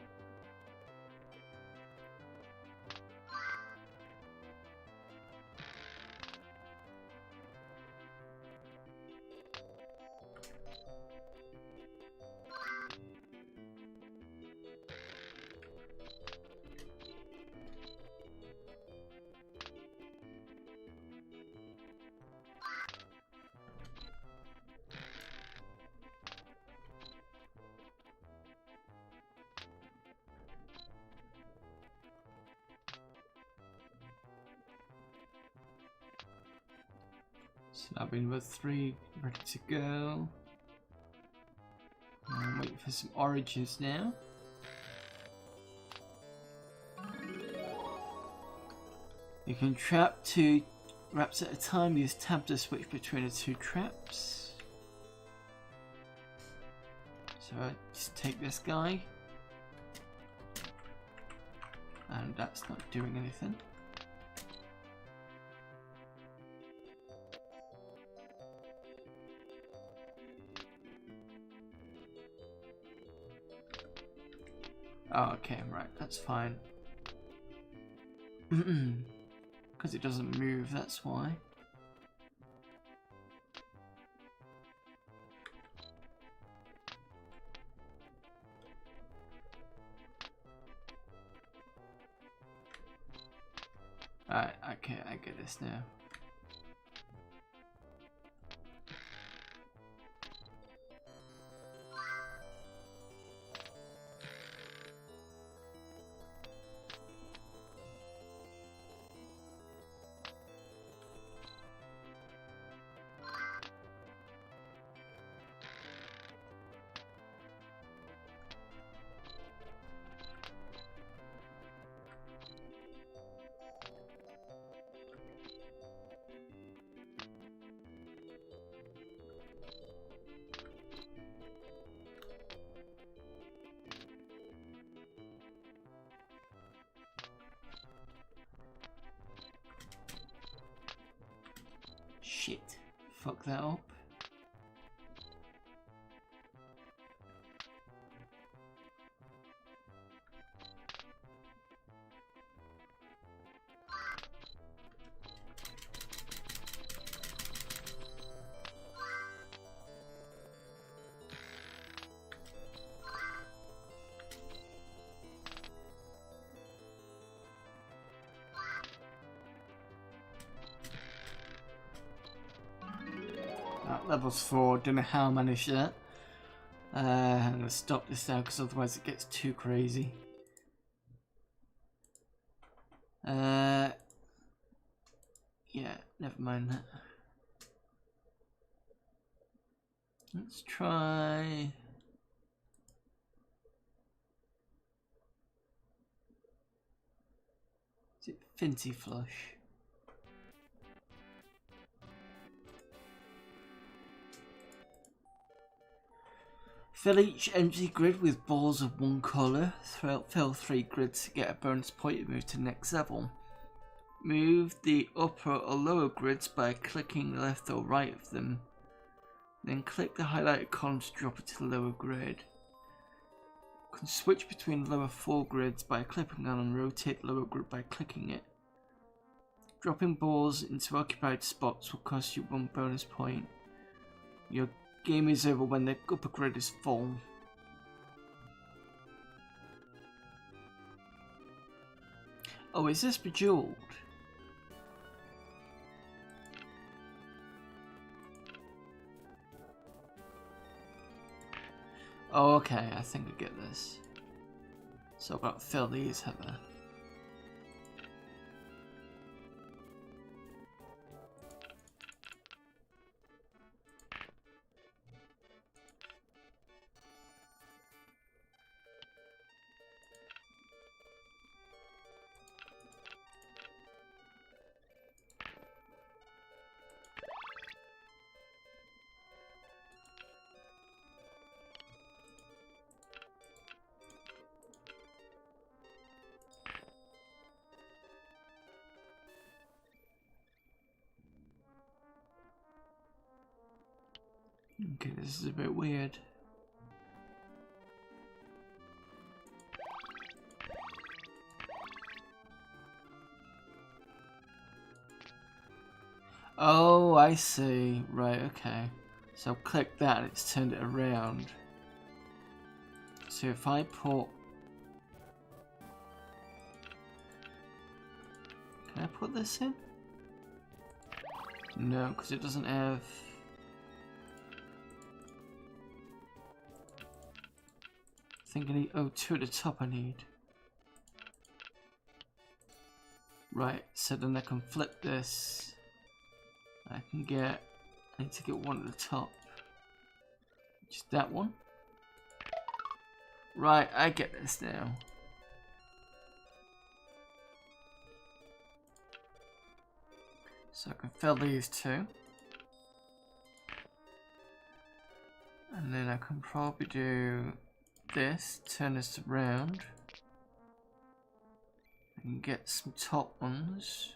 So I've been with 3 ready to go. I'm waiting for some oranges now. You can trap 2 wraps at a time. Use tab to switch between the 2 traps. So I just take this guy. And that's not doing anything. Oh, okay, right, that's fine. Because it doesn't move, that's why. Alright, okay, I get this now. Shit. Fuck that up. Levels 4, don't know how I managed that. I'm going to stop this now because otherwise it gets too crazy. Yeah, never mind that. Let's try... Is it Finty Flush? Fill each empty grid with balls of one colour. Fill 3 grids to get a bonus point and move to the next level. Move the upper or lower grids by clicking left or right of them. Then click the highlighted column to drop it to the lower grid. You can switch between the lower 4 grids by clicking on and rotate the lower grid by clicking it. Dropping balls into occupied spots will cost you 1 bonus point. Your game is over when the upper grid is full. Oh, is this Bejeweled? Oh, okay, I think I get this. So I've got to fill these, Heather. Okay, this is a bit weird. Oh, I see. Right, okay. So click that and it's turned it around. So if I put... Can I put this in? No, because it doesn't have... I think I need... Oh, 2 at the top I need. Right, so then I can flip this. I can get... I need to get 1 at the top. Just that one. Right, I get this now. So I can fill these 2. And then I can probably do this, turn this around. And get some top ones.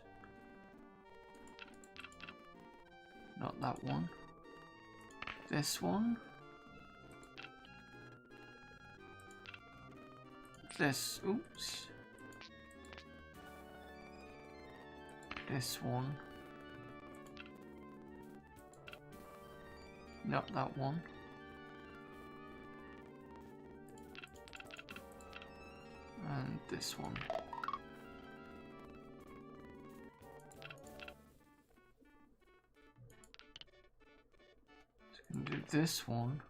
Not that one. This one. This, oops. This one. Not that one. And this one. So I can do this one.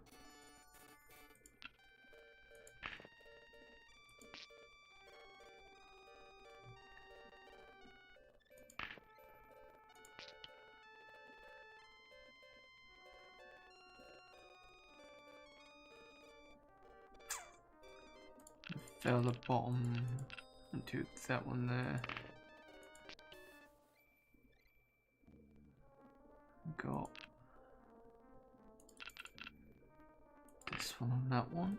Fill the bottom and do that one there. Got this one on that one.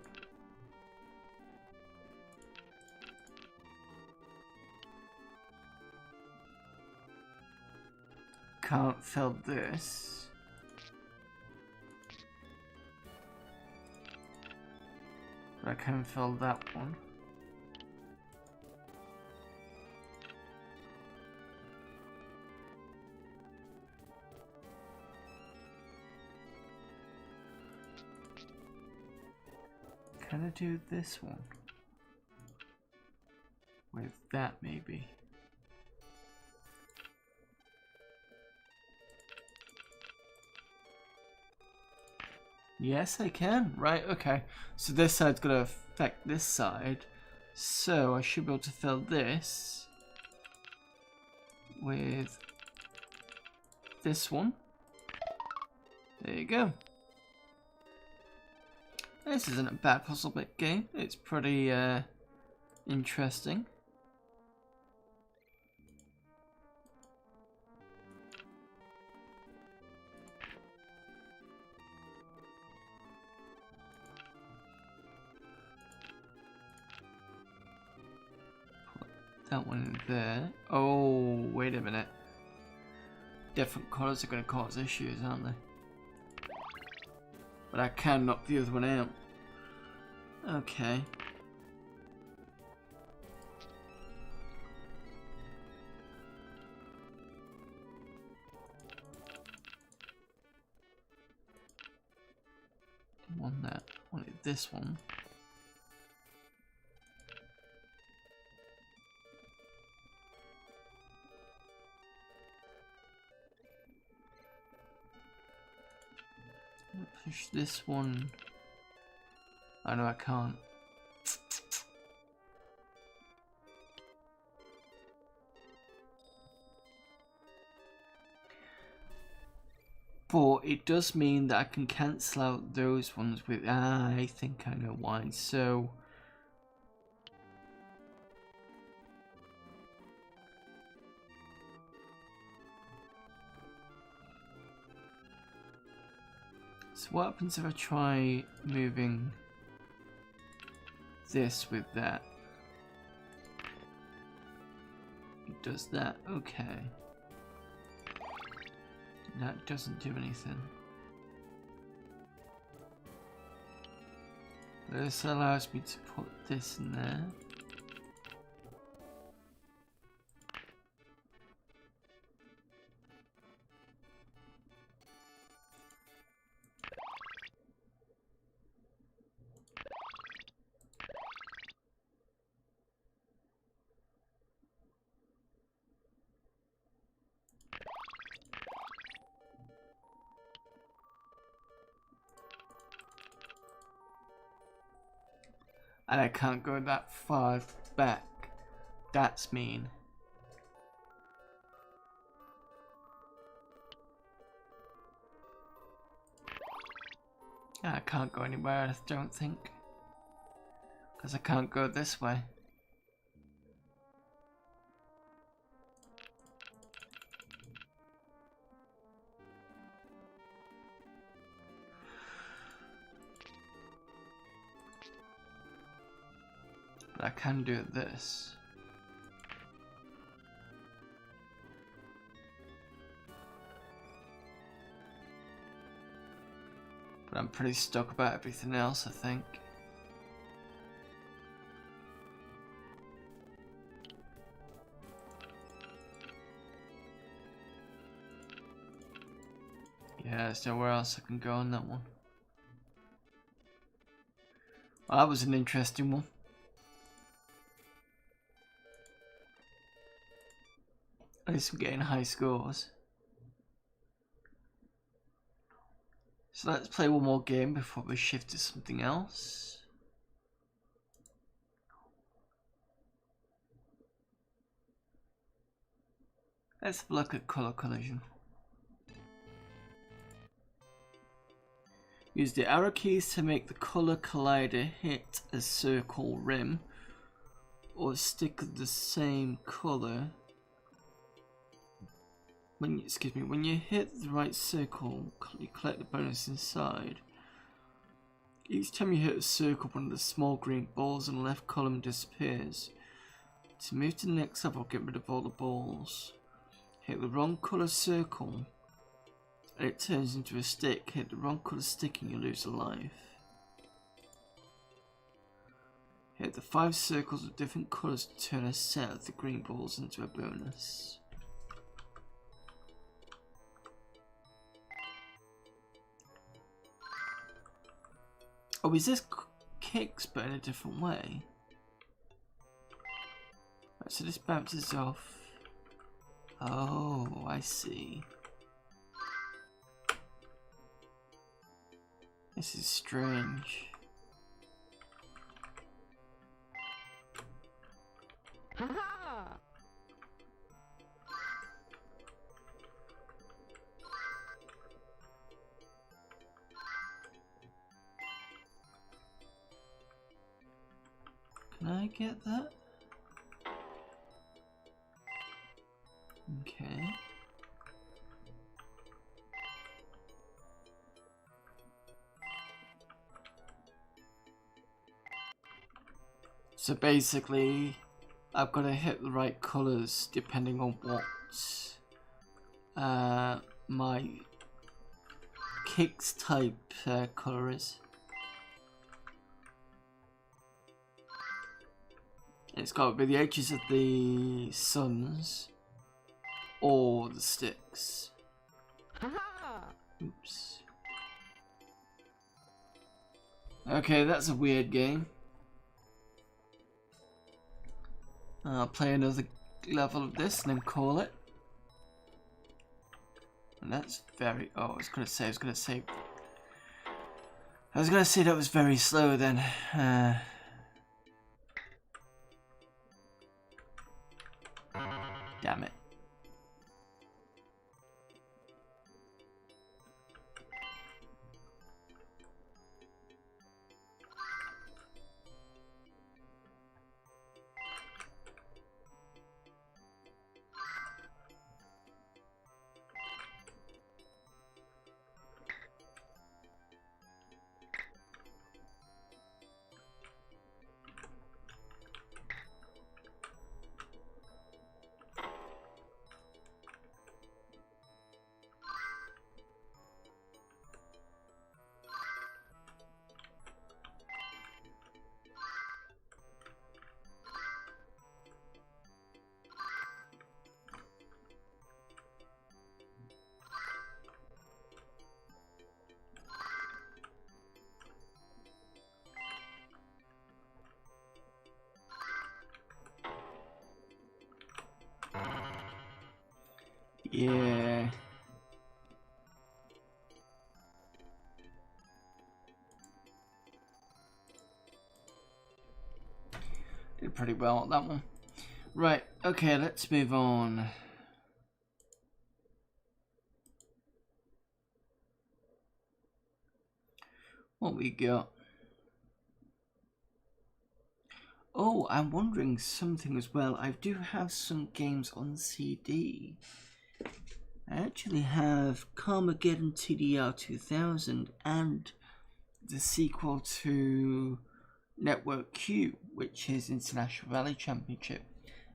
Can't fill this. But I can fill that one. Can I do this one? With that, maybe. Yes, I can. Right, okay. So this side's going to affect this side. So I should be able to fill this with this one. There you go. This isn't a bad puzzle bit game. It's pretty interesting. that one in there. Oh, wait a minute. Different colours are going to cause issues, aren't they? But I can knock the other one out. Okay. Want that. Wanted this one. Push this one. Oh no, I can't. But it does mean that I can cancel out those ones with. I think I know why. So. So what happens if I try moving this with that? It does that, okay. That doesn't do anything. This allows me to put this in there. And I can't go that far back. That's mean. I can't go anywhere, I don't think. Because I can't go this way. But I can do this. But I'm pretty stuck about everything else, I think. Yeah, there's nowhere else I can go on that one. Well, that was an interesting one. At least I'm getting high scores. So let's play one more game before we shift to something else. Let's have a look at color collision. Use the arrow keys to make the color collider hit a circle rim or a stick of the same color. When you hit the right circle, you collect the bonus inside. Each time you hit a circle, one of the small green balls in the left column disappears. To move to the next level, get rid of all the balls. Hit the wrong colour circle, and it turns into a stick. Hit the wrong colour stick and you lose a life. Hit the 5 circles of different colours to turn a set of the green balls into a bonus. Oh, is this kicks but in a different way? Right, so this bounces off. Oh, I see. This is strange. Can I get that? Okay. So basically, I've got to hit the right colours depending on what my kicks type colour is. It's got to be the edges of the suns or the sticks. Oops. Okay, that's a weird game. I'll play another level of this and then call it. And that's very... Oh, I was gonna say that was very slow then. Damn it. Yeah. Did pretty well at that one. Right, okay, let's move on. What we got? Oh, I'm wondering something as well. I do have some games on CD. I actually have Carmageddon TDR 2000 and the sequel to Network Q, which is International Rally Championship,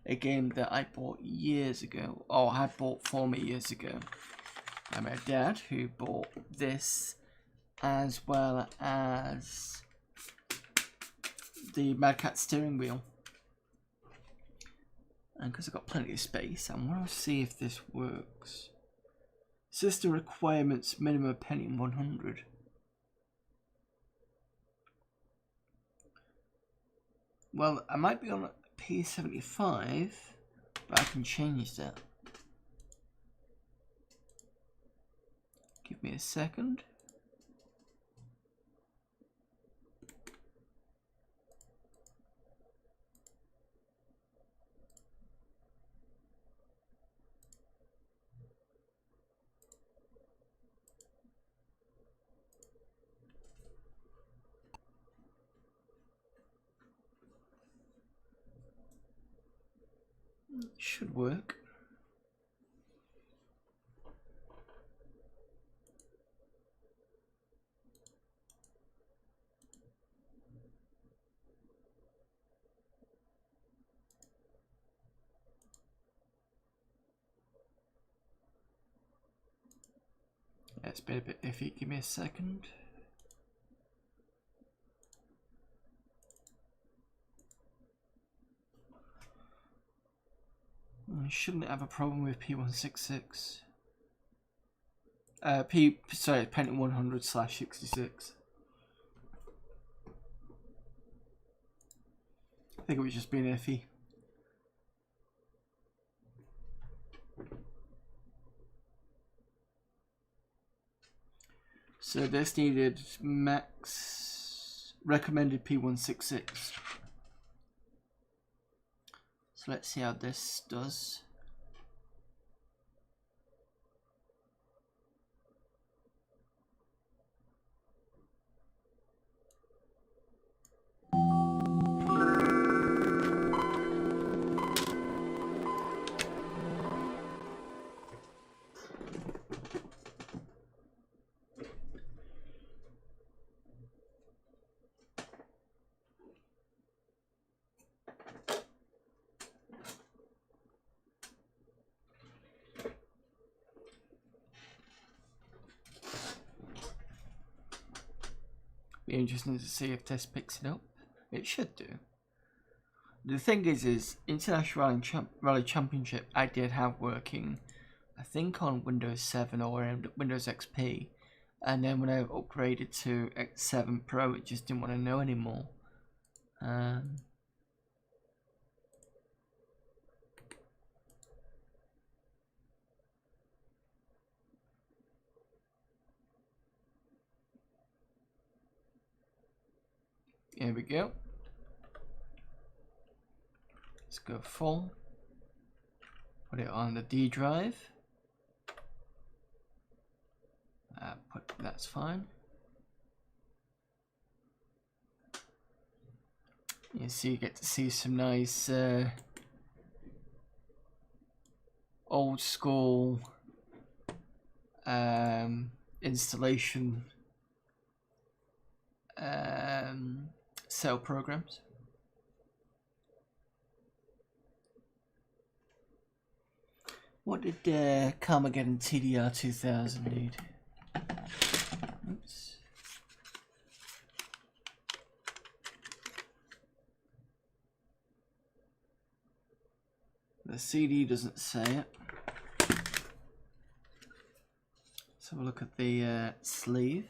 a game that I bought years ago, or had bought for me years ago. And my dad, who bought this as well as the Mad Cat steering wheel. And because I've got plenty of space, I want to see if this works. System requirements, minimum Pentium 100. Well, I might be on P75, but I can change that. Give me a second. Should work. Yeah, it's been a bit iffy. Give me a second. I shouldn't have a problem with P166. Sorry, Pentium 100/66. I think it was just being iffy. So this needed max recommended P166. So let's see how this does. Be interesting to see if this picks it up. It should do. The thing is International Rally Championship I did have working, I think on Windows 7 or Windows XP, and then when I upgraded to X7 Pro it just didn't want to know anymore. Here we go. Let's go full. Put it on the D drive. That's fine. You see, you get to see some nice old school installation cell programs. What did Carmageddon TDR 2000 need? Oops. The CD doesn't say it. Let's have a look at the sleeve.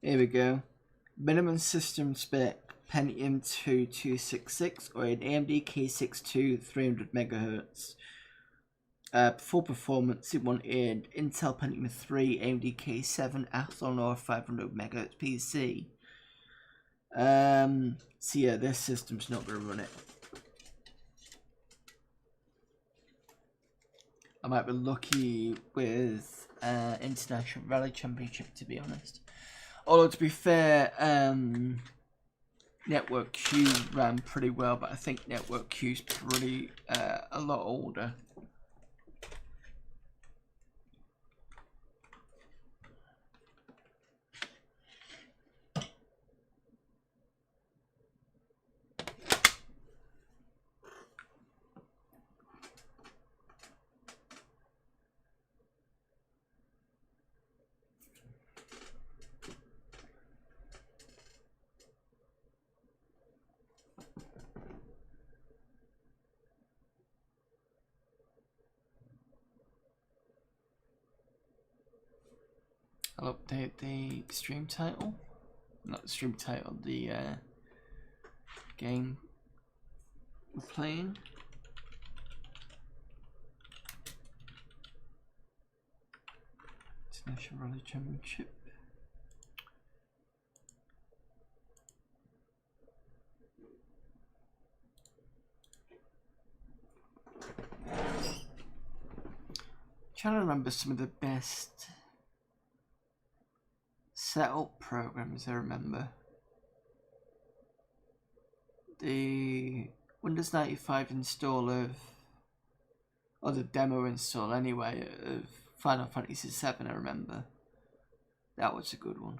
Here we go. Minimum system spec Pentium 2 266 or an AMD K62 300 MHz. For performance, it wanted Intel Pentium 3, AMD K7, Athlon or 500 MHz PC. So yeah, this system's not going to run it. I might be lucky with International Rally Championship, to be honest. Although to be fair, Network Q ran pretty well, but I think Network Q's pretty a lot older. I'll update the stream title. Not the stream title, the game we're playing. International Rally Championship. Trying to remember some of the best setup programs I remember. The Windows 95 install of, or the demo install anyway, of Final Fantasy VII, I remember. That was a good one.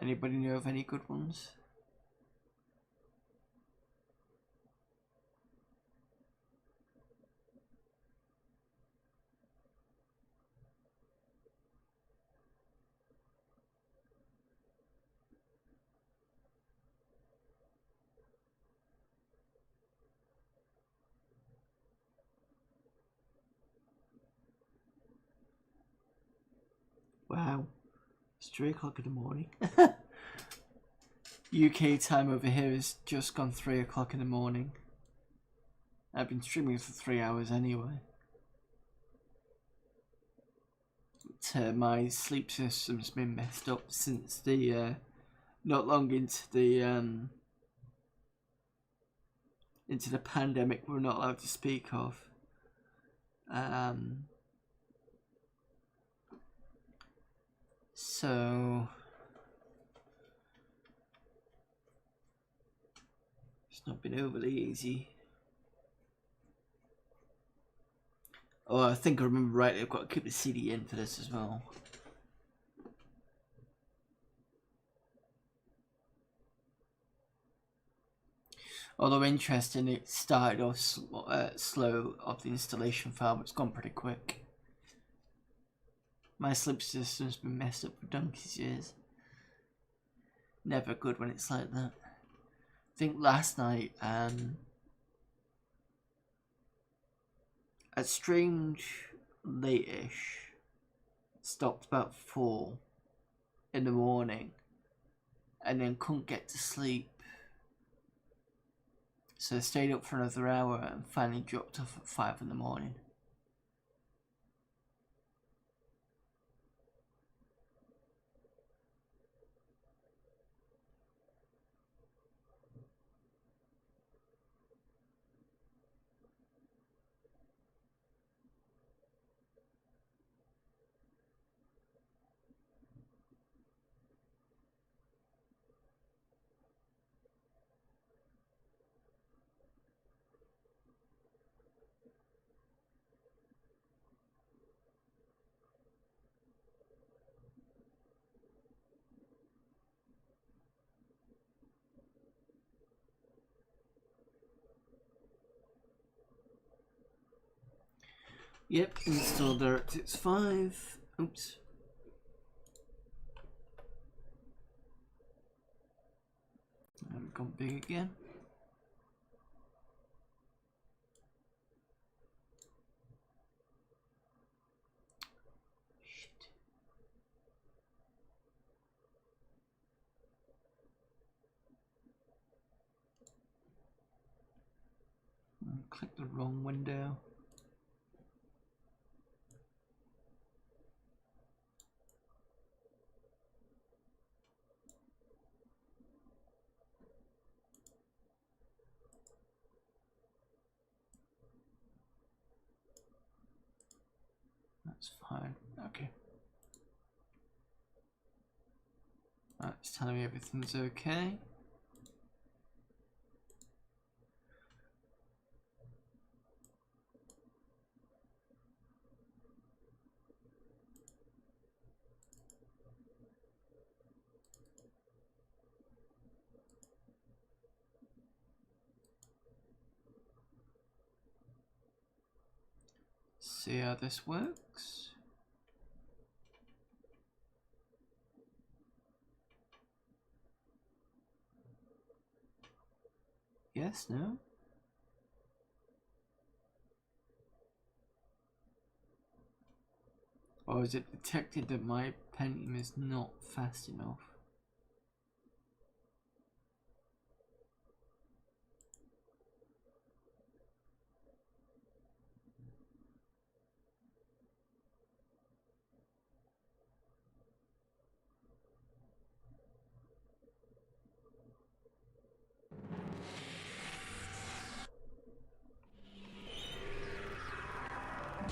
Anybody know of any good ones? Wow, it's 3 o'clock in the morning. UK time over here has just gone 3 o'clock in the morning. I've been streaming for 3 hours anyway. But, my sleep system's been messed up since the not long into the pandemic we're not allowed to speak of. So it's not been overly easy. Oh, I think I remember rightly, I've got to keep the CD in for this as well. Although interesting, it started off slow of the installation file, but it's gone pretty quick. My sleep system's been messed up for donkey's years. Never good when it's like that. I think last night, I streamed late-ish. Stopped about 4 in the morning. And then couldn't get to sleep. So I stayed up for another hour and finally dropped off at 5 in the morning. Yep, install DirectX 5. Oops. I've gone big again. Shit. Click the wrong window. That's fine. Okay. It's telling me everything's okay. See how this works. Yes, no? Or is it detected that my Pentium is not fast enough?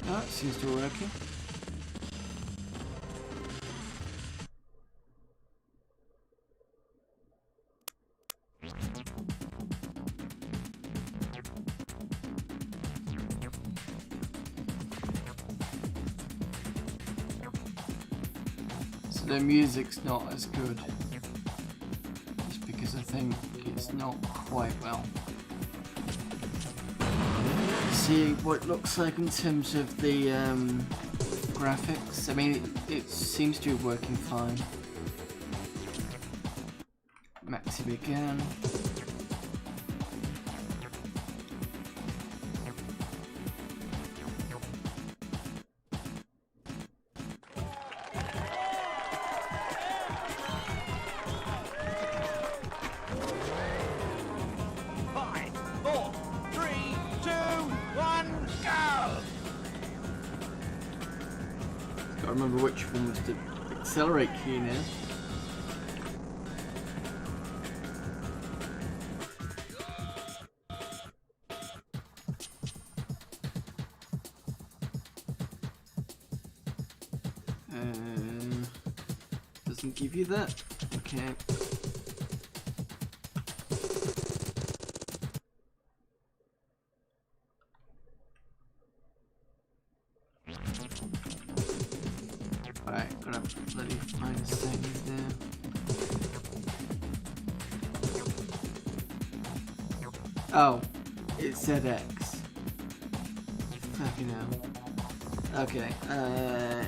No, it seems to be working. So the music's not as good. Just because I think it's not quite well. See what it looks like in terms of the graphics. I mean, it seems to be working fine. Max it again. Remember which one was the accelerate key now. Doesn't give you that. Okay. Alright, gotta bloody find a settings there. Oh, it's ZX. Fucking hell. Okay, /.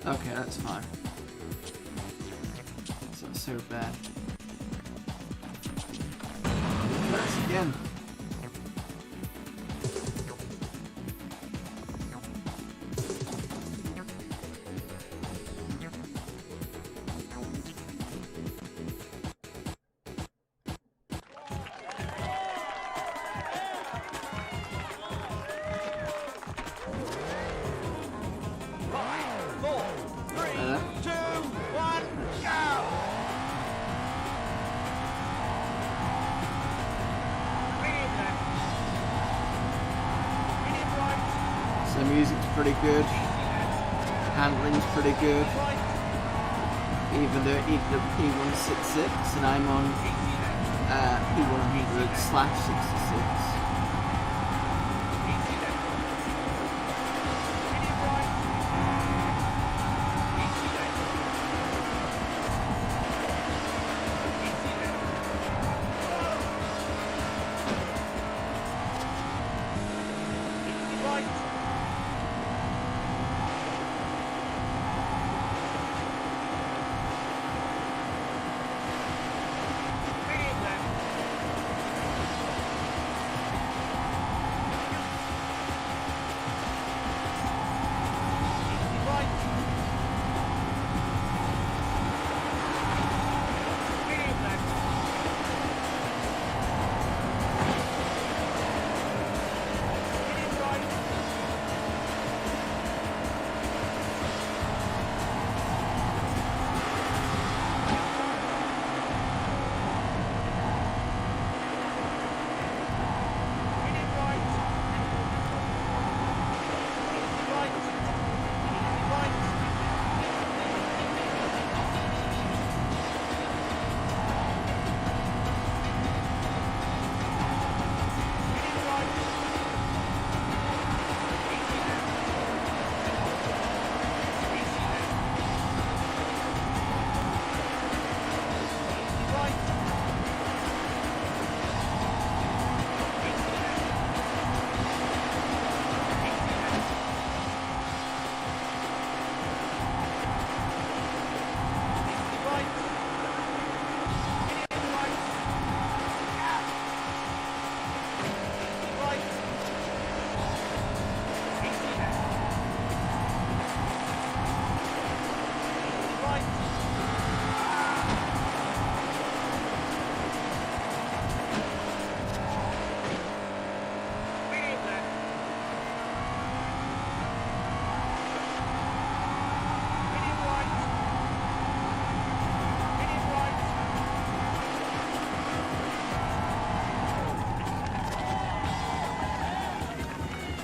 Okay, that's fine. It's not so bad. Press again. The music's pretty good, handling's pretty good, even though E166 and I'm on E100/66.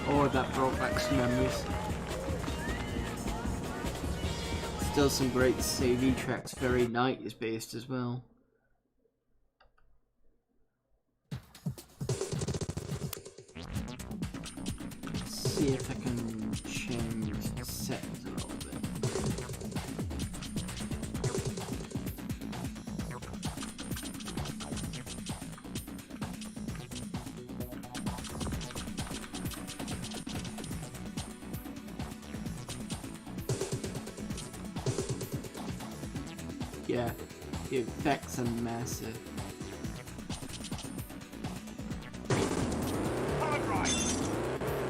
Oh, that brought back some memories. Still some great CD tracks, very 90s based as well. Let's see if I can change the settings a little bit. Yeah, the effects are massive. Hard right,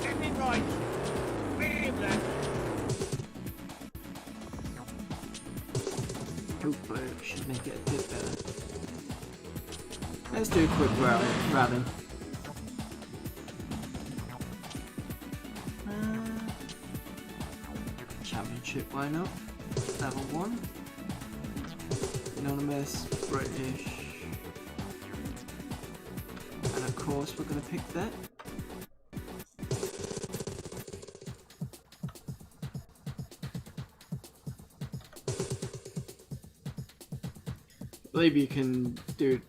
left in right, medium left. Hopefully it should make it a bit better. Let's do a quick rally. Championship, why not? Level 1. Anonymous, British, and of course we're going to pick that. I believe you can do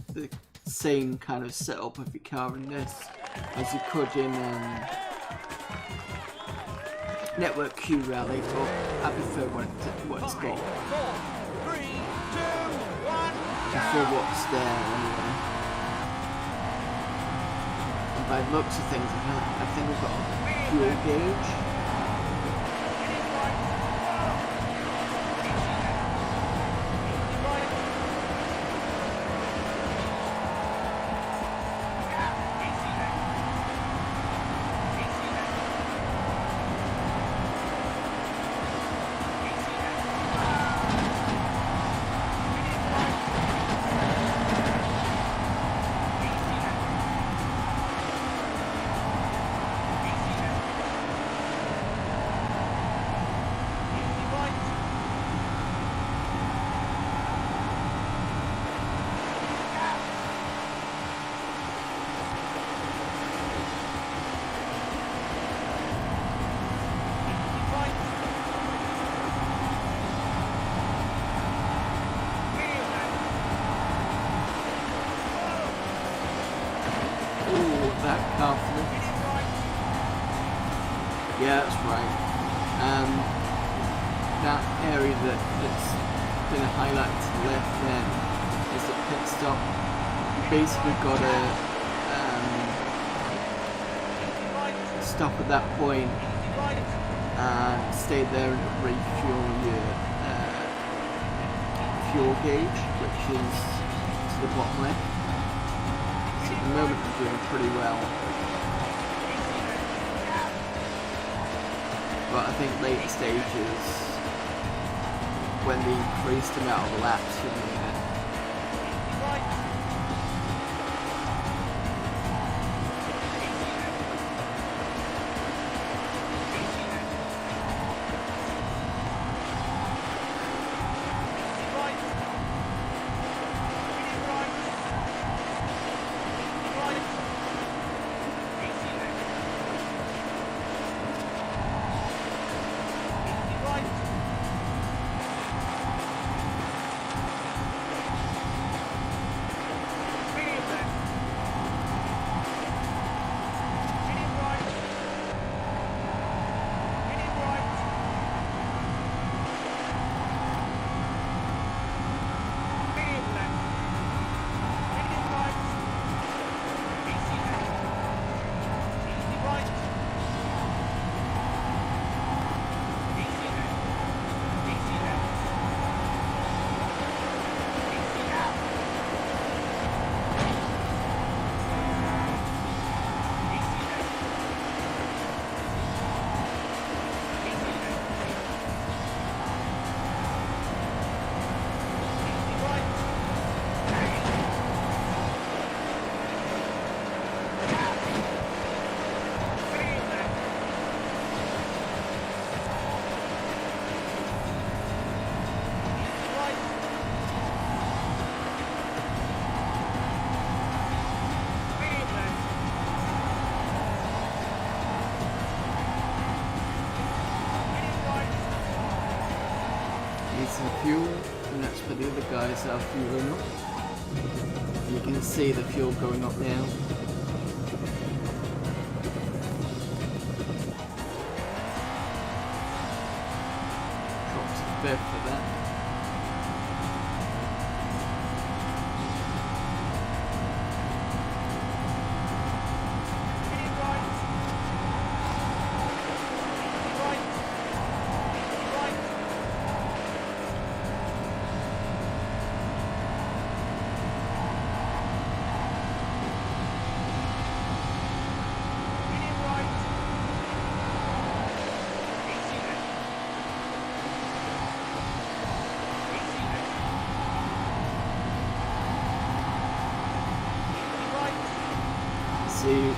the same kind of setup of your car in this as you could in network queue rally, but I prefer what it's got. 4, 3, 2, 1. Prefer what's there anyway. And by the looks of things, I think we've got a fuel gauge. Yeah, that's right. That area that's been highlighted to the left then is the pit stop. You basically got to stop at that point and stay there and refuel your fuel gauge, which is to the bottom left. So at the moment we're doing pretty well. But I think later stages, when the increased amount of laps you need it. Fuel, and that's for the other guys that are fueling up. You can see the fuel going up now. Drops a bit for that.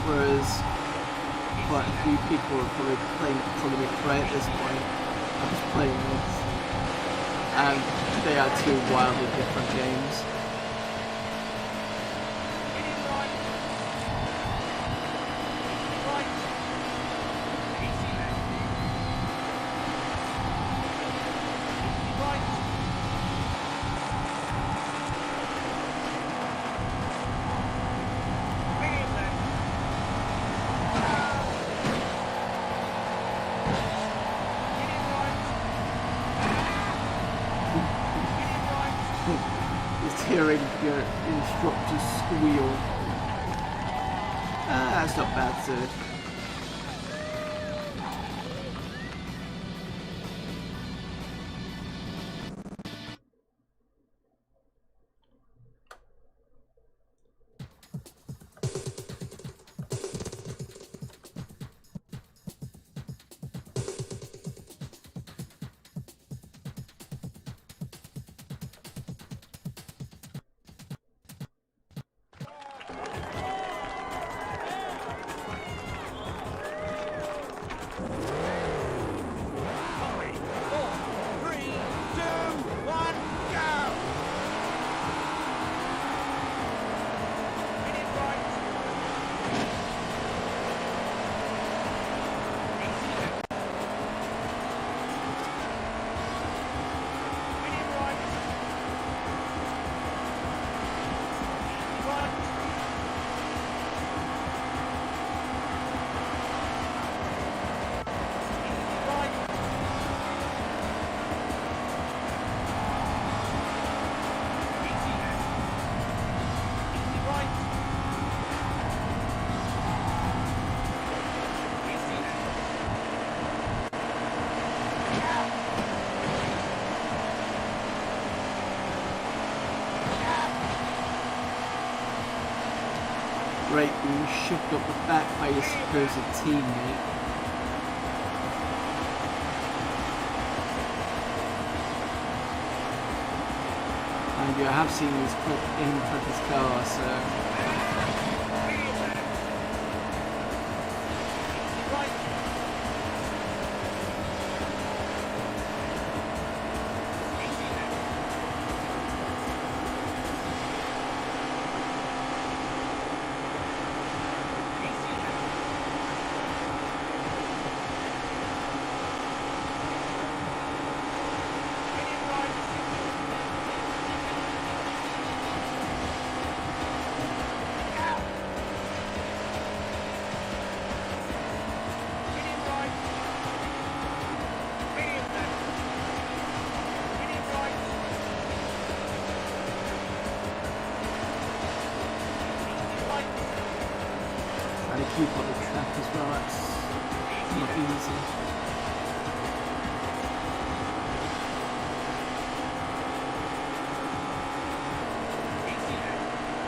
Whereas quite a few people are probably playing Economy Play at this point. I was playing this, and they are two wildly different games. just hearing your instructor squeal. Ah, that's not bad, third. Great, being shoved up the back by your supposed teammate. And you have seen his foot in front of his car, so... Keep on the track as well, that's not easy.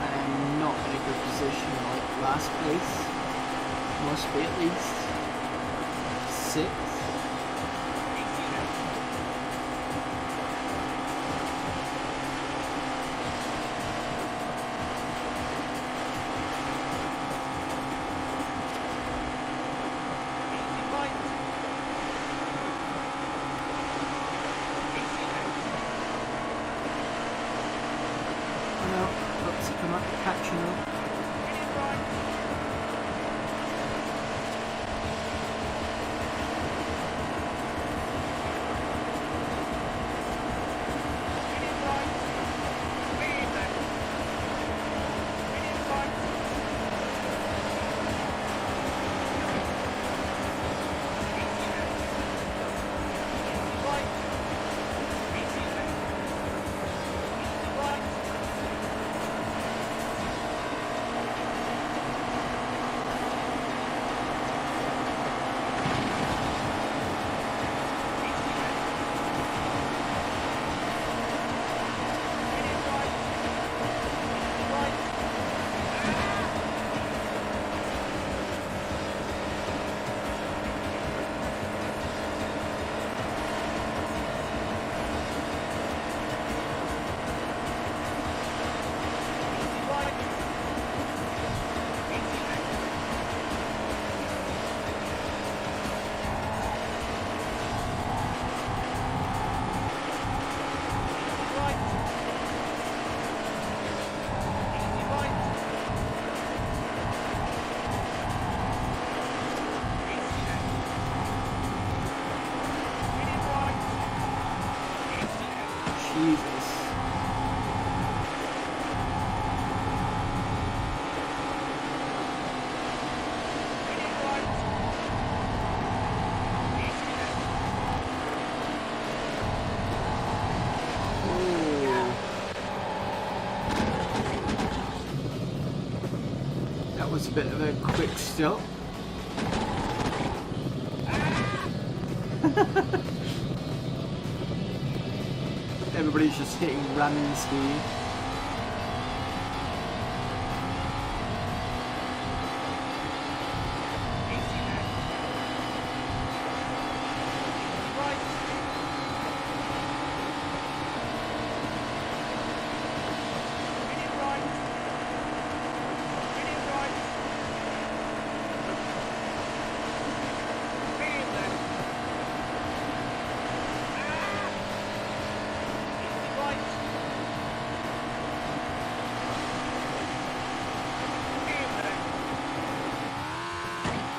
I'm not in a good position, like last place, must be at least 6th. Catching up. was a bit of a quick stop. Everybody's just hitting ramming speed.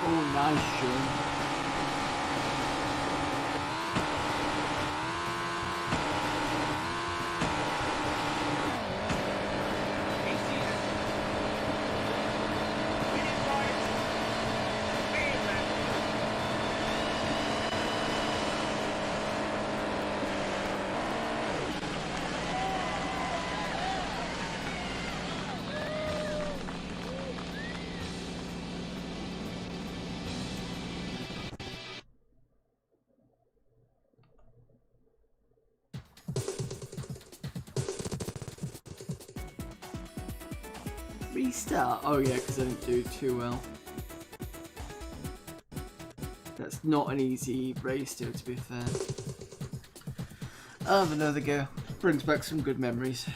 Oh, nice, Sean. Restart? Oh yeah, because I didn't do too well. That's not an easy race to be fair. I'll have another go. Brings back some good memories.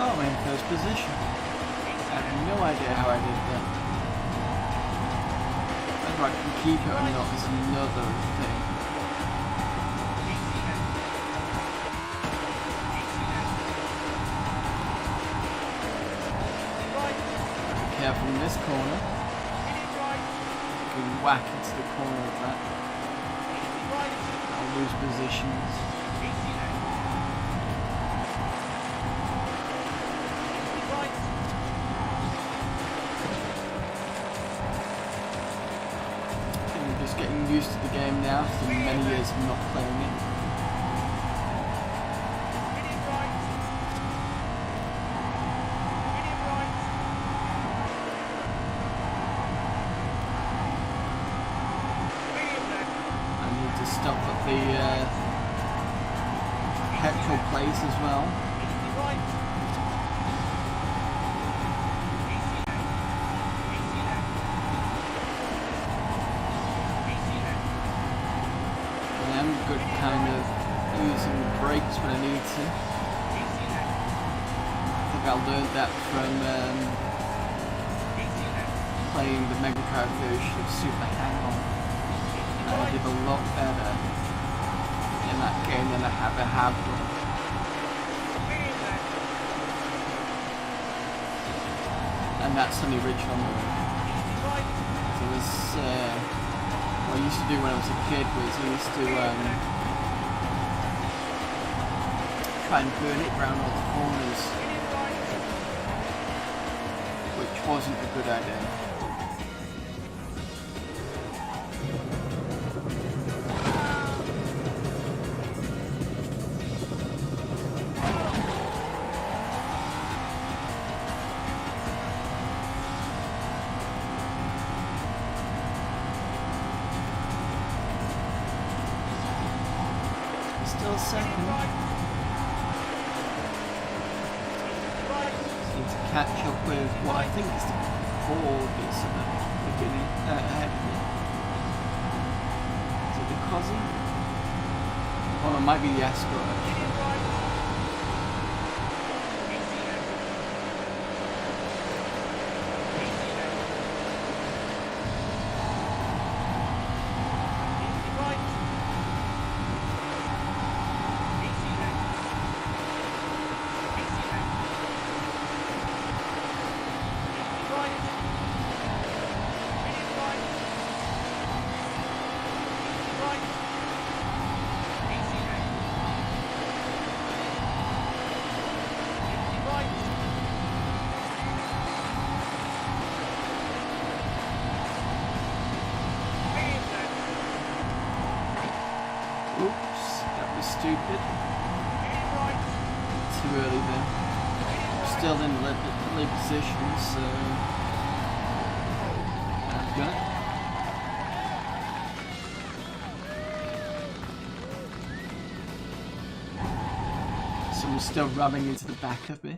Oh, I'm in first position. I have no idea how I did that. Whether I can keep it or not is another thing. Be careful in this corner. You can whack into the corner of that. I'll lose positions. Getting used to the game now after many years of not playing it. I need to stop at the petrol place as well. Good kind of using the brakes when I need to. I think I learned that from playing the Mega Drive version of Super Hang-On. And I did a lot better in that game than I ever have done. And that's on the original one. So it was, what I used to do when I was a kid was I used to try and burn it around all the corners, which wasn't a good idea. Still second. Just need to catch up with what I think is the Ford is at the beginning, ahead of me. Is it the Cozzy? Oh, it might be the Escort actually. Stupid. Too early there. Still in lead position, so I've got it. Someone's still running into the back of me.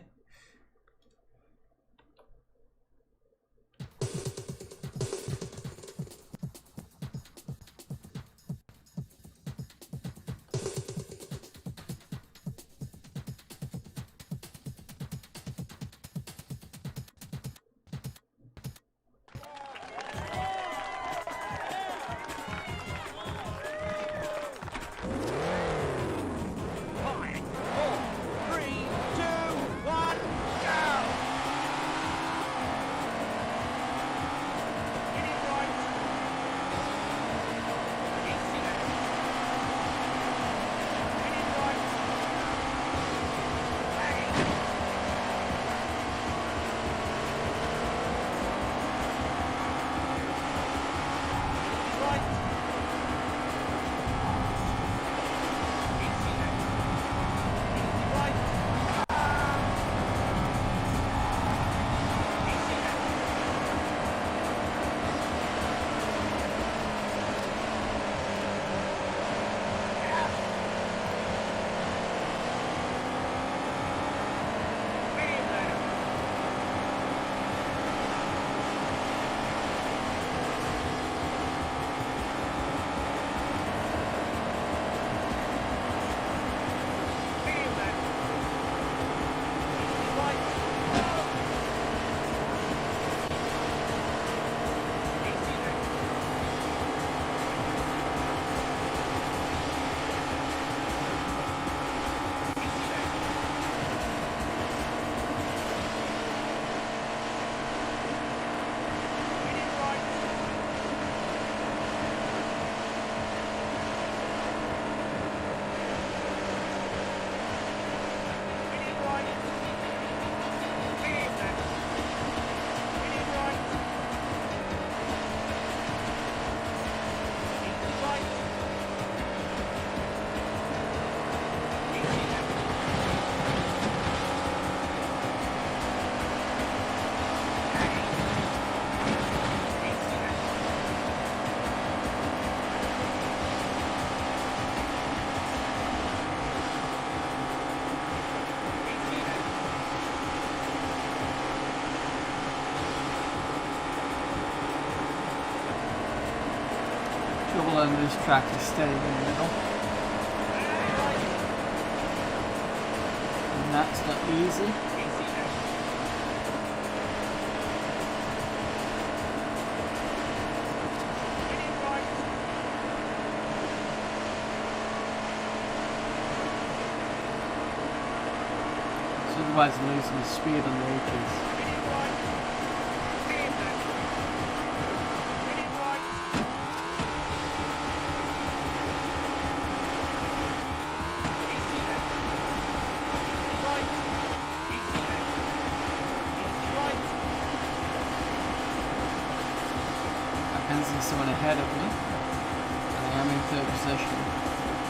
Trouble on this track is staying in the middle. And that's not easy. otherwise I'm losing the speed on the edges. Someone ahead of me, and I am in third position,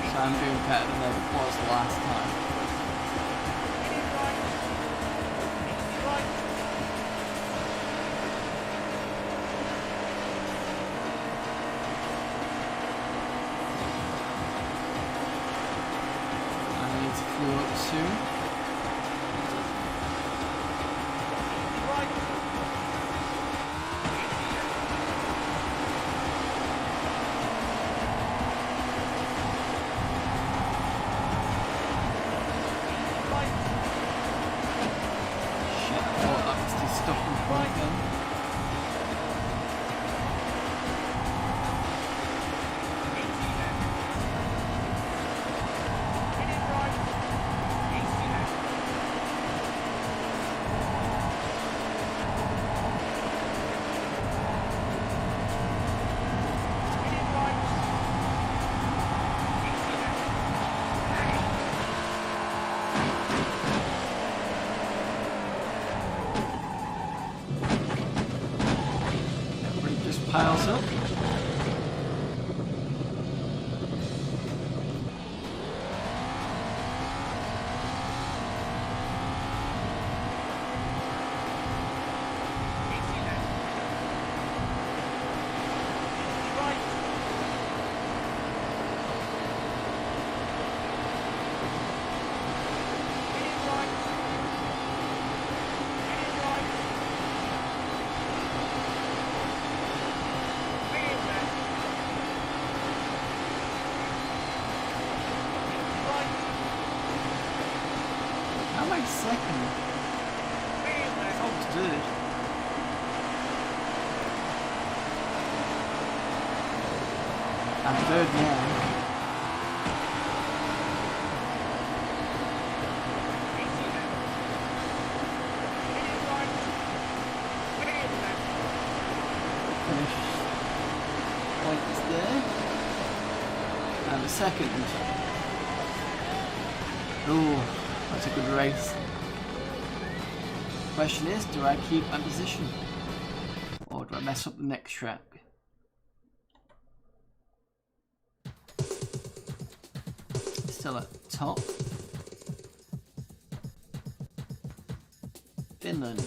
so I'm doing better than I was last time. I need to fuel up soon. Piles up. Second. Oh, good. I'm third now. Finish points there. And a second. Ooh, that's a good race. Question is, do I keep my position? Or do I mess up the next track? Still at the top. Finland.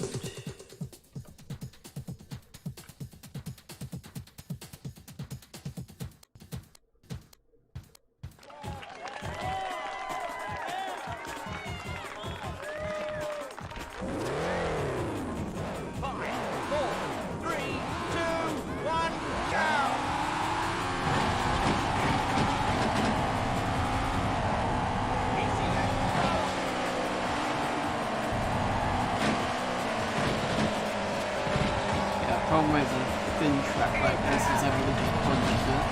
Problem with a thin track like this is everything just punches it.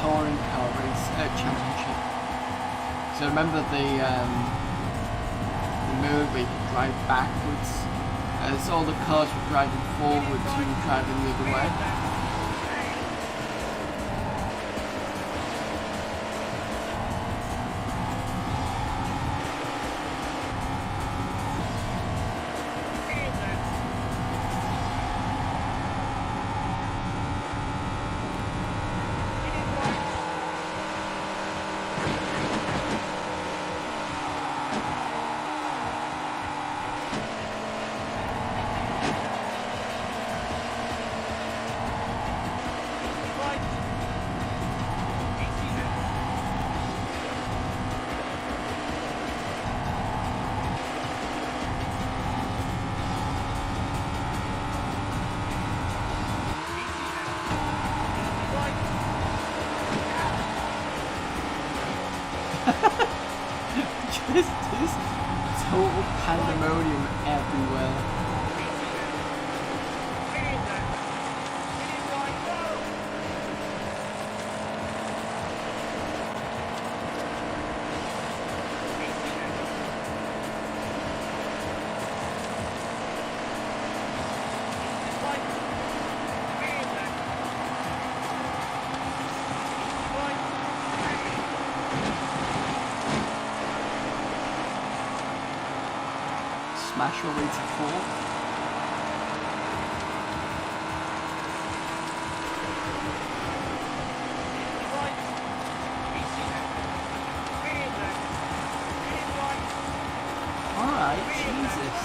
Touring car race championship. So remember the mode where you could drive backwards, as all the cars were driving forwards, you were driving the other way. total pandemonium everywhere. Smash your way to 4. Alright, Jesus.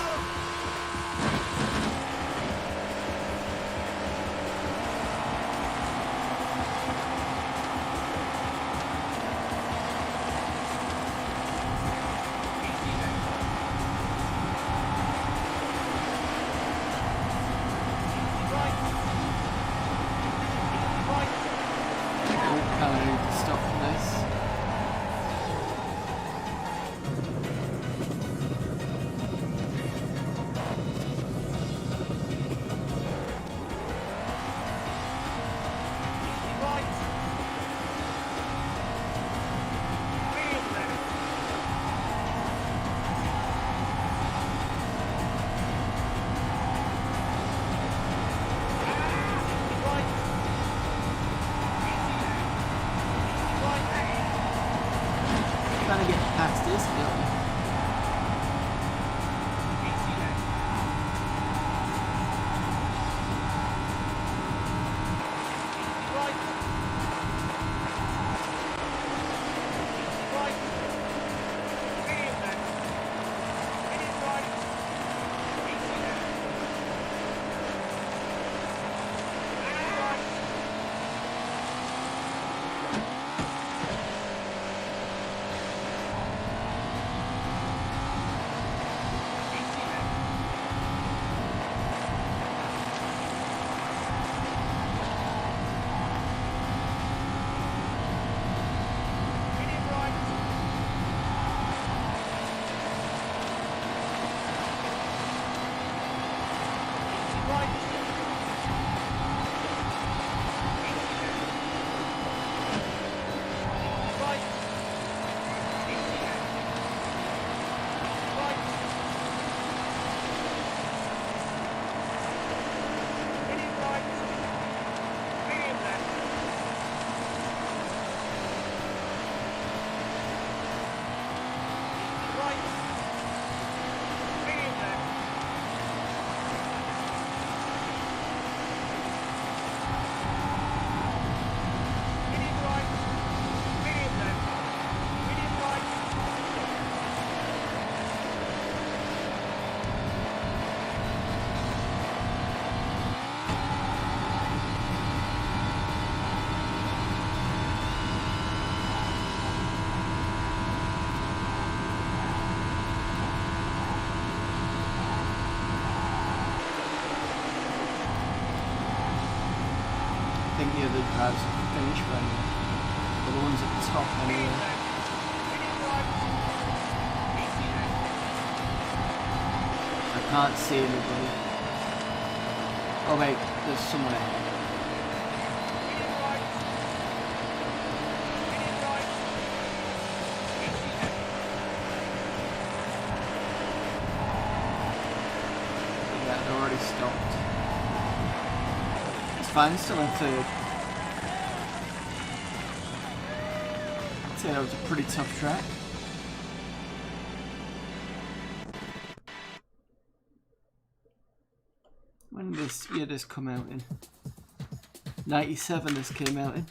Stop this. Trying to get past this building. I think the other drives have finished by now. The ones at the top anyway. I can't see anybody. Oh wait, there's someone ahead. Yeah, they're already stopped. It's fine, still in third. I'd say that was a pretty tough track. When did this year this come out in? 97 this came out in.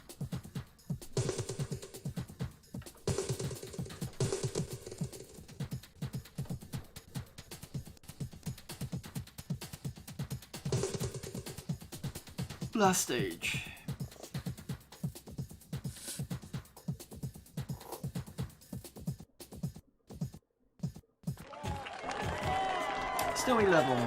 Last stage. Snowy level.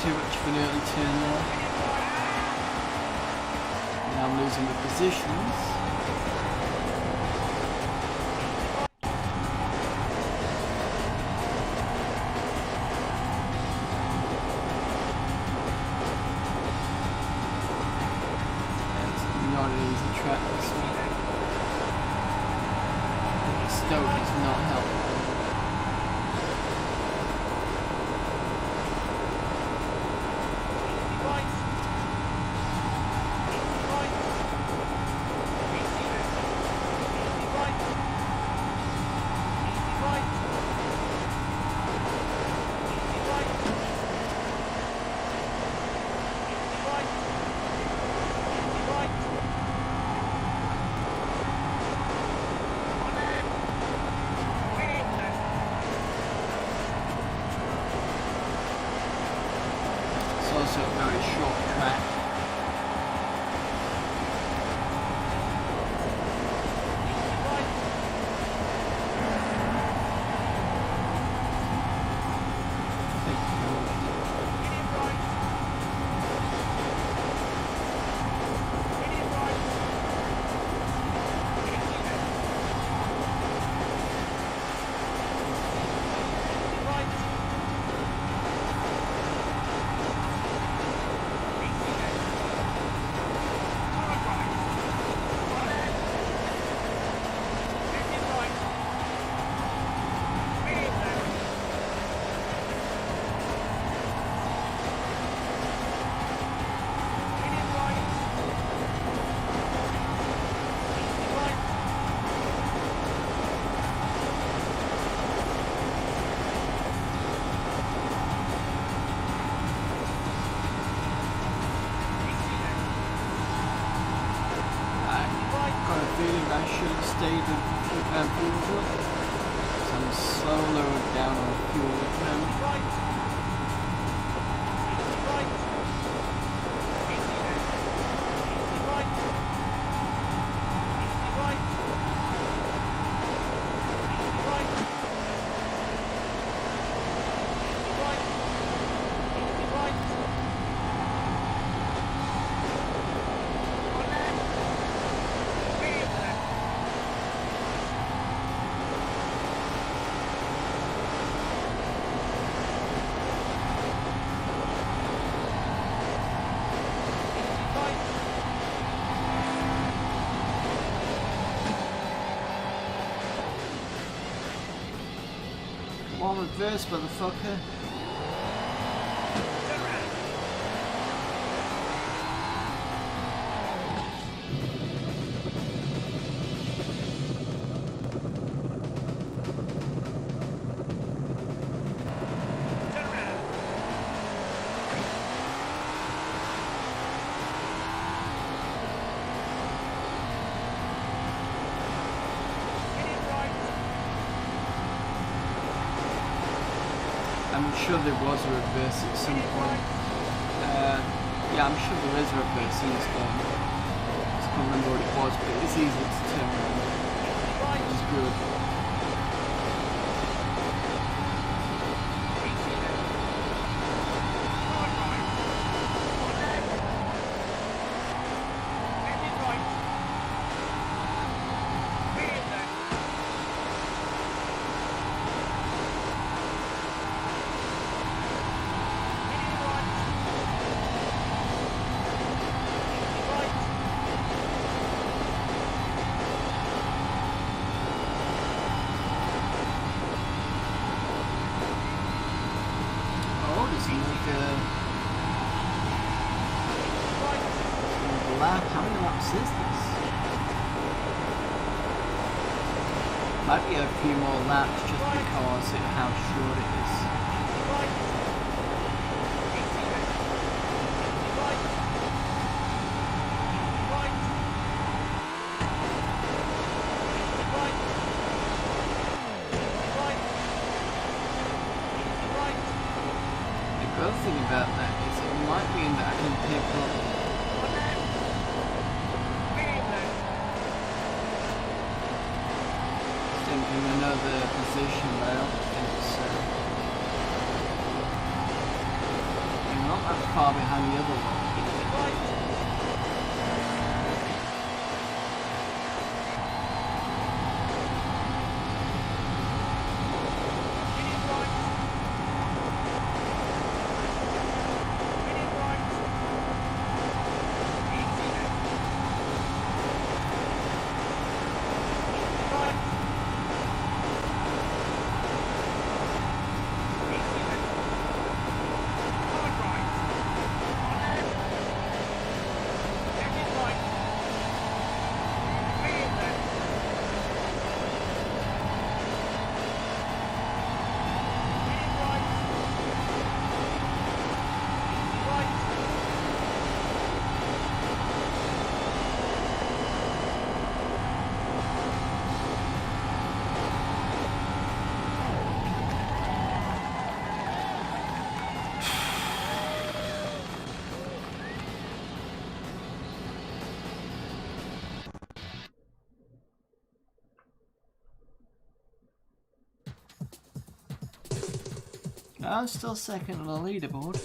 too much of an early turn there. Now I'm losing the positions. It's not an easy track this one. The stoke is not helping. Also a very short track. I should have stayed with fuel up. So I'm slow down on fuel at the moment. Come on, reverse, motherfucker. I'm sure there was a reverse at some point. Yeah, I'm sure there is a reverse in this game. I just can't remember what it was, but it's easy to turn around. Which is good. How many laps is this? Might be a few more laps just because of how short it is. The good thing about that is it might mean that I can pick up in another position, but I don't think so. Hang on. far behind the other one. I'm still second on the leaderboard.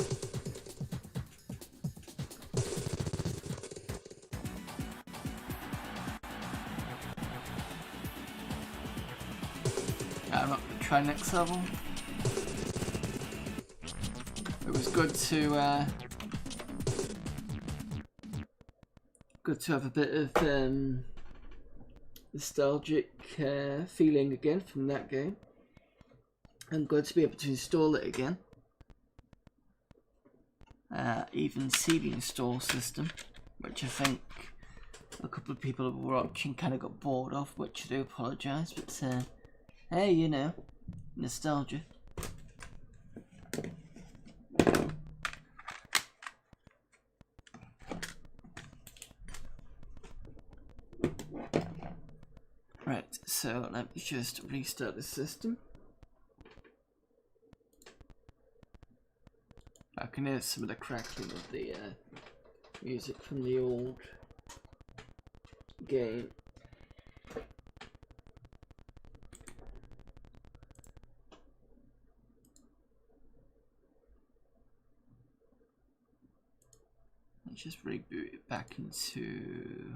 I'm not going to try next level. It was good to have a bit of nostalgic feeling again from that game. I'm glad to be able to install it again. Even see the install system, which I think a couple of people who were watching kind of got bored of, which I do apologise, but hey, you know, nostalgia. Right, so let me just restart the system. I can hear some of the crackling of the music from the old game. Let's just reboot it back into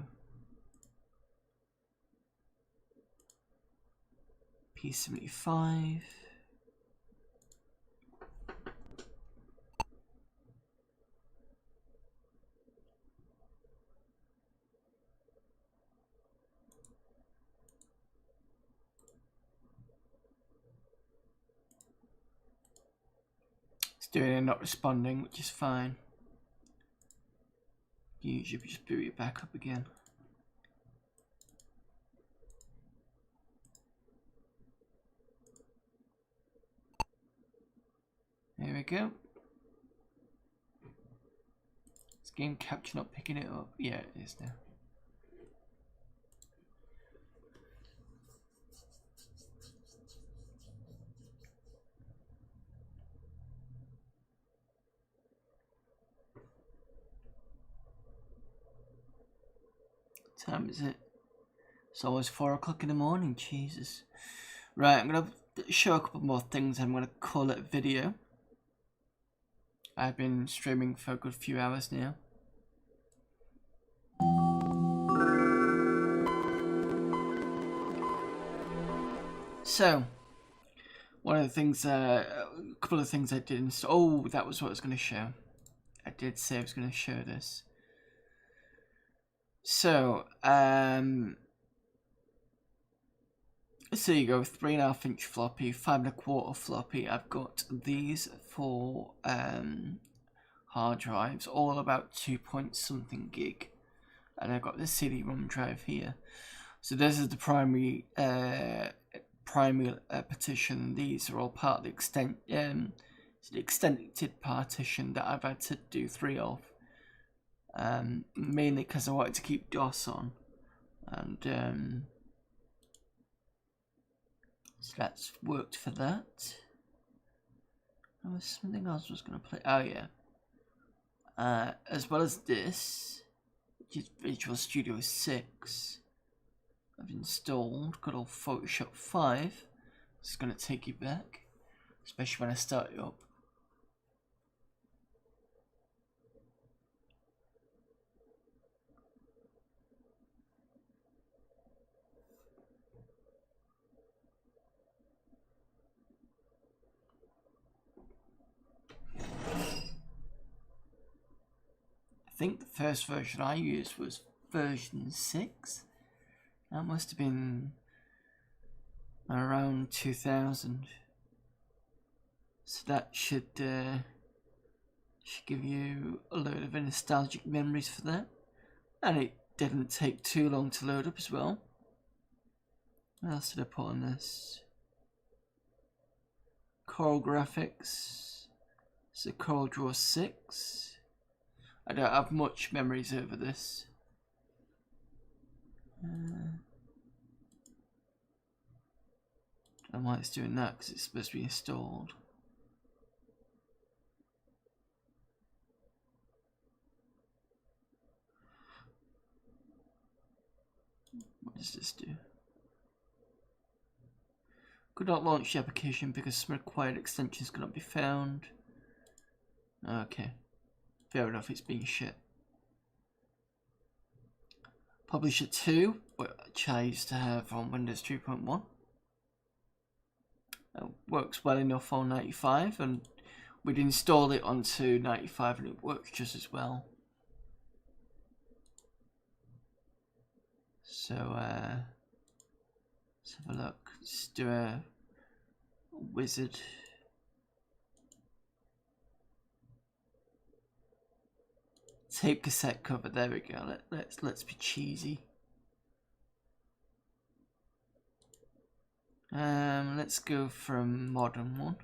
P75. Doing and not responding, which is fine. Usually just boot it back up again. There we go. Is game capture not picking it up? Yeah, it is now. What time is it? It's almost 4 o'clock in the morning, Jesus. Right, I'm going to show a couple more things and I'm going to call it a video. I've been streaming for a good few hours now. So, one of the things, a couple of things I did install. Oh, that was what I was going to show. I did say I was going to show this. So, so you go, 3.5-inch floppy, 5.25 floppy. I've got these for hard drives, all about 2-point-something gig, and I've got this CD-ROM drive here. So this is the primary partition. These are all part of the extended partition that I've had to do 3 of. Mainly because I wanted to keep DOS on, and so that's worked for that. There was something else I was going to play. Oh yeah, as well as this, which is Visual Studio 6. I've installed good old Photoshop 5. It's going to take you back, especially when I start it up. think the first version I used was version 6. That must have been around 2000. So that should give you a load of nostalgic memories for that. And it didn't take too long to load up as well. What else did I put on this? Coral Graphics. So Coral Draw 6. I don't have much memories over this. I don't know why it's doing that, because it's supposed to be installed. What does this do? Could not launch the application because some required extensions could not be found. Okay. Fair enough, it's being shit. Publisher 2, which I used to have on Windows 3.1. Works well enough on 95, and we'd install it onto 95 and it works just as well. So let's have a look. Let's do a wizard. Tape cassette cover. There we go. Let's be cheesy. Let's go from modern one.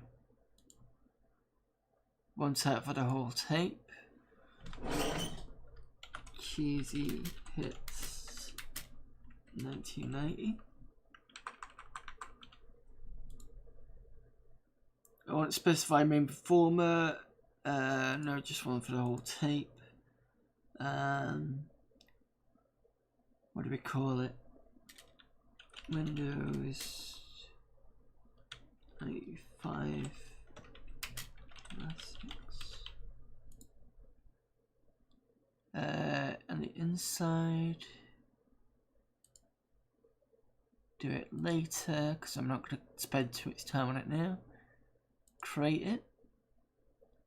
One type for the whole tape. Cheesy hits 1990. I want to specify main performer. No, just one for the whole tape. What do we call it? Windows 95 classics. And the inside, do it later because I'm not going to spend too much time on it now. Create it,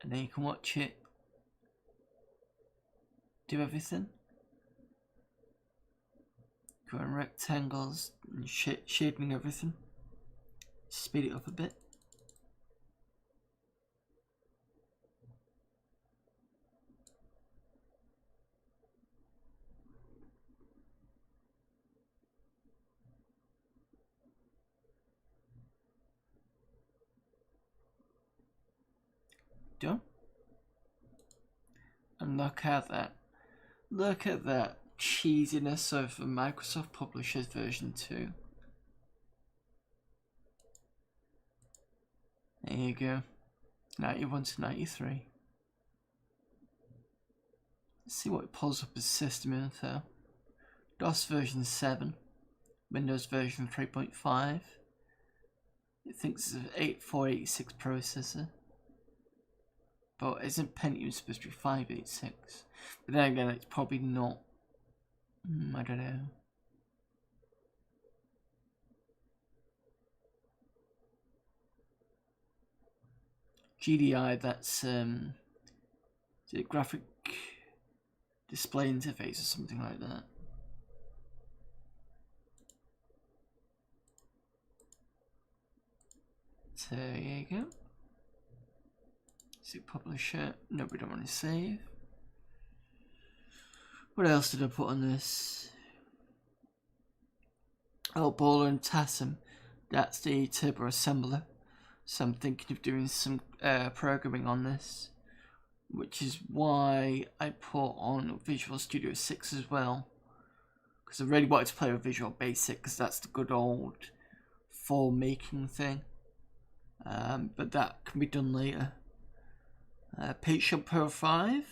and then you can watch it do everything. Go in rectangles and shading everything. Speed it up a bit. Done. And look at that. Look at that cheesiness of the Microsoft Publishers version 2. There you go. 91 to 93. Let's see what it pulls up as system info. DOS version 7. Windows version 3.5. It thinks it's an 8486 processor. But isn't Pentium supposed to be 586? But then again, it's probably not. I don't know. GDI, that's is it graphic display interface or something like that. So there you go. See publisher. No, we don't want to save. What else did I put on this? Oh, Baller and Tassim. That's the turbo assembler. So I'm thinking of doing some programming on this, which is why I put on Visual Studio 6 as well, because I really wanted to play with Visual Basic because that's the good old form making thing. But that can be done later. PCem Pro 5.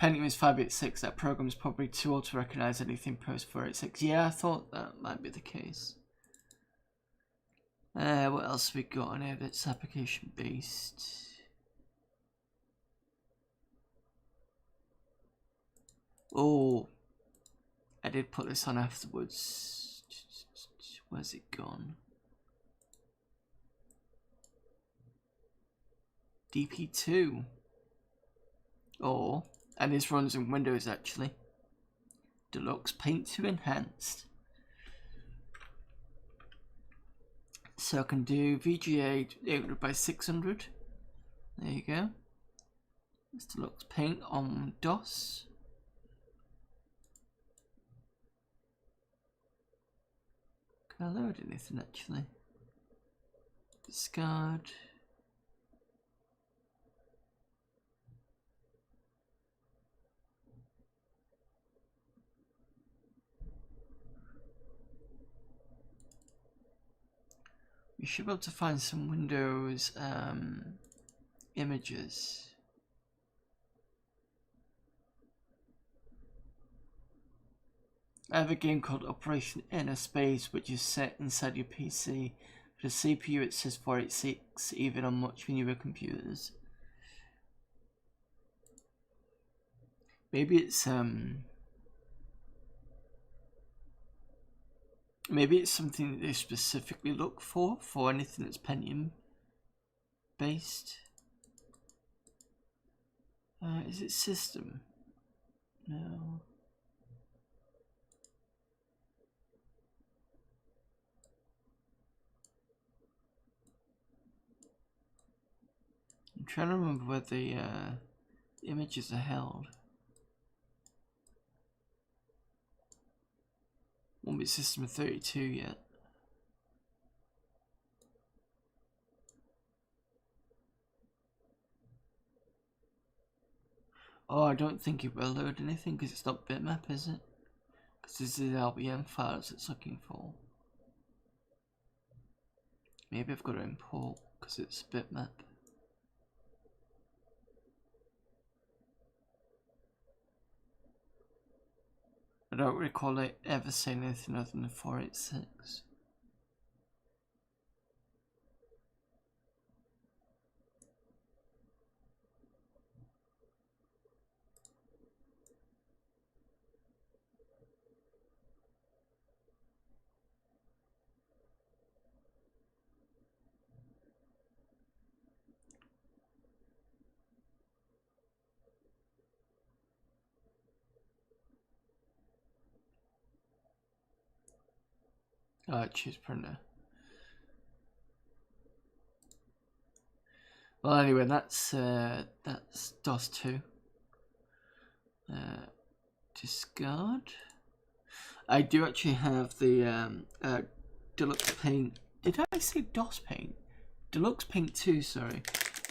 Pentium is 586. That program is probably too old to recognize anything post 486. Yeah, I thought that might be the case. What else have we got on here that's application based? Oh, did put this on afterwards. Where's it gone? DP2. And this runs in Windows actually. Deluxe Paint 2 Enhanced. So I can do VGA 800 by 600. There you go. It's Deluxe Paint on DOS. Can I load anything actually? Discard. You should be able to find some Windows images. I have a game called Operation Inner Space, which is set inside your PC. For the CPU it says 486, even on much newer computers. Maybe it's something that they specifically look for anything that's Pentium based. Is it system? No. I'm trying to remember where the images are held. Won't be system 32 yet. Oh, I don't think it will load anything because it's not bitmap, is it? Because this is the LBM files it's looking for. Maybe I've got to import because it's bitmap. I don't recall it ever saying anything other than 486. Choose printer. Well, anyway, that's DOS 2. Discard. I do actually have the Deluxe Paint. Did I say DOS Paint? Deluxe Paint 2, sorry.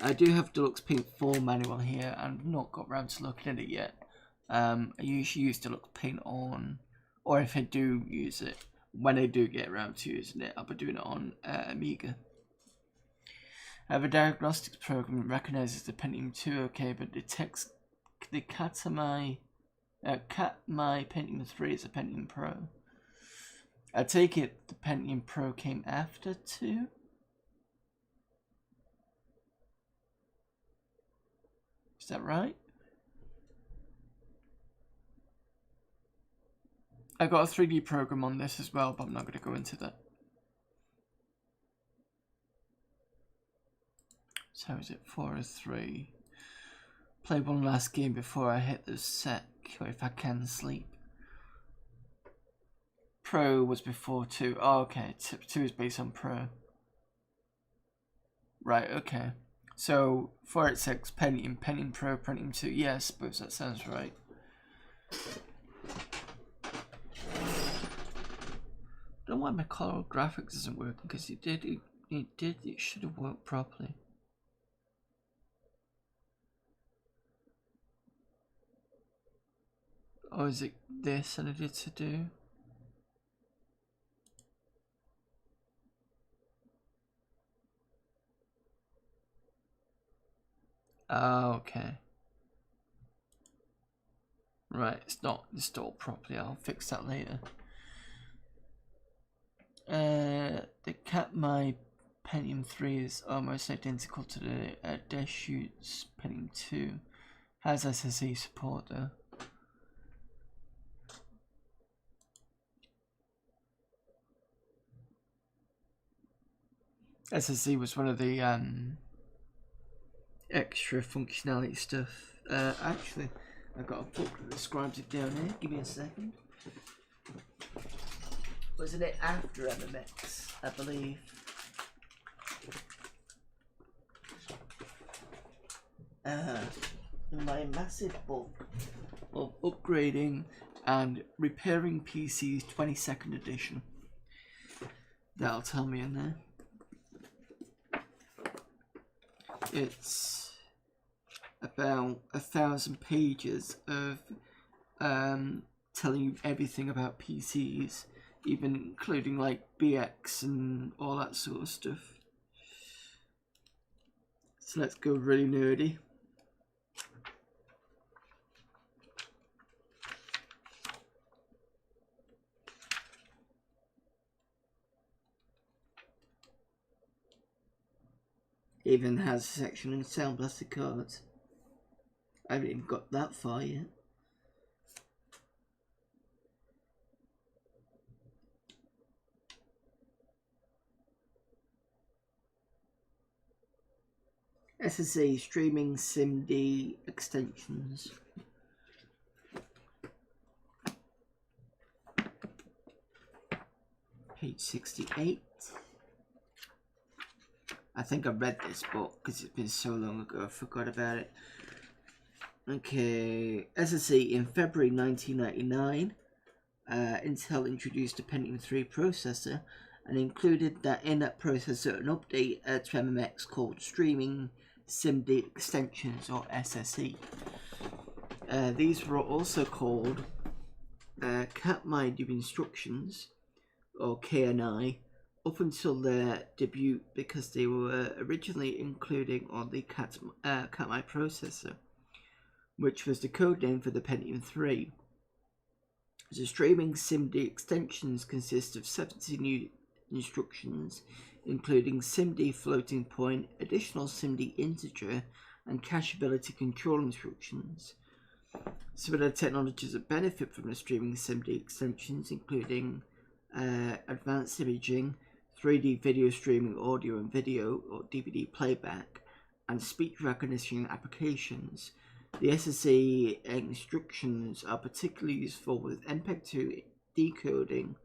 I do have Deluxe Paint 4 manual here, and I've not got around to looking at it yet. I usually use Deluxe Paint on, or if I do use it, when I do get around to using it, I'll be doing it on Amiga. I have a diagnostics program that recognizes the Pentium 2 okay, but detects the my Pentium 3 is a Pentium Pro. I take it the Pentium Pro came after 2? Is that right? I got a 3D program on this as well, but I'm not going to go into that. So is it 403? Play one last game before I hit the sec, or if I can sleep. Pro was before 2. Oh, okay. 2 is based on Pro. Right, okay. So 486, Pentium Pro, Pentium 2. Yeah, I suppose that sounds right. I don't know why my color graphics isn't working, because it should have worked properly. Or is it this I needed to do? Oh, okay. Right, it's not installed properly. I'll fix that later. My Pentium 3 is almost identical to the Deschutes Pentium 2. Has SSE support though. SSC was one of the extra functionality stuff. Actually, I've got a book that describes it down here. Give me a second. Wasn't it after MMX, I believe? My massive book of upgrading and repairing PCs 22nd edition. That'll tell me in there. It's about 1,000 pages of telling you everything about PCs, even including like BX and all that sort of stuff. So let's go really nerdy. Even has a section on Sound Blaster cards. I haven't even got that far yet. SSA streaming SIMD extensions. Page 68. I think I read this book because it's been so long ago I forgot about it. Okay, SSE in February 1999, Intel introduced a Pentium 3 processor and included that in that processor an update to MMX called Streaming SIMD Extensions, or SSE. These were also called Cat Mind Instructions, or KNI, up until their debut, because they were originally including on the Catmai processor, which was the code name for the Pentium 3. The streaming SIMD extensions consist of 70 new instructions, including SIMD floating point, additional SIMD integer, and cacheability control instructions. Some of the technologies that benefit from the streaming SIMD extensions, including advanced imaging, 3D video streaming audio and video or DVD playback, and speech recognition applications. The SSE instructions are particularly useful with MPEG-2 decoding,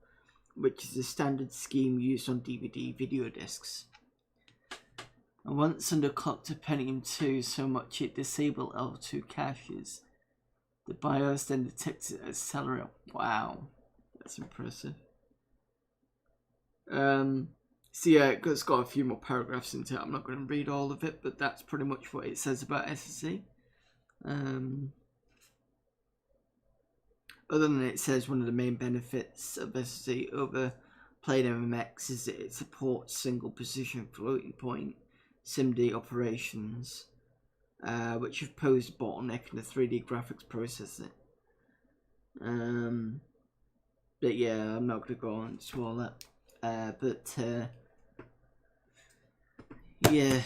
which is the standard scheme used on DVD video discs. And once underclocked to Pentium 2 so much it disabled L2 caches, the BIOS then detects it as Celeron. Wow, that's impressive. So yeah, it's got a few more paragraphs into it. I'm not going to read all of it, but that's pretty much what it says about SSE. Other than it says one of the main benefits of SSE over plain MMX is that it supports single position floating point SIMD operations, which have posed a bottleneck in the 3D graphics processor. But yeah, I'm not going to go on to all that. Yeah,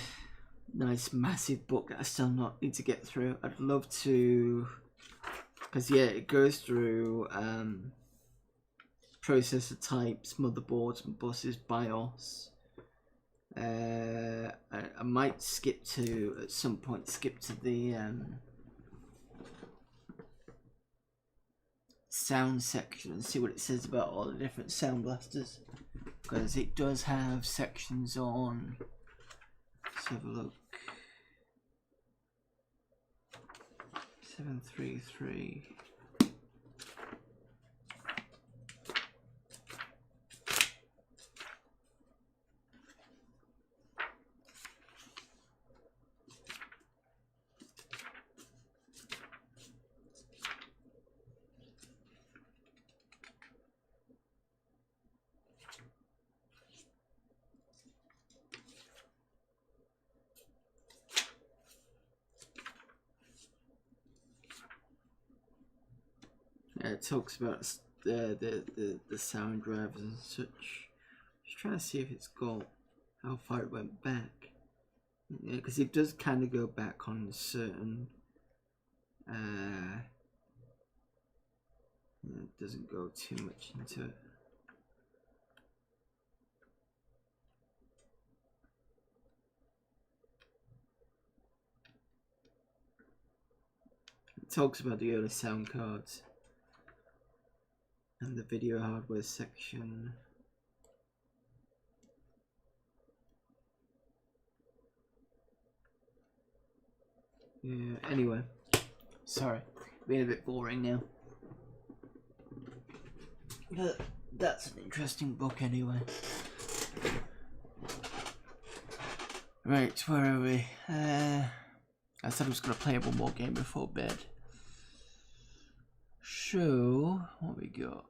nice massive book that I still not need to get through. I'd love to, because yeah, it goes through processor types, motherboards and buses, BIOS. I might at some point skip to the sound section and see what it says about all the different sound blasters, because it does have sections on. Let's have a look. 733. Yeah, it talks about the sound drivers and such. Just trying to see if it's got how far it went back. Yeah, because it does kind of go back on certain. It doesn't go too much into it. talks about the early sound cards and the video hardware section. Yeah, anyway. Sorry, being a bit boring now. But that's an interesting book anyway. Right, where are we? I said I was going to play one more game before bed. So, what we got?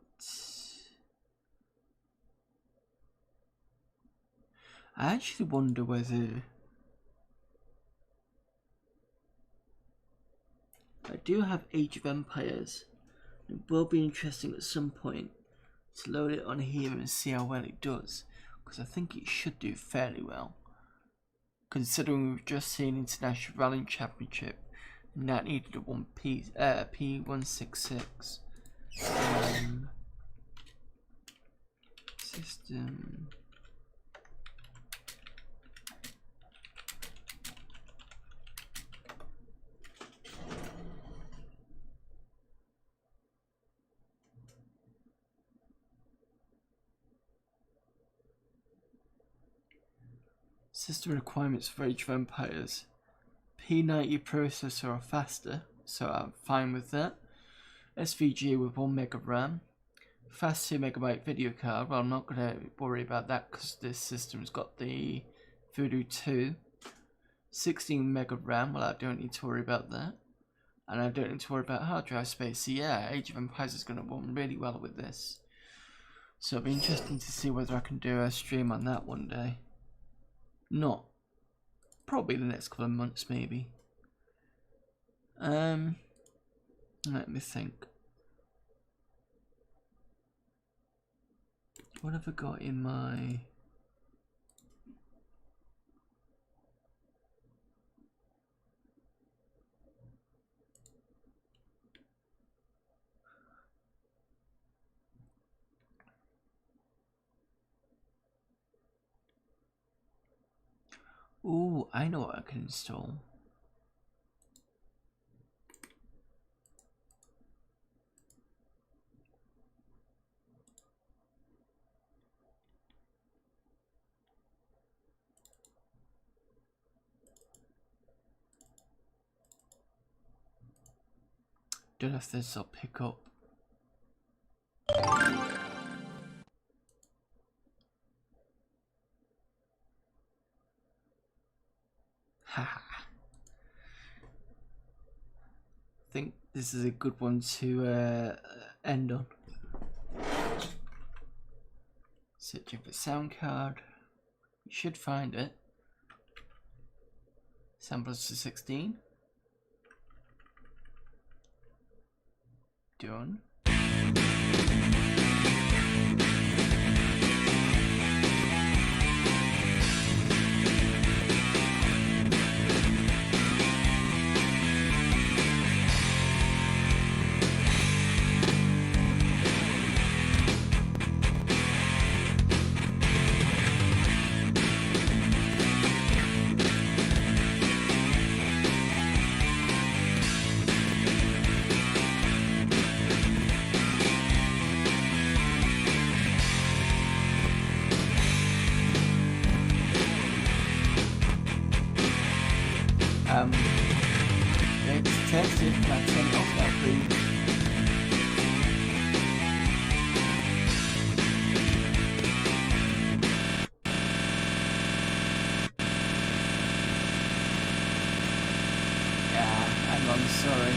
I actually wonder whether... I do have Age of Empires. It will be interesting at some point to load it on here and see how well it does. Because I think it should do fairly well. Considering we've just seen International Rallying Championship, and that needed a P166. System. System requirements for Age of Empires. P90 processor or faster, so I'm fine with that. SVG with 1 meg of RAM. Fast 2 MB video card, well I'm not going to worry about that because this system's got the Voodoo 2. 16 meg of RAM, well I don't need to worry about that. And I don't need to worry about hard drive space, so yeah, Age of Empires is going to run really well with this. So it'll be interesting to see whether I can do a stream on that one day. Not. Probably the next couple of months, maybe. Let me think. What have I got in my... Ooh, I know what I can install. Don't know if this will pick up. Haha. I think this is a good one to end on. Searching for sound card. You should find it. Samplers to 16. Done. It's tested, I turn it off now, please. Yeah, I'm sorry.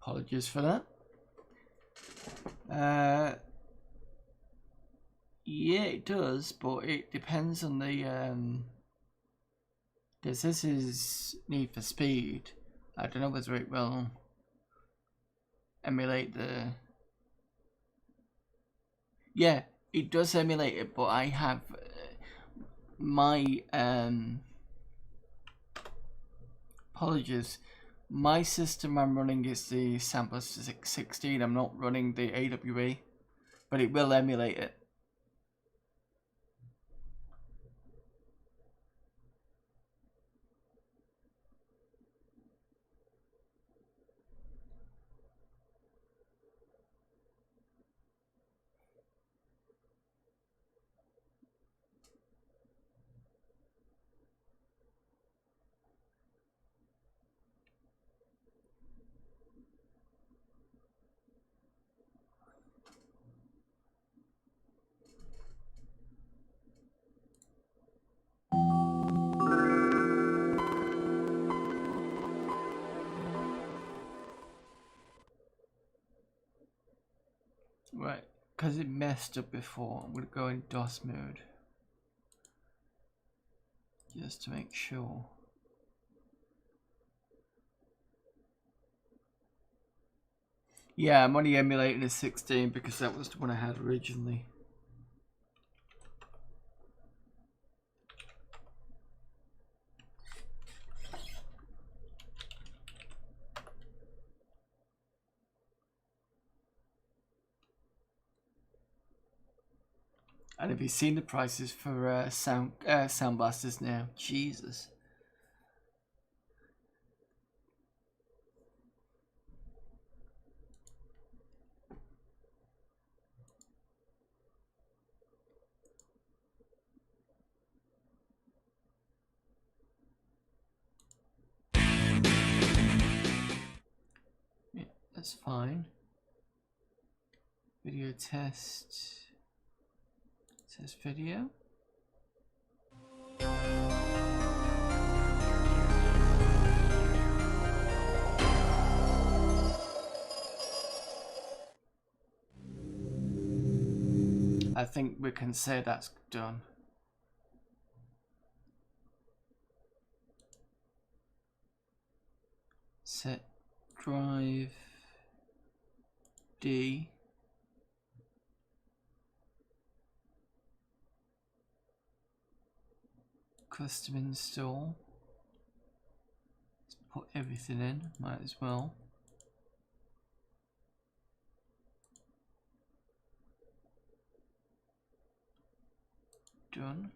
Apologies for that. Yeah, it does, but it depends on the because this is Need for Speed. I don't know whether it will emulate the... Yeah, it does emulate it, but I have my apologies. My system I'm running is the Sampler 616. I'm not running the AWE, but it will emulate it. Right, because it messed up before, I'm going to go in DOS mode. Just to make sure. Yeah, I'm only emulating a 16 because that was the one I had originally. And have you seen the prices for sound blasters now? Jesus. Yeah, that's fine. Video test. Test video. I think we can say that's done. Set drive D. Custom install. Let's put everything in, might as well. Done.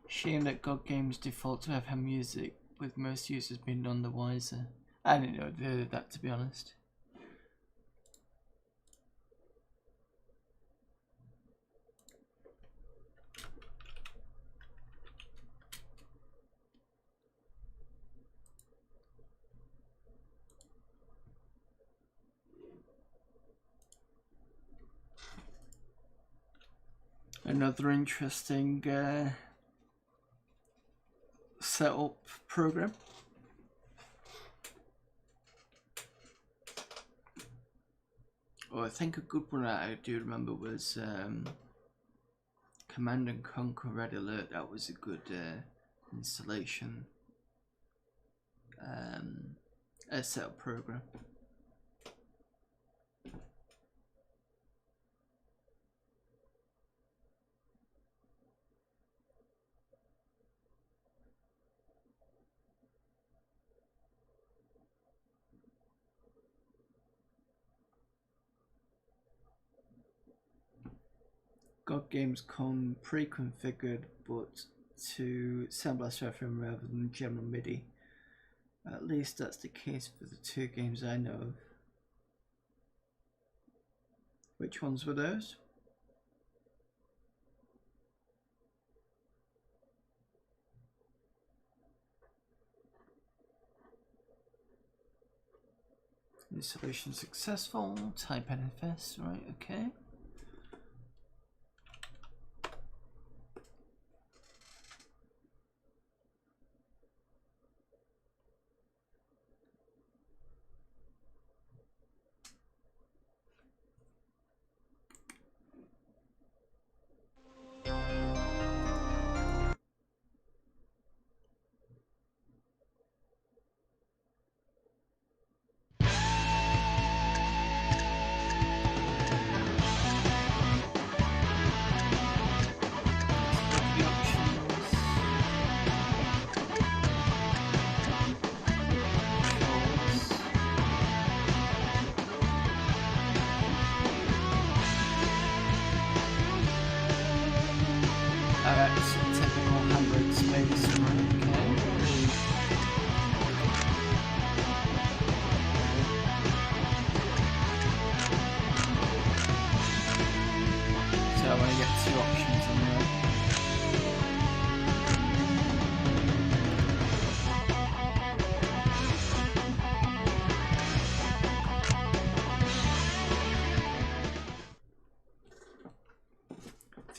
Shame that God Games default to have music, with most users being none the wiser. I didn't know they did that, to be honest. Another interesting setup program. Oh, I think a good one that I do remember was Command and Conquer Red Alert. That was a good installation a setup program. God Games come pre-configured, but to Sound Blaster FM rather than general MIDI. At least that's the case for the two games I know of. Which ones were those? Installation successful. Type NFS. Right. Okay.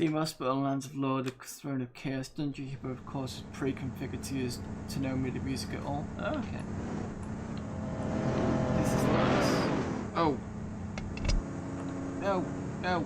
Team Hospital and Lands of Law, the Throne of Chaos, Dungeon Keeper, of course, is pre-configured to use to know MIDI music at all. Oh, okay. This is nice. Oh. No, no.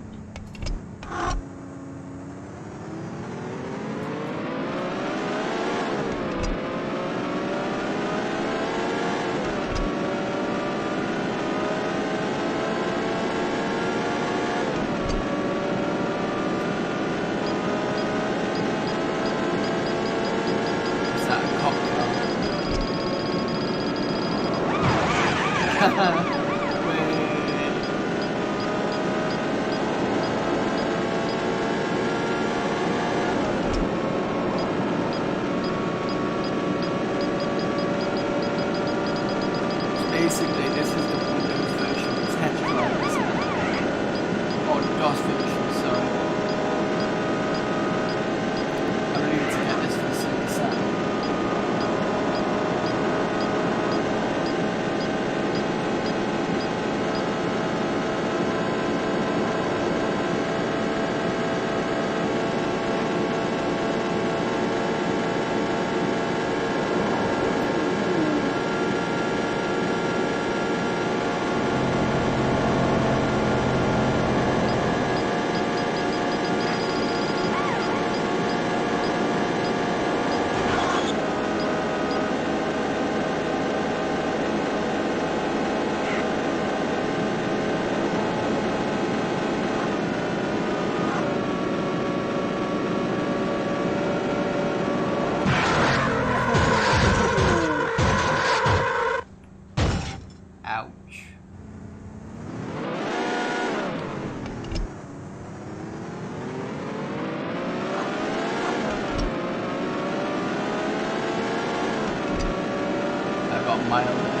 Basically, this is the Windows version of test drive, isn't it? Or the DOS version, sorry. I really need to get this for the Super Sound. Ouch. I got mild there.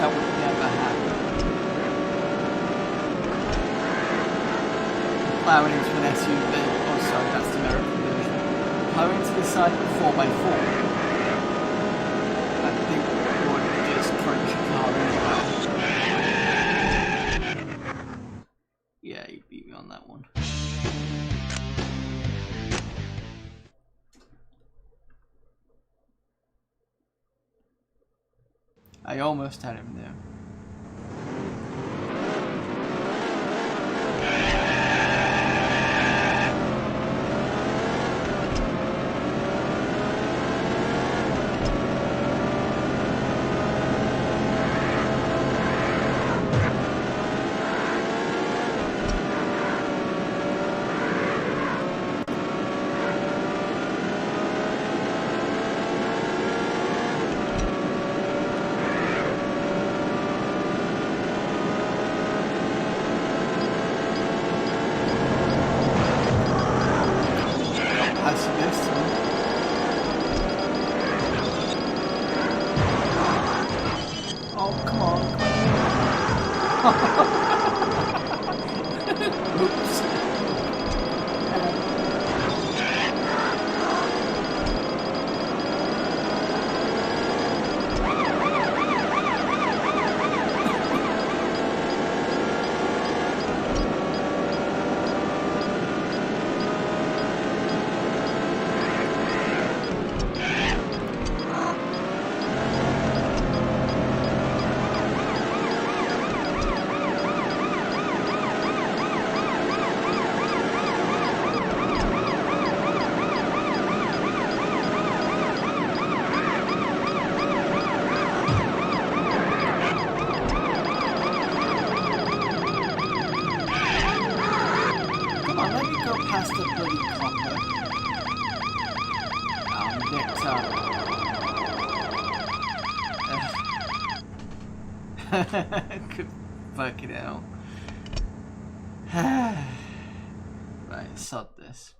that would never happen. Plowing into an SUV, oh sorry, that's the American version. Plowing into the side of a 4x4. I think would just crunch your car anyway. Yeah, you beat me on that one. I almost had him there. Could fuck it out. Right, sod this.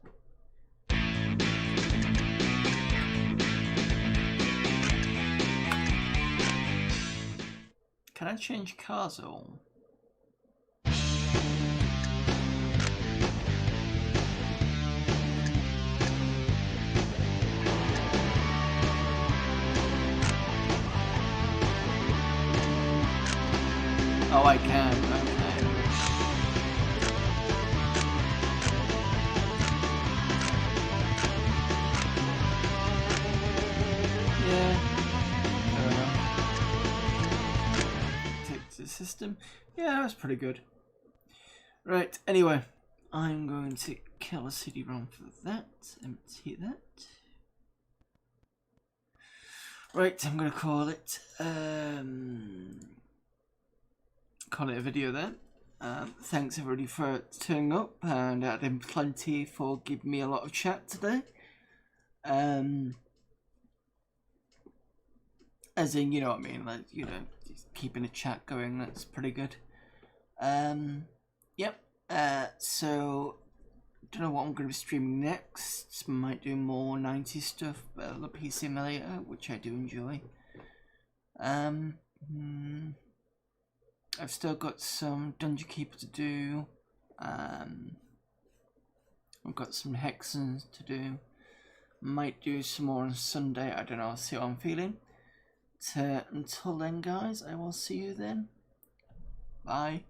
Can I change cars at all? Oh, I can. Okay. Yeah. Fair enough. Take the system. Yeah, that's pretty good. Right. Anyway, I'm going to kill a CD-ROM for that. Empty that. Right. I'm going to call it. Call it a video then. Thanks everybody for turning up and adding plenty for giving me a lot of chat today. As in, you know what I mean, like, you know, just keeping a chat going, that's pretty good. Yep. So don't know what I'm going to be streaming next. Might do more 90s stuff, but the PCem later, which I do enjoy. I've still got some Dungeon Keeper to do. I've got some Hexens to do. Might do some more on Sunday. I don't know. I'll see how I'm feeling. Until then, guys, I will see you then. Bye.